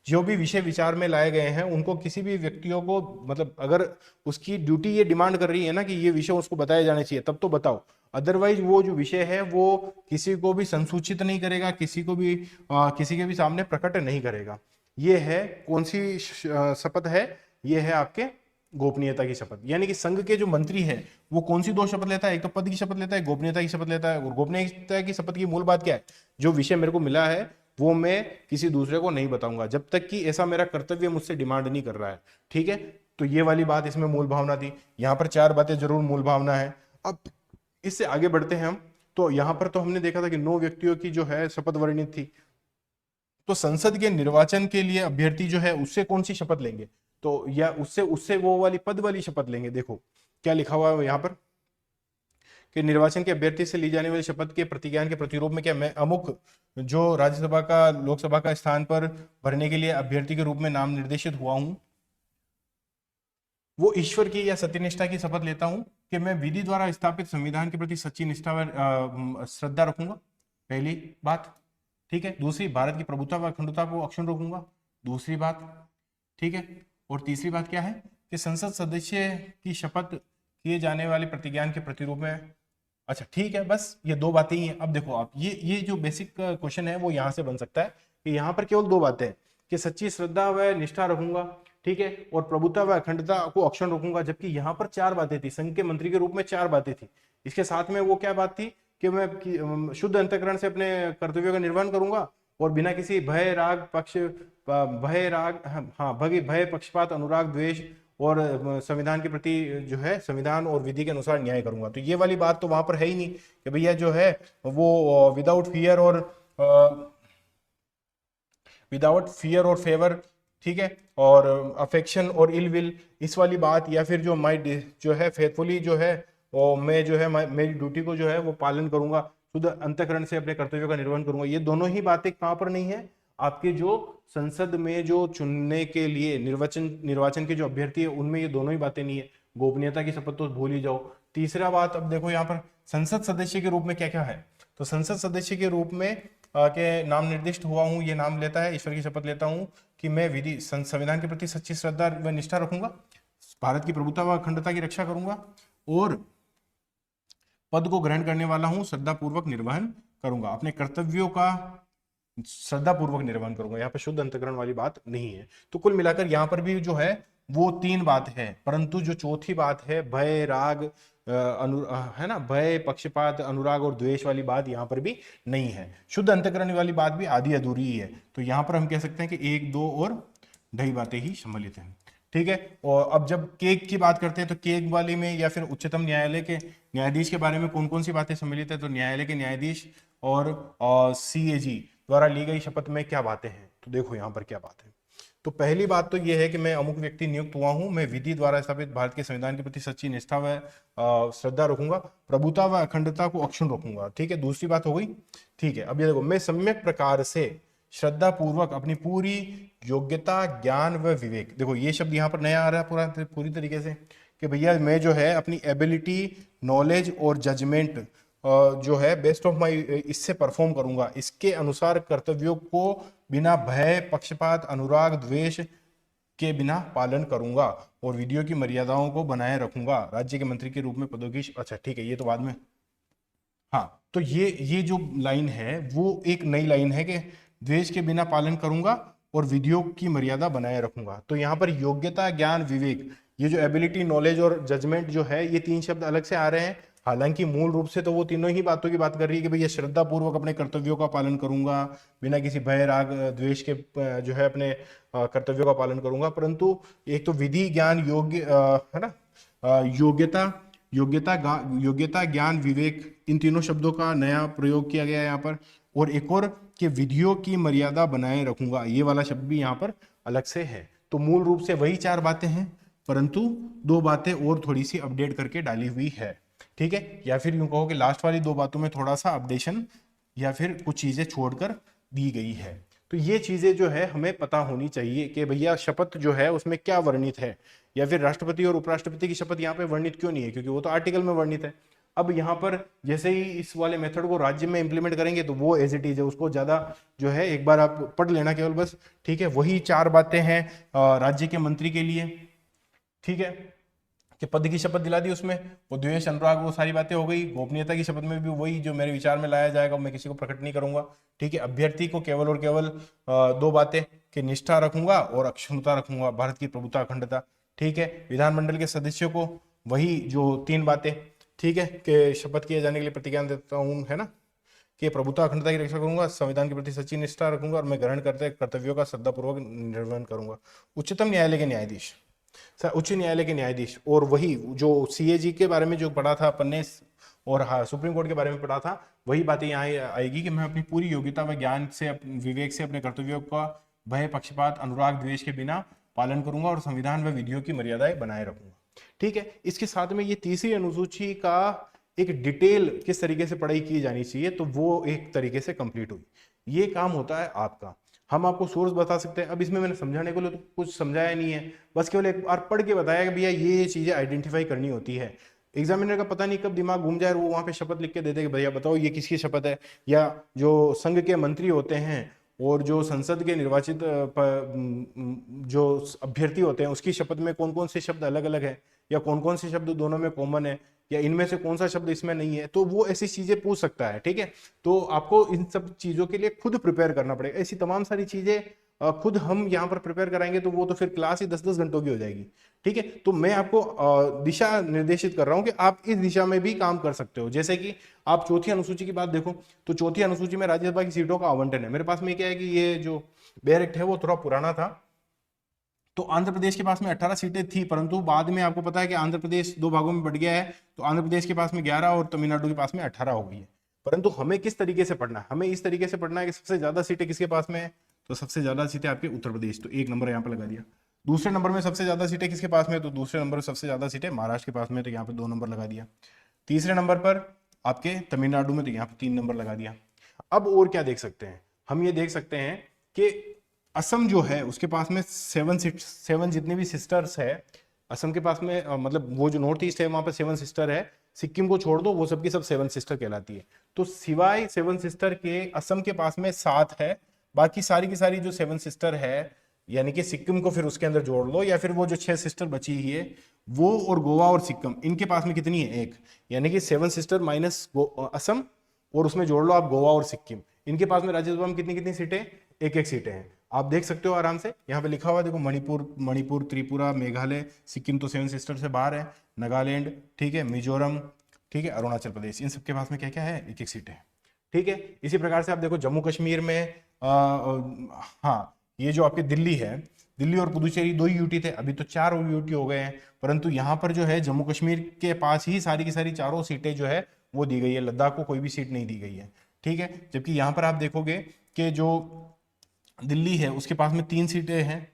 जो भी विषय विचार में लाए गए हैं उनको किसी भी व्यक्तियों को, मतलब अगर उसकी ड्यूटी ये डिमांड कर रही है ना कि ये विषय उसको बताए जाने चाहिए तब तो बताओ, अदरवाइज वो जो विषय है वो किसी को भी संसूचित नहीं करेगा, किसी को भी किसी के भी सामने प्रकट नहीं करेगा। ये है कौन सी शपथ है, ये है आपके गोपनीयता की शपथ। यानी कि संघ के जो मंत्री है वो कौन सी दो शपथ लेता है, एक तो पद की शपथ लेता है, गोपनीयता की शपथ लेता है। और गोपनीयता की शपथ की मूल बात क्या है, जो विषय मेरे को मिला है वो मैं किसी दूसरे को नहीं बताऊंगा जब तक कि ऐसा मेरा कर्तव्य मुझसे डिमांड नहीं कर रहा है। ठीक है, तो ये वाली बात इसमें मूल भावना थी। यहाँ पर चार बातें जरूर मूल भावना है। अब इससे आगे बढ़ते हैं हम, तो यहाँ पर तो हमने देखा था कि 9 व्यक्तियों की जो है शपथ वर्णित थी। तो संसद के निर्वाचन के लिए अभ्यर्थी जो है उससे कौन सी शपथ लेंगे, तो या उससे उससे वो वाली पद वाली शपथ लेंगे। देखो क्या लिखा हुआ है यहाँ पर कि निर्वाचन के अभ्यर्थी से ली जाने वाली शपथ के प्रतिज्ञान के प्रतिरूप में क्या मैं अमुक जो राज्यसभा का लोकसभा का स्थान पर भरने के लिए अभ्यर्थी के रूप में नाम निर्देशित हुआ हूं। वो ईश्वर की या सत्यनिष्ठा की शपथ लेता हूं कि मैं विधि द्वारा स्थापित संविधान के प्रति सच्ची निष्ठा व श्रद्धा रखूंगा, पहली बात। ठीक है। दूसरी, भारत की प्रभुता व अखंडता को अक्षुण्ण रखूंगा, दूसरी बात। ठीक है। और तीसरी बात क्या है कि संसद सदस्य की शपथ किए जाने वाले प्रतिज्ञान के प्रतिरूप में। अच्छा ठीक है, बस ये दो बातें ही हैं। अब देखो आप, ये जो बेसिक क्वेश्चन है वो यहाँ से बन सकता है कि यहाँ पर केवल दो बातें हैं कि सच्ची श्रद्धा व निष्ठा रखूंगा, ठीक है, और प्रभुता व अखंडता को अक्षुण्ण रखूंगा, जबकि यहाँ पर चार बातें थी, संघ के मंत्री के रूप में चार बातें थी। इसके साथ में वो क्या बात थी कि मैं शुद्ध अंतःकरण से अपने कर्तव्यों का निर्वहन करूंगा और बिना किसी भय राग पक्ष भय राग हाँ भय पक्षपात अनुराग द्वेष और संविधान के प्रति जो है संविधान और विधि के अनुसार न्याय करूंगा। तो ये वाली बात तो वहां पर है ही नहीं कि भैया जो है वो विदाउट फियर और फेवर, ठीक है, और अफेक्शन और इल विल, इस वाली बात, या फिर जो जो है फेथफुली जो है वो मैं जो है मेरी ड्यूटी को जो है वो पालन करूंगा, शुद्ध अंतःकरण से अपने कर्तव्यों का निर्वहन करूंगा, ये दोनों ही बातें कहां पर नहीं है? आपके जो संसद में जो चुनने के लिए निर्वाचन के जो अभ्यर्थी है उनमें ये दोनों ही बातें नहीं है। गोपनीयता की शपथ तो भूल ही जाओ। तीसरा बात, अब देखो यहाँ पर संसद सदस्य के रूप में क्या क्या है। तो संसद सदस्य के रूप में के नाम निर्दिष्ट हुआ हूं, ये नाम लेता है, ईश्वर की शपथ लेता हूं कि मैं विधि संविधान के प्रति सच्ची श्रद्धा व निष्ठा रखूंगा, भारत की प्रभुता व अखंडता की रक्षा करूंगा और पद को ग्रहण करने वाला हूं श्रद्धा पूर्वक निर्वहन करूंगा, अपने कर्तव्यों का श्रद्धा पूर्वक निर्वहन करूंगा। यहाँ पे शुद्ध अंतःकरण वाली बात नहीं है। तो कुल मिलाकर यहाँ पर भी जो है वो तीन बात है, परंतु जो चौथी बात है भय राग है ना, भय पक्षपात अनुराग और द्वेष वाली बात यहाँ पर भी नहीं है। शुद्ध अंतःकरण वाली बात भी आधी अधूरी ही है। तो यहाँ पर हम कह सकते हैं कि एक दो और ढाई बातें ही सम्मिलित हैं। ठीक है। और अब जब केक की बात करते हैं तो केक वाले में या फिर उच्चतम न्यायालय के न्यायाधीश के बारे में कौन कौन सी बातें सम्मिलित है? तो न्यायालय के न्यायाधीश और CAG द्वारा ली गई शपथ में क्या बातें हैं? तो देखो यहाँ पर क्या बात है। तो पहली बात तो यह है कि मैं अमुक व्यक्ति नियुक्त हुआ हूं, मैं विधि द्वारा स्थापित भारत के संविधान के प्रति सच्ची निष्ठा व श्रद्धा रखूंगा, प्रभुता व अखंडता को अक्षुण्ण रखूंगा। ठीक है, दूसरी बात हो गई। ठीक है, अब ये देखो, मैं सम्यक प्रकार से श्रद्धा पूर्वक अपनी पूरी योग्यता ज्ञान व विवेक, देखो ये शब्द यहाँ पर नया आ रहा है पूरी तरीके से कि भैया मैं जो है अपनी एबिलिटी नॉलेज और जजमेंट जो है बेस्ट ऑफ माई इससे परफॉर्म करूंगा, इसके अनुसार कर्तव्यों को बिना भय पक्षपात अनुराग द्वेष के बिना पालन करूंगा और विधियों की मर्यादाओं को बनाए रखूंगा, राज्य के मंत्री के रूप में पदों की अच्छा ठीक है, ये तो बाद में। हाँ, तो ये जो लाइन है वो एक नई लाइन है कि द्वेष के बिना पालन करूंगा और विधियों की मर्यादा बनाए रखूंगा। तो यहाँ पर योग्यता ज्ञान विवेक, ये जो एबिलिटी नॉलेज और जजमेंट जो है, ये तीन शब्द अलग से आ रहे हैं। हालांकि मूल रूप से तो वो तीनों ही बातों की बात कर रही है कि भैया श्रद्धा पूर्वक अपने कर्तव्यों का पालन करूंगा, बिना किसी भय राग द्वेष के जो है अपने कर्तव्यों का पालन करूंगा। परंतु एक तो विधि ज्ञान योग्य है ना, योग्यता योग्यता ज्ञान विवेक, इन तीनों शब्दों का नया प्रयोग किया गया है यहाँ पर। और एक और कि विधियों की मर्यादा बनाए रखूंगा, ये वाला शब्द भी यहाँ पर अलग से है। तो मूल रूप से वही चार बातें हैं, परंतु दो बातें और थोड़ी सी अपडेट करके डाली हुई है। ठीक है, या फिर यूं कहो कि लास्ट वाली दो बातों में थोड़ा सा अपडेशन या फिर कुछ चीजें छोड़कर दी गई है। तो ये चीजें जो है हमें पता होनी चाहिए कि भैया शपथ जो है उसमें क्या वर्णित है, या फिर राष्ट्रपति और उपराष्ट्रपति की शपथ यहाँ पे वर्णित क्यों नहीं है, क्योंकि वो तो आर्टिकल में वर्णित है। अब यहाँ पर जैसे ही इस वाले मेथड को राज्य में इंप्लीमेंट करेंगे तो वो एज इट इज है, उसको ज्यादा जो है एक बार आप पढ़ लेना केवल बस। ठीक है, वही चार बातें हैं राज्य के मंत्री के लिए। ठीक है, कि पद की शपथ दिला दी, उसमें वो द्वेष अनुराग वो सारी बातें हो गई। गोपनीयता की शपथ में भी वही जो मेरे विचार में लाया जाएगा, मैं किसी को प्रकट नहीं करूंगा। ठीक है, अभ्यर्थी को केवल और केवल दो बातें कि निष्ठा रखूंगा और अक्षुण्णता रखूंगा, भारत की प्रभुता अखंडता। ठीक है, विधानमंडल के सदस्यों को वही जो तीन बातें, ठीक है, कि शपथ किए जाने के लिए प्रतिज्ञान देता हूँ, है ना, कि प्रभुता अखंडता की रक्षा करूंगा, संविधान के प्रति सच्ची निष्ठा रखूंगा और मैं ग्रहण करते कर्तव्यों का श्रद्धापूर्वक निर्वहन करूंगा। उच्चतम न्यायालय के न्यायाधीश, उच्च न्यायालय के न्यायाधीश, और वही जो CAG के बारे में जो पढ़ा था अपन ने, और हाँ सुप्रीम कोर्ट के बारे में पढ़ा था, वही बातें यहाँ आएगी कि मैं अपनी पूरी योग्यता व ज्ञान से विवेक से अपने कर्तव्यों का भय पक्षपात अनुराग द्वेष के बिना पालन करूंगा और संविधान व विधियों की मर्यादाएं बनाए रखूंगा। ठीक है, इसके साथ में ये तीसरी अनुसूची का एक डिटेल किस तरीके से पढ़ाई की जानी चाहिए, तो वो एक तरीके से कंप्लीट हुई ये काम होता है आपका। हम आपको सोर्स बता सकते हैं। अब इसमें मैंने समझाने को लिए तो कुछ समझाया नहीं है, बस केवल एक बार पढ़ के बताया कि भैया ये चीजें आइडेंटिफाई करनी होती है। एग्जामिनर का पता नहीं कब दिमाग घूम जाए, वो वहां पे शपथ लिख के दे दे कि भैया बताओ ये किसकी शपथ है। या जो संघ के मंत्री होते हैं और जो संसद के निर्वाचित जो अभ्यर्थी होते हैं उसकी शपथ में कौन कौन से शब्द अलग अलग है, या कौन कौन से शब्द दोनों में कॉमन है, या इनमें से कौन सा शब्द इसमें नहीं है, तो वो ऐसी चीजें पूछ सकता है। ठीक है, तो आपको इन सब चीजों के लिए खुद प्रिपेयर करना पड़ेगा। ऐसी तमाम सारी चीजें खुद हम यहाँ पर प्रिपेयर कराएंगे तो वो तो फिर क्लास ही 10-10 घंटों की हो जाएगी। ठीक है, तो मैं आपको दिशा निर्देशित कर रहा हूँ कि आप इस दिशा में भी काम कर सकते हो। जैसे कि आप चौथी अनुसूची की बात देखो, तो चौथी अनुसूची में राज्यसभा की सीटों का आवंटन है। मेरे पास में क्या है कि ये जो बेयर एक्ट है वो थोड़ा पुराना था, तो आंध्र प्रदेश के पास में 18 सीटें थी, परंतु बाद में आपको पता है कि आंध्र प्रदेश दो भागों में बट गया है, तो आंध्र प्रदेश के पास में 11 और तमिलनाडु के पास में 18 हो गई है। परंतु हमें किस तरीके से पढ़ना है, हमें इस तरीके से पढ़ना है कि सबसे ज्यादा सीटें किसके पास में है, तो सबसे ज्यादा सीटें आपके उत्तर प्रदेश, तो एक नंबर यहाँ पर लगा दिया। दूसरे नंबर में सबसे ज्यादा सीटें किसके पास में, तो दूसरे नंबर में सबसे ज्यादा सीटें महाराष्ट्र के पास में, तो यहाँ पे 2 नंबर लगा दिया। तीसरे नंबर पर आपके तमिलनाडु में, तो यहाँ पे 3 नंबर लगा दिया। अब और क्या देख सकते हैं, हम ये देख सकते हैं कि असम जो है उसके पास में 7 जितने भी सिस्टर्स है, असम के पास में मतलब वो जो नॉर्थ ईस्ट है वहां पर 7 सिस्टर है, सिक्किम को छोड़ दो वो सबकी सब 7 सिस्टर कहलाती है। तो सिवाय 7 सिस्टर के असम के पास में 7 है, बाकी सारी की सारी जो 7 सिस्टर है, यानी कि सिक्किम को फिर उसके अंदर जोड़ लो, या फिर वो जो 6 सिस्टर बची ही है वो, और गोवा और सिक्किम, इनके पास में कितनी है, एक, यानी कि 7 सिस्टर माइनस असम, और उसमें जोड़ लो आप गोवा और सिक्किम, इनके पास में राज्यसभा में कितनी कितनी सीटें, एक एक सीटें हैं। आप देख सकते हो आराम से, यहाँ पे लिखा हुआ देखो, मणिपुर त्रिपुरा मेघालय, सिक्किम तो 7 सिस्टर से बाहर है, नागालैंड, ठीक है, मिजोरम, ठीक है, अरुणाचल प्रदेश, इन सबके पास में क्या क्या है, एक एक सीटें। ठीक है, इसी प्रकार से आप देखो जम्मू कश्मीर में हाँ, ये जो आपके दिल्ली है, दिल्ली और पुदुचेरी 2 यूटी थे, अभी तो 4 यूटी हो गए हैं, परंतु यहाँ पर जो है जम्मू कश्मीर के पास ही सारी की सारी चारों सीटें जो है वो दी गई है, लद्दाख को कोई भी सीट नहीं दी गई है। ठीक है, जबकि यहाँ पर आप देखोगे कि जो दिल्ली है उसके पास में 3 सीटें हैं,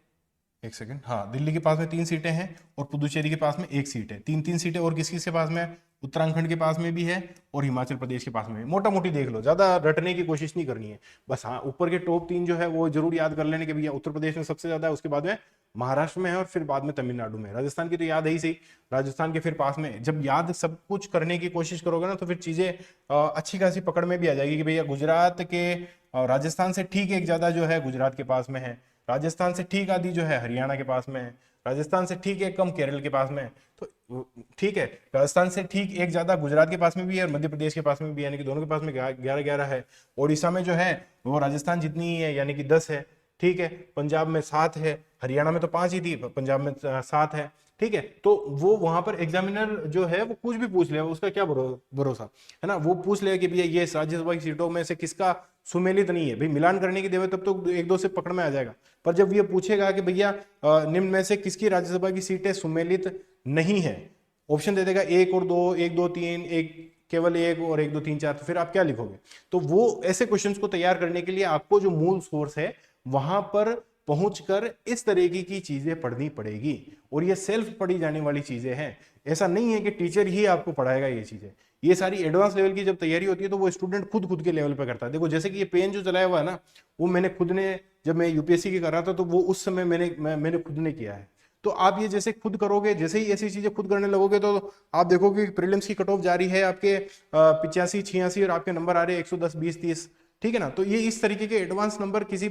एक सेकंड, हाँ, दिल्ली के पास में 3 सीटें हैं और पुदुचेरी के पास में 1 सीट है, 3-3 सीटें और किस किसके पास में, उत्तराखंड के पास में भी है और हिमाचल प्रदेश के पास में। मोटा मोटी देख लो, ज्यादा रटने की कोशिश नहीं करनी है, बस हाँ ऊपर के टॉप 3 जो है वो जरूर याद कर लेने के भैया उत्तर प्रदेश में सबसे ज्यादा है, उसके बाद में महाराष्ट्र में है और फिर बाद में तमिलनाडु में। राजस्थान की तो याद है ही सही, राजस्थान के फिर पास में। जब याद सब कुछ करने की कोशिश करोगे ना तो फिर चीजें अच्छी खासी पकड़ में भी आ जाएगी कि भैया गुजरात के राजस्थान से ठीक एक ज्यादा जो है गुजरात के पास में है, राजस्थान से ठीक आधी जो है हरियाणा के पास में है, राजस्थान से ठीक एक कम केरल के पास में है, तो ठीक है, राजस्थान से ठीक एक ज्यादा गुजरात के पास में भी है और मध्य प्रदेश के पास में भी, यानी कि दोनों के पास में 11-11 है। ओडिशा में जो है वो राजस्थान जितनी ही है, यानी कि 10 है। ठीक है, पंजाब में 7 है, हरियाणा में तो 5 ही थी, पंजाब में 7 है। ठीक है, तो वो वहां पर एग्जामिनर जो है वो कुछ भी पूछ ले, उसका क्या भरोसा है ना, वो पूछ ले कि भैया ये राज्यसभा की सीटों में से किसका सुमेलित नहीं है, भाई मिलान करने की देवे तब तो 1-2 से पकड़ में आ जाएगा, पर जब ये पूछेगा कि भैया निम्न में से किसकी राज्यसभा की सीटें सुमेलित नहीं है, ऑप्शन दे देगा 1 और 2, 1 2 3, एक केवल 1 और 1 2 3 4, तो फिर आप क्या लिखोगे। तो वो ऐसे क्वेश्चंस को तैयार करने के लिए आपको जो मूल सोर्स है वहां पर पहुंचकर इस तरीके की चीजें पढ़नी पड़ेगी, और ये सेल्फ पढ़ी जाने वाली चीजें हैं। ऐसा नहीं है कि टीचर ही आपको पढ़ाएगा ये चीजें, ये सारी एडवांस लेवल की जब तैयारी होती है तो वो स्टूडेंट खुद के लेवल पे करता है। देखो जैसे कि ये पेन जो चलाया हुआ है ना, वो मैंने खुद ने, जब मैं यूपीएससी की कर रहा था तो वो उस समय मैंने खुद ने किया है। तो आप ये जैसे खुद करोगे, जैसे ही ऐसी चीजें खुद करने लगोगे तो आप देखोगे प्रीलिम्स की कट ऑफ जारी है आपके 85-86 और आपके नंबर आ रहे हैं 110 20 30। ठीक है ना, तो ये इस तरीके के एडवांस नंबर किसी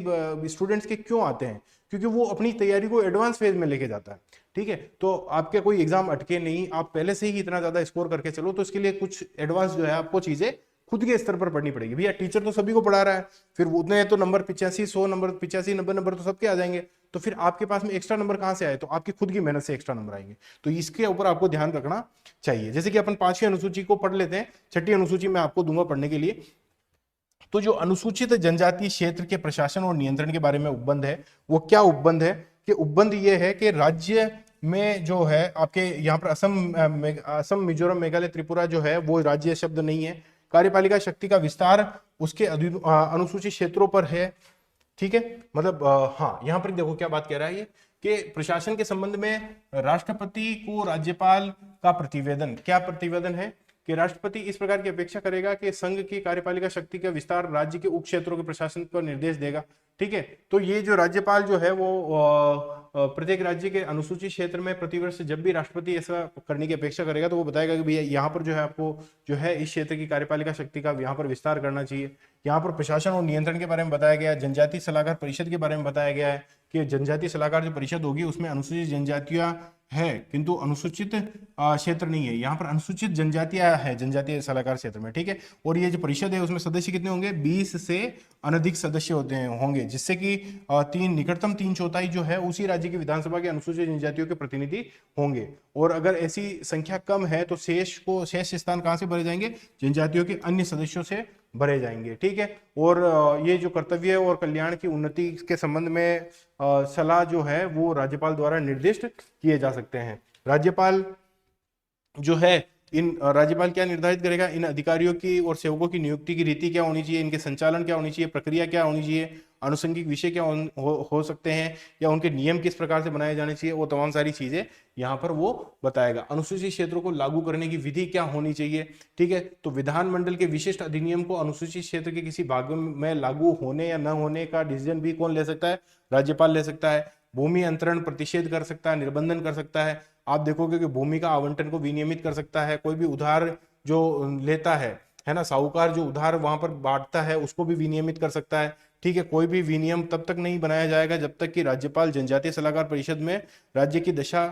स्टूडेंट्स के क्यों आते हैं, क्योंकि वो अपनी तैयारी को एडवांस फेज में लेके जाता है। ठीक है, तो आपके कोई एग्जाम अटके नहीं, आप पहले से ही इतना ज्यादा स्कोर करके चलो, तो इसके लिए कुछ एडवांस जो है आपको चीजें खुद के स्तर पर पढ़नी पड़ेगी। भैया टीचर तो सभी को पढ़ा रहा है, फिर उतने तो नंबर 85-100 नंबर 85-90 नंबर तो सबके आ जाएंगे, तो फिर आपके पास में एक्स्ट्रा नंबर कहां से आए, तो आपकी खुद की मेहनत से एक्स्ट्रा नंबर आएंगे। तो इसके ऊपर आपको ध्यान रखना चाहिए। जैसे कि अपन 5वीं अनुसूची को पढ़ लेते हैं, 6ठी अनुसूची में आपको दूंगा पढ़ने के लिए। तो जो अनुसूचित जनजातीय क्षेत्र के प्रशासन और नियंत्रण के बारे में उपबंध है, वो क्या उपबंध है, कि उपबंध ये है कि राज्य में जो है आपके यहाँ पर असम मिजोरम मेघालय त्रिपुरा जो है वो राज्य शब्द नहीं है। कार्यपालिका शक्ति का विस्तार उसके अनुसूचित क्षेत्रों पर है। ठीक है, मतलब हाँ, यहाँ पर देखो क्या बात कह रहा है ये, कि प्रशासन के संबंध में राष्ट्रपति को राज्यपाल का प्रतिवेदन, क्या प्रतिवेदन है, कि राष्ट्रपति इस प्रकार की अपेक्षा करेगा कि संघ की कार्यपालिका शक्ति का विस्तार राज्य के उप क्षेत्रों के प्रशासन को निर्देश देगा। ठीक है, तो ये जो राज्यपाल जो है वो प्रत्येक राज्य के अनुसूचित क्षेत्र में प्रतिवर्ष जब भी राष्ट्रपति ऐसा करने की अपेक्षा करेगा तो वो बताएगा कि भैया यहाँ पर जो है आपको जो है इस क्षेत्र की कार्यपालिका शक्ति का यहाँ पर विस्तार करना चाहिए। यहाँ पर प्रशासन और नियंत्रण के बारे में बताया गया है। जनजातीय सलाहकार परिषद के बारे में बताया गया है कि जनजातीय सलाहकार जो परिषद होगी उसमें अनुसूचित जनजातियां है किंतु अनुसूचित क्षेत्र नहीं है। यहाँ पर अनुसूचित जनजातियां है जनजातीय सलाहकार क्षेत्र में। ठीक है, और ये जो परिषद है उसमें सदस्य कितने होंगे, 20 से अनधिक सदस्य होंगे, जिससे कि निकटतम 3/4 जो है उसी राज्य की विधानसभा के अनुसूचित जनजातियों के प्रतिनिधि होंगे। और अगर ऐसी संख्या कम है तो शेष स्थान कहां से भरे जाएंगे, जनजातियों के अन्य सदस्यों से भरे जाएंगे। ठीक है, और ये जो कर्तव्य और कल्याण की उन्नति के संबंध में सलाह जो है वो राज्यपाल द्वारा निर्दिष्ट किए जा सकते हैं। राज्यपाल जो है राज्यपाल क्या निर्धारित करेगा, इन अधिकारियों की और सेवकों की नियुक्ति की रीति क्या होनी चाहिए, इनके संचालन क्या होनी चाहिए, प्रक्रिया क्या होनी चाहिए, आनुषंगिक विषय क्या हो सकते हैं, या उनके नियम किस प्रकार से बनाए जाने चाहिए, वो तमाम सारी चीजें यहाँ पर वो बताएगा। अनुसूचित क्षेत्रों को लागू करने की विधि क्या होनी चाहिए। ठीक है, तो विधानमंडल के विशिष्ट अधिनियम को अनुसूचित क्षेत्र के किसी भाग में लागू होने या न होने का डिसीजन भी कौन ले सकता है, राज्यपाल ले सकता है। भूमि अंतरण प्रतिषेध कर सकता है, निर्बंधन कर सकता है। आप देखोगे कि भूमि का आवंटन को विनियमित कर सकता है। कोई भी उधार जो लेता है ना, साहूकार जो उधार वहां पर बांटता है उसको भी विनियमित कर सकता है। ठीक है, कोई भी विनियम तब तक नहीं बनाया जाएगा जब तक कि राज्यपाल जनजातीय सलाहकार परिषद में राज्य की दशा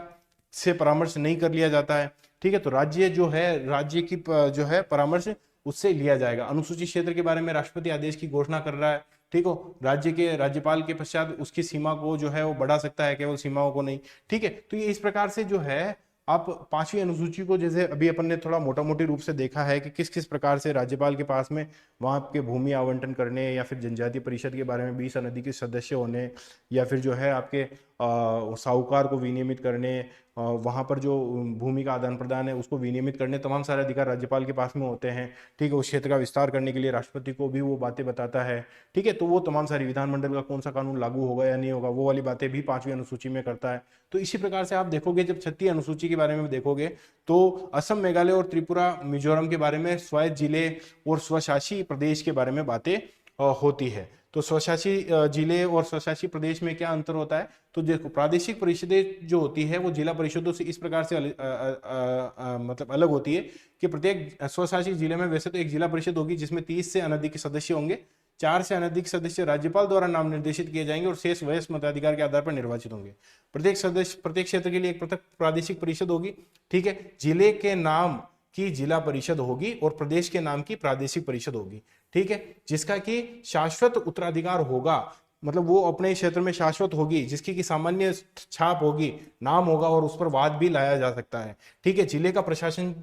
से परामर्श नहीं कर लिया जाता है। ठीक है, तो राज्य की जो है परामर्श उससे लिया जाएगा। अनुसूचित क्षेत्र के बारे में राष्ट्रपति आदेश की घोषणा कर रहा है। ठीक हो, राज्य के राज्यपाल के पश्चात उसकी सीमा को जो है वो बढ़ा सकता है, केवल सीमाओं को नहीं। ठीक है, तो ये इस प्रकार से जो है आप 5वीं अनुसूची को, जैसे अभी अपन ने थोड़ा मोटा मोटी रूप से देखा है कि किस किस प्रकार से राज्यपाल के पास में वहां के भूमि आवंटन करने, या फिर जनजातीय परिषद के बारे में 20 अनधिकृत सदस्य होने, या फिर जो है आपके साहूकार को विनियमित करने, वहां पर जो भूमि का आदान प्रदान है उसको विनियमित करने, तमाम सारे अधिकार राज्यपाल के पास में होते हैं। ठीक है, उस क्षेत्र का विस्तार करने के लिए राष्ट्रपति को भी वो बातें बताता है। ठीक है, तो वो तमाम सारी विधानमंडल का कौन सा कानून लागू होगा या नहीं होगा वो वाली बातें भी 5वीं अनुसूची में करता है। तो इसी प्रकार से आप देखोगे, जब 36वीं अनुसूची के बारे में देखोगे तो असम, मेघालय और त्रिपुरा, मिजोरम के बारे में स्वायत्त जिले और स्वशासी प्रदेश के बारे में बातें होती है। तो स्वशासी जिले और स्वशासी प्रदेश में क्या अंतर होता है, तो देखो प्रादेशिक परिषदें जो होती है वो जिला परिषदों से इस प्रकार से मतलब अलग होती है कि प्रत्येक स्वशासी जिले में वैसे तो एक जिला परिषद होगी जिसमें 30 से अनधिक सदस्य होंगे। 4 से अनधिक सदस्य राज्यपाल द्वारा नाम निर्देशित किए जाएंगे और शेष वयस्क मताधिकार के आधार पर निर्वाचित होंगे। प्रत्येक क्षेत्र के लिए एक पृथक प्रादेशिक परिषद होगी। ठीक है, जिले के नाम की जिला परिषद होगी और प्रदेश के नाम की प्रादेशिक परिषद होगी। ठीक है, जिसका कि शाश्वत उत्तराधिकार होगा, मतलब वो अपने क्षेत्र में शाश्वत होगी, जिसकी की सामान्य छाप होगी, नाम होगा और उस पर वाद भी लाया जा सकता है। ठीक है, जिले का प्रशासन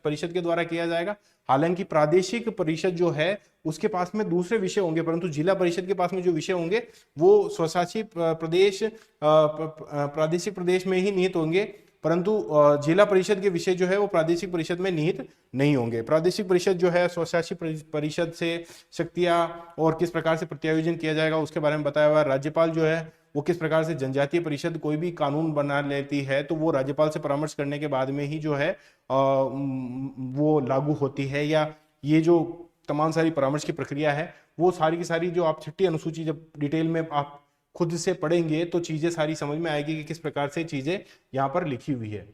परिषद के द्वारा किया जाएगा। हालांकि प्रादेशिक परिषद जो है उसके पास में दूसरे विषय होंगे, परंतु जिला परिषद के पास में जो विषय होंगे वो स्वशासी प्रदेश प्रादेशिक प्रदेश में ही निहित होंगे, परंतु जिला परिषद के विषय जो है वो प्रादेशिक परिषद में निहित नहीं होंगे। प्रादेशिक परिषद जो है स्वशासी परिषद से शक्तियां और किस प्रकार से प्रत्यायोजन किया जाएगा उसके बारे में बताया हुआ है। राज्यपाल जो है वो किस प्रकार से, जनजातीय परिषद कोई भी कानून बना लेती है तो वो राज्यपाल से परामर्श करने के बाद में ही जो है वो लागू होती है, या ये जो तमाम सारी परामर्श की प्रक्रिया है वो सारी की सारी जो आप 6ठी अनुसूची जब डिटेल में आप खुद से पढ़ेंगे तो चीजें सारी समझ में आएगी कि किस प्रकार से चीजें यहाँ पर लिखी हुई है।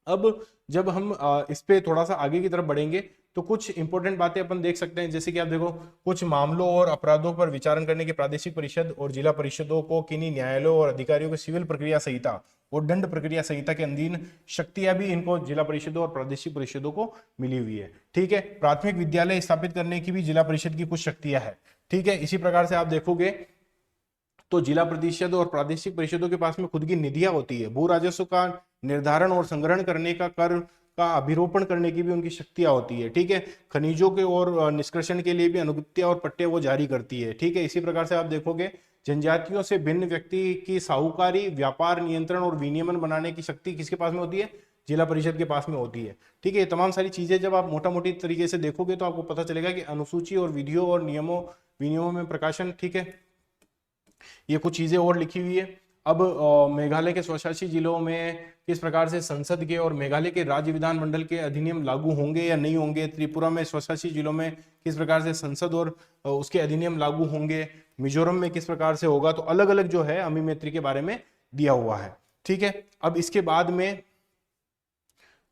अब जब हम इस पे थोड़ा सा आगे की तरफ बढ़ेंगे तो कुछ इंपॉर्टेंट बातें अपन देख सकते हैं, जैसे कि आप देखो कुछ मामलों और अपराधों पर विचारण करने की प्रादेशिक परिषद और जिला परिषदों को किन्हीं न्यायालयों और अधिकारियों की सिविल प्रक्रिया संहिता और दंड प्रक्रिया संहिता के अधीन शक्तियां भी इनको जिला परिषदों और प्रादेशिक परिषदों को मिली हुई है। ठीक है, प्राथमिक विद्यालय स्थापित करने की भी जिला परिषद की कुछ शक्तियां है। ठीक है, इसी प्रकार से आप देखोगे तो जिला परिषद और प्रादेशिक परिषदों के पास में खुद की निधियां होती है। भू राजस्व का निर्धारण और संग्रहण करने का, कर का अभिरोपण करने की भी उनकी शक्तियां होती है। ठीक है, खनिजों के और निष्कर्षण के लिए भी अनुज्ञा और पट्टे वो जारी करती है। ठीक है, इसी प्रकार से आप देखोगे जनजातियों से भिन्न व्यक्ति की साहूकारी, व्यापार नियंत्रण और विनियमन बनाने की शक्ति किसके पास में होती है, जिला परिषद के पास में होती है। ठीक है, ये तमाम सारी चीजें जब आप मोटा मोटी तरीके से देखोगे तो आपको पता चलेगा कि अनुसूची और विधियों और नियमों विनियमों में प्रकाशन। ठीक है, ये कुछ चीजें और लिखी हुई है। अब मेघालय के स्वशासी जिलों में किस प्रकार से संसद के और मेघालय के राज्य विधानमंडल के अधिनियम लागू होंगे या नहीं होंगे, त्रिपुरा में स्वशासी जिलों में किस प्रकार से संसद और उसके अधिनियम लागू होंगे, मिजोरम में किस प्रकार से होगा, तो अलग अलग जो है अमी मैत्री के बारे में दिया हुआ है। ठीक है, अब इसके बाद में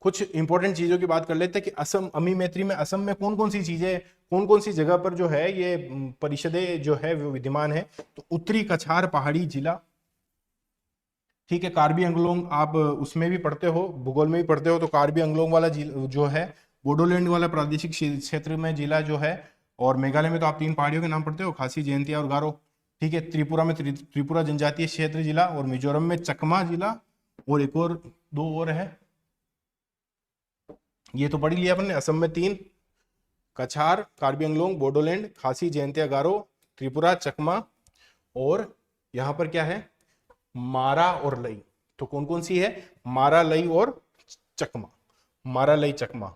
कुछ इंपॉर्टेंट चीजों की बात कर लेते हैं कि असम, अमी मैत्री में असम में कौन कौन सी चीजें, कौन कौन सी जगह पर जो है ये परिषदें जो है वो विद्यमान है। तो उत्तरी कछार पहाड़ी जिला, ठीक है, कार्बी अंगलोंग, आप उसमें भी पढ़ते हो, भूगोल में भी पढ़ते हो, तो कार्बी अंगलोंग वाला जो है बोडोलैंड वाला प्रादेशिक क्षेत्र में जिला जो है। और मेघालय में तो आप 3 पहाड़ियों के नाम पढ़ते हो, खासी, जयंतिया और गारो। ठीक है, त्रिपुरा में त्रिपुरा जनजातीय क्षेत्र जिला, और मिजोरम में चकमा जिला, और एक और 2 और है, ये तो पढ़ लिया अपन ने। असम में 3, कछार, कार्बी अंगलोंग, बोडोलैंड, खासी, जयंतिया, गारो, त्रिपुरा, चकमा, और यहाँ पर क्या है, मारा और लई। तो कौन कौन सी है, मारा, लई और चकमा, मारा, लई, चकमा।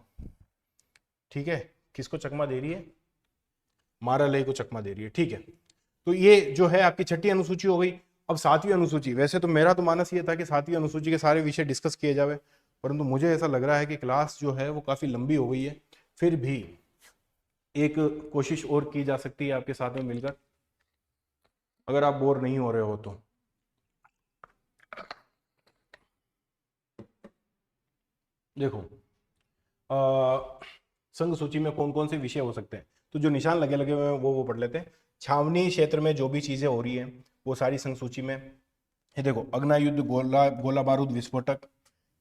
ठीक है, किसको चकमा दे रही है, मारा, लई को चकमा दे रही है। ठीक है, तो ये जो है आपकी 6ठी अनुसूची हो गई। अब 7वीं अनुसूची, वैसे तो मेरा तो मानस ये था कि 7वीं अनुसूची के सारे विषय डिस्कस किए जावे, परंतु मुझे ऐसा लग रहा है कि क्लास जो है वो काफी लंबी हो गई है। फिर भी एक कोशिश और की जा सकती है आपके साथ में मिलकर, अगर आप बोर नहीं हो रहे हो तो। देखो, संघ सूची में कौन कौन से विषय हो सकते हैं, तो जो निशान लगे लगे हुए हैं वो पढ़ लेते हैं। छावनी क्षेत्र में जो भी चीजें हो रही है वो सारी संघ सूची में। ये देखो, अग्नायुद्ध, गोला बारूद, विस्फोटक,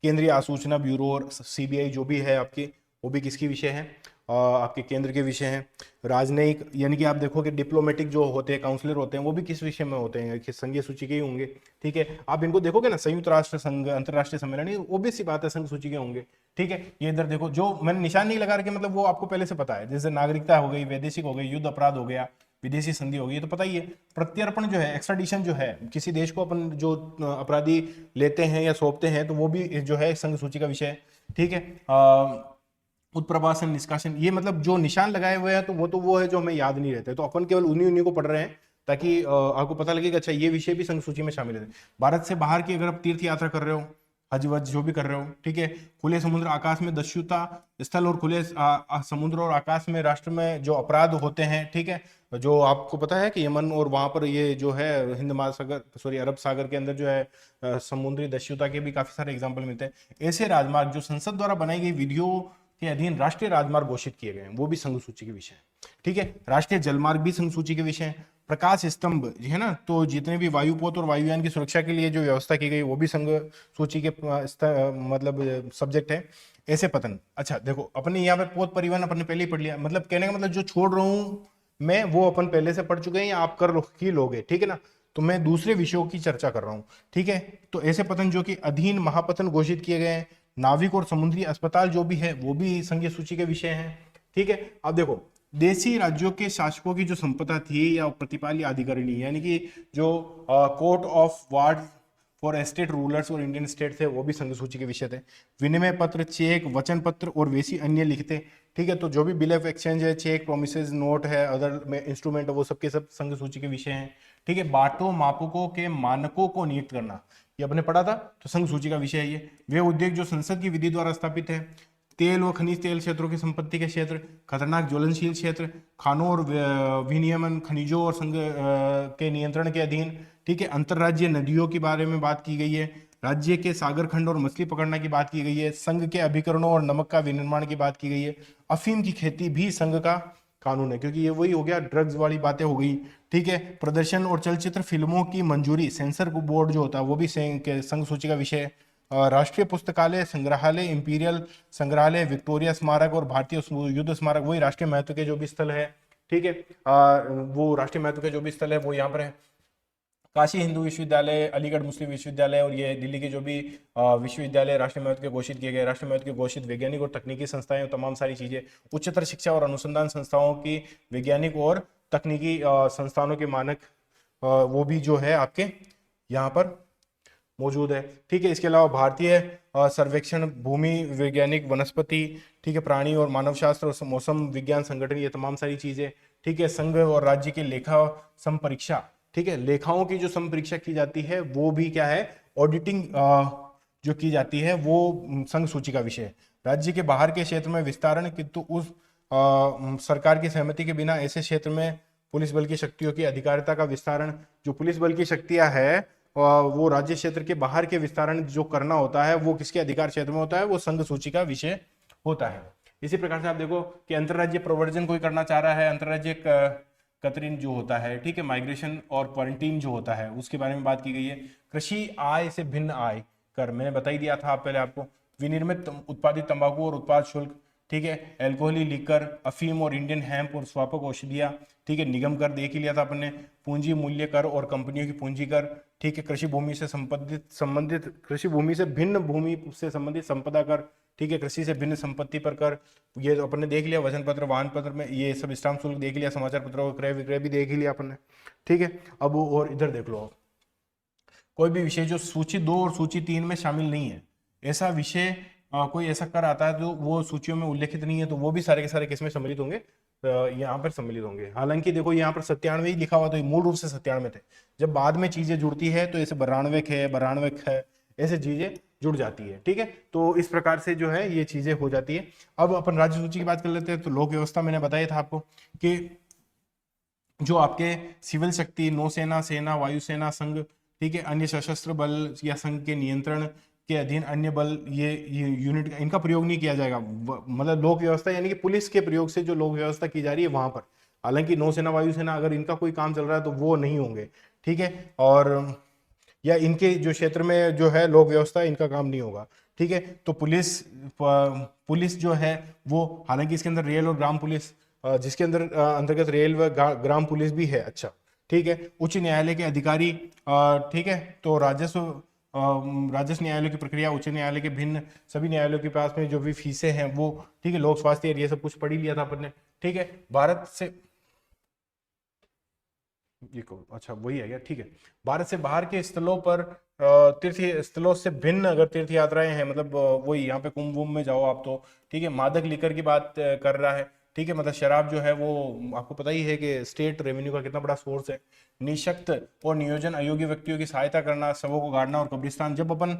केंद्रीय आसूचना ब्यूरो और सीबीआई जो भी है आपकी, वो भी किसकी विषय है, आपके केंद्र के विषय हैं। राजनयिक, यानी कि आप देखोगे डिप्लोमेटिक जो होते हैं, काउंसलर होते हैं, वो भी किस विषय में होते हैं, कि संघीय सूची के ही होंगे। ठीक है, आप इनको देखोगे ना, संयुक्त राष्ट्र संघ, अंतरराष्ट्रीय सम्मेलन, वो भी सी बात है, संघ सूची के होंगे। ठीक है, ये इधर देखो, जो मैंने निशान नहीं लगा रखे, मतलब वो आपको पहले से पता है, जैसे नागरिकता हो गई, वैदेशिक हो गई, युद्ध अपराध हो गया, विदेशी संधि हो गई, ये तो पता ही है। प्रत्यर्पण जो है, एक्स्ट्राडिशन जो है, किसी देश को अपन जो अपराधी लेते हैं या सौंपते हैं, तो वो भी जो है संघ सूची का विषय है। ठीक है, उत्प्रवासन, निष्कासन, ये मतलब जो निशान लगाए हुए हैं, तो वो है जो हमें याद नहीं रहते, तो अपन केवल उन्हीं उन्हीं को पढ़ रहे हैं, ताकि आपको पता लगे कि अच्छा ये विषय भी संघ सूची में शामिल है। भारत से बाहर की अगर आप तीर्थ यात्रा कर रहे हो, हज वज जो भी कर रहे हो, ठीक है, खुले समुद्र आकाश में दस्युता स्थल और खुले समुद्र और आकाश में राष्ट्र में जो अपराध होते हैं, ठीक है, जो आपको पता है कि यमन और वहां पर ये जो है हिंद महासागर, सॉरी अरब सागर के अंदर जो है समुद्री दस्युता के भी काफी सारे एग्जाम्पल मिलते हैं। ऐसे राजमार्ग जो संसद द्वारा बनाई गई विधियों के अधीन राष्ट्रीय राजमार्ग घोषित किए गए हैं, वो भी संघ सूची के विषय है। ठीक है, राष्ट्रीय जलमार्ग भी संघ सूची के विषय है। प्रकाश स्तंभ है ना, तो जितने भी वायुपोत और वायुयान की सुरक्षा के लिए जो व्यवस्था की गई, वो भी संघ सूची के मतलब सब्जेक्ट है। ऐसे पतन, अच्छा देखो, अपने यहाँ पे पोत परिवहन अपन ने पहले ही पढ़ लिया, मतलब कहने का मतलब जो छोड़ रहा हूं मैं वो अपन पहले से पढ़ चुके हैं, या आप कर ही लोगे। ठीक है ना, तो मैं दूसरे विषयों की चर्चा कर रहा हूँ। ठीक है, तो ऐसे पतन जो कि अधीन महापतन घोषित किए गए हैं। नाविक और समुद्री अस्पताल जो भी है, वो भी संघीय सूची के विषय हैं। ठीक है, अब देखो, देशी राज्यों के शासकों की जो संपदा थी, या प्रतिपाल्य अधिकारिणी, यानी कि जो court of ward for estate rulers और इंडियन स्टेट थे, वो भी संघ सूची के विषय थे। विनिमय पत्र, चेक, वचन पत्र और वैसी अन्य लिखते, ठीक है, तो जो भी बिल ऑफ एक्सचेंज है, चेक, प्रोमिसेस, नोट है, अदर में इंस्ट्रूमेंट है, वो सबके सब संघ सूची के विषय हैं। ठीक है, बाटों मापकों के मानकों को नियुक्त करना, ये आपने पढ़ा था, तो संघ सूची का विषय है ये। वे उद्योग जो संसद की विधि द्वारा स्थापित है। तेल व खनिज तेल क्षेत्रों की संपत्ति के क्षेत्र, खतरनाक ज्वलनशील क्षेत्र, खानों और विनियमन, खनिजों और संघ के नियंत्रण के अधीन। ठीक है, अंतर्राज्यीय नदियों के बारे में बात की गई है। राज्य के सागर खंड और मछली पकड़ना की बात की गई है। संघ के अभिकरणों और नमक का विनिर्माण की बात की गई है। अफीम की खेती भी संघ का कानून है, क्योंकि ये वही हो गया, ड्रग्स वाली बातें हो गई। ठीक है, प्रदर्शन और चलचित्र फिल्मों की मंजूरी, सेंसर बोर्ड जो होता है, वो भी संघ सूची का विषय है। राष्ट्रीय पुस्तकालय, संग्रहालय, इंपीरियल संग्रहालय, विक्टोरिया स्मारक और भारतीय युद्ध स्मारक, वही राष्ट्रीय महत्व के जो भी स्थल है। ठीक है, वो राष्ट्रीय महत्व के जो भी स्थल है वो यहाँ पर है। काशी हिंदू विश्वविद्यालय, अलीगढ़ मुस्लिम विश्वविद्यालय, और ये दिल्ली के जो भी विश्वविद्यालय राष्ट्रीय महत्व के घोषित किए गए, राष्ट्रीय महत्व के घोषित वैज्ञानिक और तकनीकी संस्थाएं, तमाम सारी चीजें। उच्चतर शिक्षा और अनुसंधान संस्थाओं की वैज्ञानिक और तकनीकी संस्थानों के मानक, वो भी जो है आपके यहाँ पर मौजूद है। ठीक है, इसके अलावा भारतीय सर्वेक्षण, भूमि वैज्ञानिक, वनस्पति, ठीक है, प्राणी और मानव शास्त्र और मौसम विज्ञान संगठन, ये तमाम सारी चीजें। ठीक है, संघ और राज्य के लेखा संपरीक्षा, ठीक है। लेखाओं की जो संपरीक्षा की जाती है वो भी क्या है, ऑडिटिंग जो की जाती है वो संघ सूची का विषय है। राज्य के बाहर के क्षेत्र में विस्तारण, किंतु उस सरकार की सहमति के बिना ऐसे क्षेत्र में पुलिस बल की शक्तियों की अधिकारिता का विस्तारण, जो पुलिस बल की शक्तियां है वो राज्य क्षेत्र के बाहर के विस्तारण जो करना होता है वो किसके अधिकार क्षेत्र में होता है, वो संघ सूची का विषय होता है। इसी प्रकार से आप देखो कि अंतरराज्यीय प्रव्रजन कोई करना चाह रहा है, अंतरराज्यीय कतरीन जो होता है, ठीक है, माइग्रेशन और क्वारंटीन जो होता है उसके बारे में बात की गई है। कृषि आय से भिन्न आय कर, मैंने बता ही दिया था आप पहले आपको। विनिर्मित उत्पादित तंबाकू और उत्पाद शुल्क, ठीक है, एल्कोहली लिकर, अफीम और इंडियन हैम्प और स्वापक औषधियां, ठीक है, निगम कर देख ही लिया था अपन ने। पूंजी मूल्य कर और कंपनियों की पूंजी कर, ठीक है, कृषि भूमि से संबंधित कृषि भूमि से भिन्न भूमि से संबंधित संपदा कर, ठीक है, कृषि से भिन्न संपत्ति पर कर, ये तो अपन ने देख लिया। वजन पत्र, वाहन पत्र में ये सब स्टाम्प शुल्क देख लिया, समाचार पत्रों का क्रय विक्रय भी देख ही लिया अपन ने, ठीक है। अब और इधर देख लो, कोई भी विषय जो सूची 2 और सूची 3 में शामिल नहीं है, ऐसा विषय कोई ऐसा कर आता है जो वो सूचियों में उल्लेखित नहीं है, तो वो भी सारे के सारे किसमें सम्मिलित होंगे, यहाँ पर सम्मिलित होंगे। हालांकि देखो यहाँ पर 97 ही लिखा हुआ, तो ये मूल रूप से 97 थे। जब बाद में चीजें जुड़ती है तो ऐसे 92 है, ऐसे चीजें जुड़ जाती है, ठीक है। तो इस प्रकार से जो है ये चीजें हो जाती है। अब अपन राज्य सूची की बात कर लेते हैं। तो लोक व्यवस्था मैंने बताया था आपको कि जो आपके सिविल शक्ति, नौसेना, सेना, वायुसेना, संघ, ठीक है, अन्य सशस्त्र बल या संघ के नियंत्रण के अधीन अन्य बल, ये यूनिट इनका प्रयोग नहीं किया जाएगा। मतलब लोक व्यवस्था यानी कि पुलिस के प्रयोग से जो लोक व्यवस्था की जा रही है वहां पर, हालांकि नौसेना, वायुसेना अगर इनका कोई काम चल रहा है तो वो नहीं होंगे, ठीक है। और या इनके जो क्षेत्र में जो है लोक व्यवस्था, इनका काम नहीं होगा, ठीक है। तो पुलिस जो है वो, हालांकि इसके अंदर रेल और ग्राम पुलिस, जिसके अंदर अंतर्गत रेल व ग्राम पुलिस भी है, अच्छा, ठीक है। उच्च न्यायालय के अधिकारी, ठीक है, तो राजस्व न्यायालय की प्रक्रिया, उच्च न्यायालय के भिन्न सभी न्यायालयों के पास में जो भी फीसें हैं वो, ठीक है, लोक स्वास्थ्य, ये सब कुछ पढ़ ही लिया था अपन ने, ठीक है। भारत से ये अच्छा वही है क्या, ठीक है। भारत से बाहर के स्थलों पर तीर्थ स्थलों से भिन्न अगर तीर्थ यात्राएं हैं, मतलब वही यहाँ पे कुंभ वुम्भ में जाओ आप तो, ठीक है, मादक लिकर की बात कर रहा है, ठीक है, मतलब शराब जो है वो आपको पता ही है कि स्टेट रेवेन्यू का कितना बड़ा सोर्स है। निशक्त और नियोजन अयोग्य व्यक्तियों की सहायता करना, शवों को गाड़ना और कब्रिस्तान, जब अपन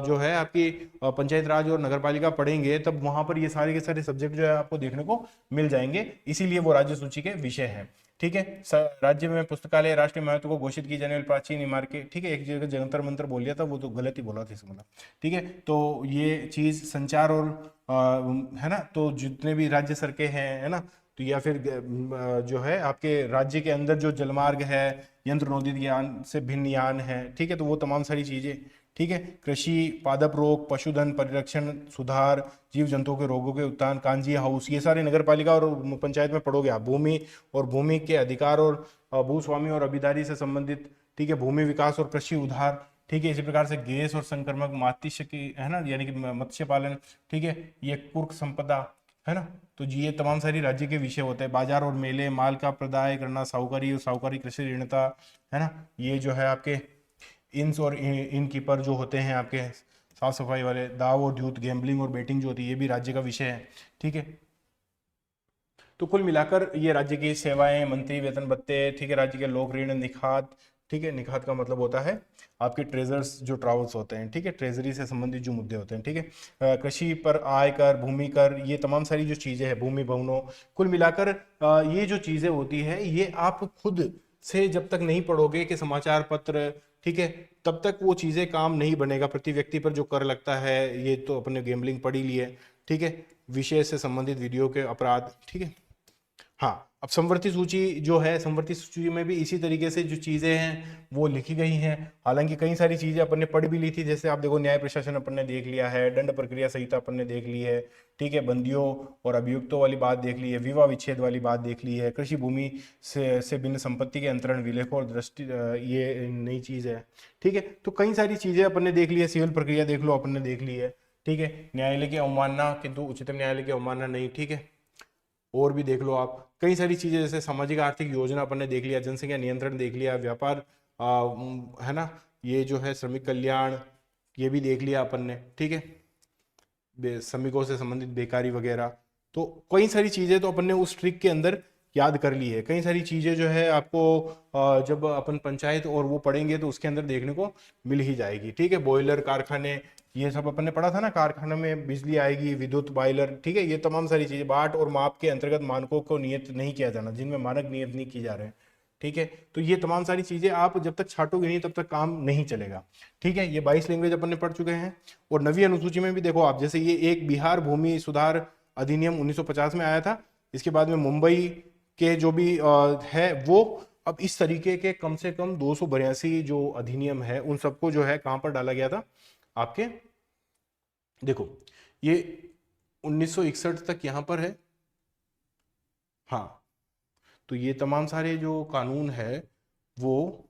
जो है आपकी पंचायत राज और नगरपालिका पढ़ेंगे तब वहां पर ये सारे के सारे सब्जेक्ट जो है आपको देखने को मिल जाएंगे, इसीलिए वो राज्य सूची के विषय है, ठीक है। राज्य में पुस्तकालय राष्ट्रीय महत्व को घोषित की जाने वाली प्राचीन इमारतें, ठीक है, एक जगह जंतर मंतर बोल लिया था, वो तो गलत ही बोला था इसका मतलब, ठीक है। तो ये चीज संचार और है ना, तो जितने भी राज्य सड़कें हैं, है ना, तो या फिर जो है आपके राज्य के अंदर जो जलमार्ग है, यंत्र नवोदित यान से भिन्न यान है, ठीक है, तो वो तमाम सारी चीजें, ठीक है। कृषि, पादप रोग, पशुधन परिरक्षण सुधार, जीव जंतुओं के रोगों के उत्थान, कांजी हाउस, ये सारे नगर पालिका और पंचायत में पढ़ोगे आप। भूमि और भूमि के अधिकार और भूस्वामी और अभिदारी से संबंधित, ठीक है, भूमि विकास और कृषि उधार, ठीक है। इसी प्रकार से गैस और संक्रमक मात्स्य की, है ना, यानी कि मत्स्य पालन, ठीक है, ये कुर्क संपदा, है ना, तो जी ये तमाम सारी राज्य के विषय होते हैं। बाजार और मेले, माल का प्रदाय करना, साहूकारी और साहूकारी कृषि ऋणता, है ना, ये जो है आपके इंस और इन कीपर जो होते हैं आपके साफ सफाई वाले, दाव और द्यूत, गैम्बलिंग और बेटिंग जो होती है, ये भी राज्य का विषय है, ठीक है। तो कुल मिलाकर ये राज्य की सेवाएं, मंत्री वेतन भत्ते, ठीक है, राज्य के लोक ऋण, निखात, ठीक है, निखात का मतलब होता है आपके ट्रेजर्स जो ट्रावल्स होते हैं, ठीक है, ट्रेजरी से संबंधित जो मुद्दे होते हैं, ठीक है। कृषि पर आय कर, भूमि कर, ये तमाम सारी जो चीजें हैं, भूमि भवनों, कुल मिलाकर ये जो चीजें होती है ये आप खुद से जब तक नहीं पढ़ोगे कि समाचार पत्र, ठीक है, तब तक वो चीजें काम नहीं बनेगा। प्रति व्यक्ति पर जो कर लगता है, ये तो अपने गेम्बलिंग पढ़ ही ली है, ठीक है, विषय से संबंधित वीडियो के अपराध, ठीक है। हाँ, अब संवर्ती सूची जो है, संवर्ती सूची में भी इसी तरीके से जो चीजें हैं वो लिखी गई हैं। हालांकि कई सारी चीजें अपन ने पढ़ भी ली थी, जैसे आप देखो न्याय प्रशासन अपन ने देख लिया है, दंड प्रक्रिया संहिता अपन ने देख ली है, ठीक है, बंदियों और अभियुक्तों वाली बात देख ली है, विवाह विच्छेद वाली बात देख ली है, कृषि भूमि से भिन्न संपत्ति के अंतरण, विलेखों और दृष्टि, ये नई चीज है, ठीक है। तो कई सारी चीजें अपन ने देख ली है। सिविल प्रक्रिया देख लो, अपन ने देख ली है, ठीक है। न्यायालय की अवमानना किंतु उच्चतम न्यायालय की अवमानना नहीं, ठीक है। और भी देख लो आप कई सारी चीजें, जैसे सामाजिक आर्थिक योजना अपन ने देख लिया, जनसंख्या नियंत्रण देख लिया, व्यापार है ना, ये जो है श्रमिक कल्याण, ये भी देख लिया अपन ने, ठीक है, श्रमिकों से संबंधित बेकारी वगैरह। तो कई सारी चीजें तो अपन ने उस ट्रिक के अंदर याद कर ली है। कई सारी चीज़ें जो है आपको जब अपन पंचायत और वो पढ़ेंगे तो उसके अंदर देखने को मिल ही जाएगी। ठीक है, बॉयलर, कारखाने, ये सब अपन ने पढ़ा था ना, कारखाने में बिजली आएगी, विद्युत, बॉयलर। ठीक है, ये तमाम सारी चीज़ें बाट और माप के अंतर्गत मानकों को नियत नहीं किया जाना, जिनमें मानक नियत नहीं किए जा रहे हैं। ठीक है, तो ये तमाम सारी चीज़ें आप जब तक छाटोगे नहीं तब तक काम नहीं चलेगा। ठीक है, ये 22 लैंग्वेज अपन ने पढ़ चुके हैं। और नवी अनुसूची में भी देखो आप, जैसे ये एक बिहार भूमि सुधार अधिनियम 1950 में आया था। इसके बाद में मुंबई के जो भी है वो, अब इस तरीके के कम से कम 282 जो अधिनियम है उन सबको जो है कहां पर डाला गया था आपके, देखो ये 1961 तक यहां पर है। हाँ, तो ये तमाम सारे जो कानून है वो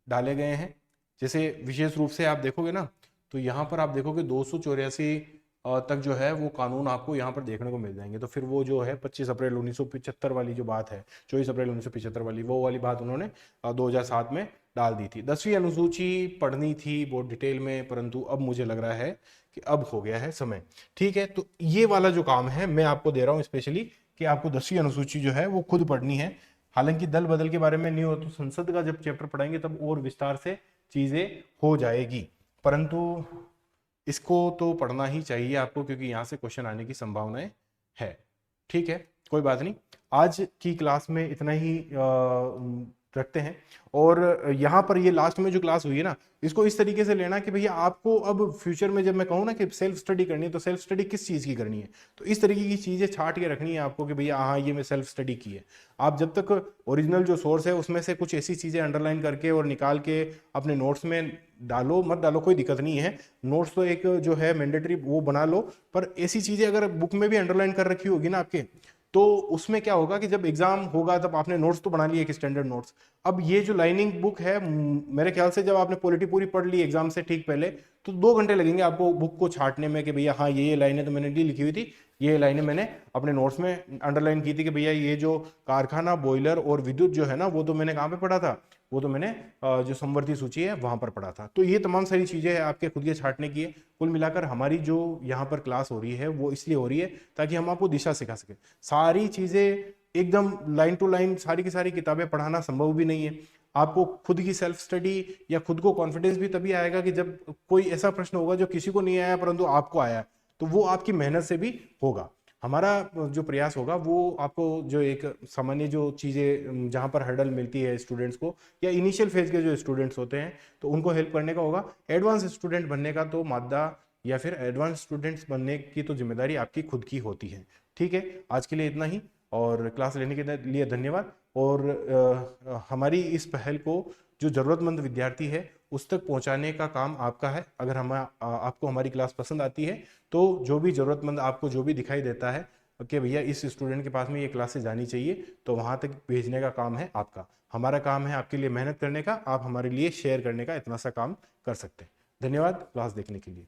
डाले गए हैं। जैसे विशेष रूप से आप देखोगे ना, तो यहाँ पर आप देखोगे 284 तक जो है वो कानून आपको यहाँ पर देखने को मिल जाएंगे। तो फिर वो जो है 25 अप्रैल 1975 वाली जो बात है, 24 अप्रैल 1975 वाली, वो वाली बात उन्होंने 2007 में डाल दी थी। 10वीं अनुसूची पढ़नी थी बहुत डिटेल में, परंतु अब मुझे लग रहा है कि अब हो गया है समय। ठीक है, तो ये वाला जो काम है मैं आपको दे रहा हूँ स्पेशली, कि आपको 10वीं अनुसूची जो है वो खुद पढ़नी है। हालांकि दल बदल के बारे में नहीं हो, तो संसद का जब चैप्टर पढ़ाएंगे तब और विस्तार से चीजें हो जाएगी, परंतु इसको तो पढ़ना ही चाहिए आपको, क्योंकि यहाँ से क्वेश्चन आने की संभावनाएं है। ठीक है, कोई बात नहीं, आज की क्लास में इतना ही रखते हैं। और यहाँ पर ये लास्ट में जो क्लास हुई है ना, इसको इस तरीके से लेना कि भैया आपको अब फ्यूचर में जब मैं कहूँ ना कि सेल्फ स्टडी करनी है, तो सेल्फ स्टडी किस चीज़ की करनी है, तो इस तरीके की चीज़ें छाट के रखनी है आपको कि भैया हाँ ये मैं सेल्फ स्टडी की है। आप जब तक ओरिजिनल जो सोर्स है उसमें से कुछ ऐसी चीज़ें अंडरलाइन करके और निकाल के अपने नोट्स में डालो, मत डालो कोई दिक्कत नहीं है, नोट्स तो एक जो है मैंडेटरी वो बना लो, पर ऐसी चीज़ें अगर बुक में भी अंडरलाइन कर रखी होगी ना आपके, तो उसमें क्या होगा कि जब एग्जाम होगा तब आपने नोट्स तो बना लिए एक स्टैंडर्ड नोट्स। अब ये जो लाइनिंग बुक है, मेरे ख्याल से जब आपने पॉलिटी पूरी पढ़ ली एग्जाम से ठीक पहले, तो 2 घंटे लगेंगे आपको बुक को छाटने में कि भैया हाँ ये लाइनें तो मैंने नहीं लिखी हुई थी, ये लाइनें मैंने अपने नोट्स में अंडरलाइन की थी कि भैया ये जो कारखाना, बॉयलर और विद्युत जो है ना, वो तो मैंने कहाँ पे पढ़ा था, वो तो मैंने जो समवर्ती सूची है वहां पर पढ़ा था। तो ये तमाम सारी चीजें हैं आपके खुद के छाटने की है। कुल मिलाकर हमारी जो यहाँ पर क्लास हो रही है वो इसलिए हो रही है ताकि हम आपको दिशा सिखा सके। सारी चीजें एकदम लाइन टू लाइन सारी की सारी किताबें पढ़ाना संभव भी नहीं है। आपको खुद की सेल्फ स्टडी या खुद को कॉन्फिडेंस भी तभी आएगा कि जब कोई ऐसा प्रश्न होगा जो किसी को नहीं आया परंतु आपको आया, तो वो आपकी मेहनत से भी होगा। हमारा जो प्रयास होगा वो आपको जो एक सामान्य जो चीज़ें जहाँ पर हर्डल मिलती है स्टूडेंट्स को, या इनिशियल फेज के जो स्टूडेंट्स होते हैं, तो उनको हेल्प करने का होगा। एडवांस स्टूडेंट बनने का तो मादा या फिर एडवांस स्टूडेंट्स बनने की तो जिम्मेदारी आपकी खुद की होती है। ठीक है, आज के लिए इतना ही, और क्लास लेने के लिए धन्यवाद। और हमारी इस पहल को जो ज़रूरतमंद विद्यार्थी है उस तक पहुंचाने का काम आपका है। अगर हम आपको हमारी क्लास पसंद आती है तो जो भी ज़रूरतमंद आपको जो भी दिखाई देता है कि भैया इस स्टूडेंट के पास में ये क्लासेस जानी चाहिए, तो वहाँ तक भेजने का काम है आपका। हमारा काम है आपके लिए मेहनत करने का, आप हमारे लिए शेयर करने का, इतना सा काम कर सकते हैं। धन्यवाद क्लास देखने के लिए।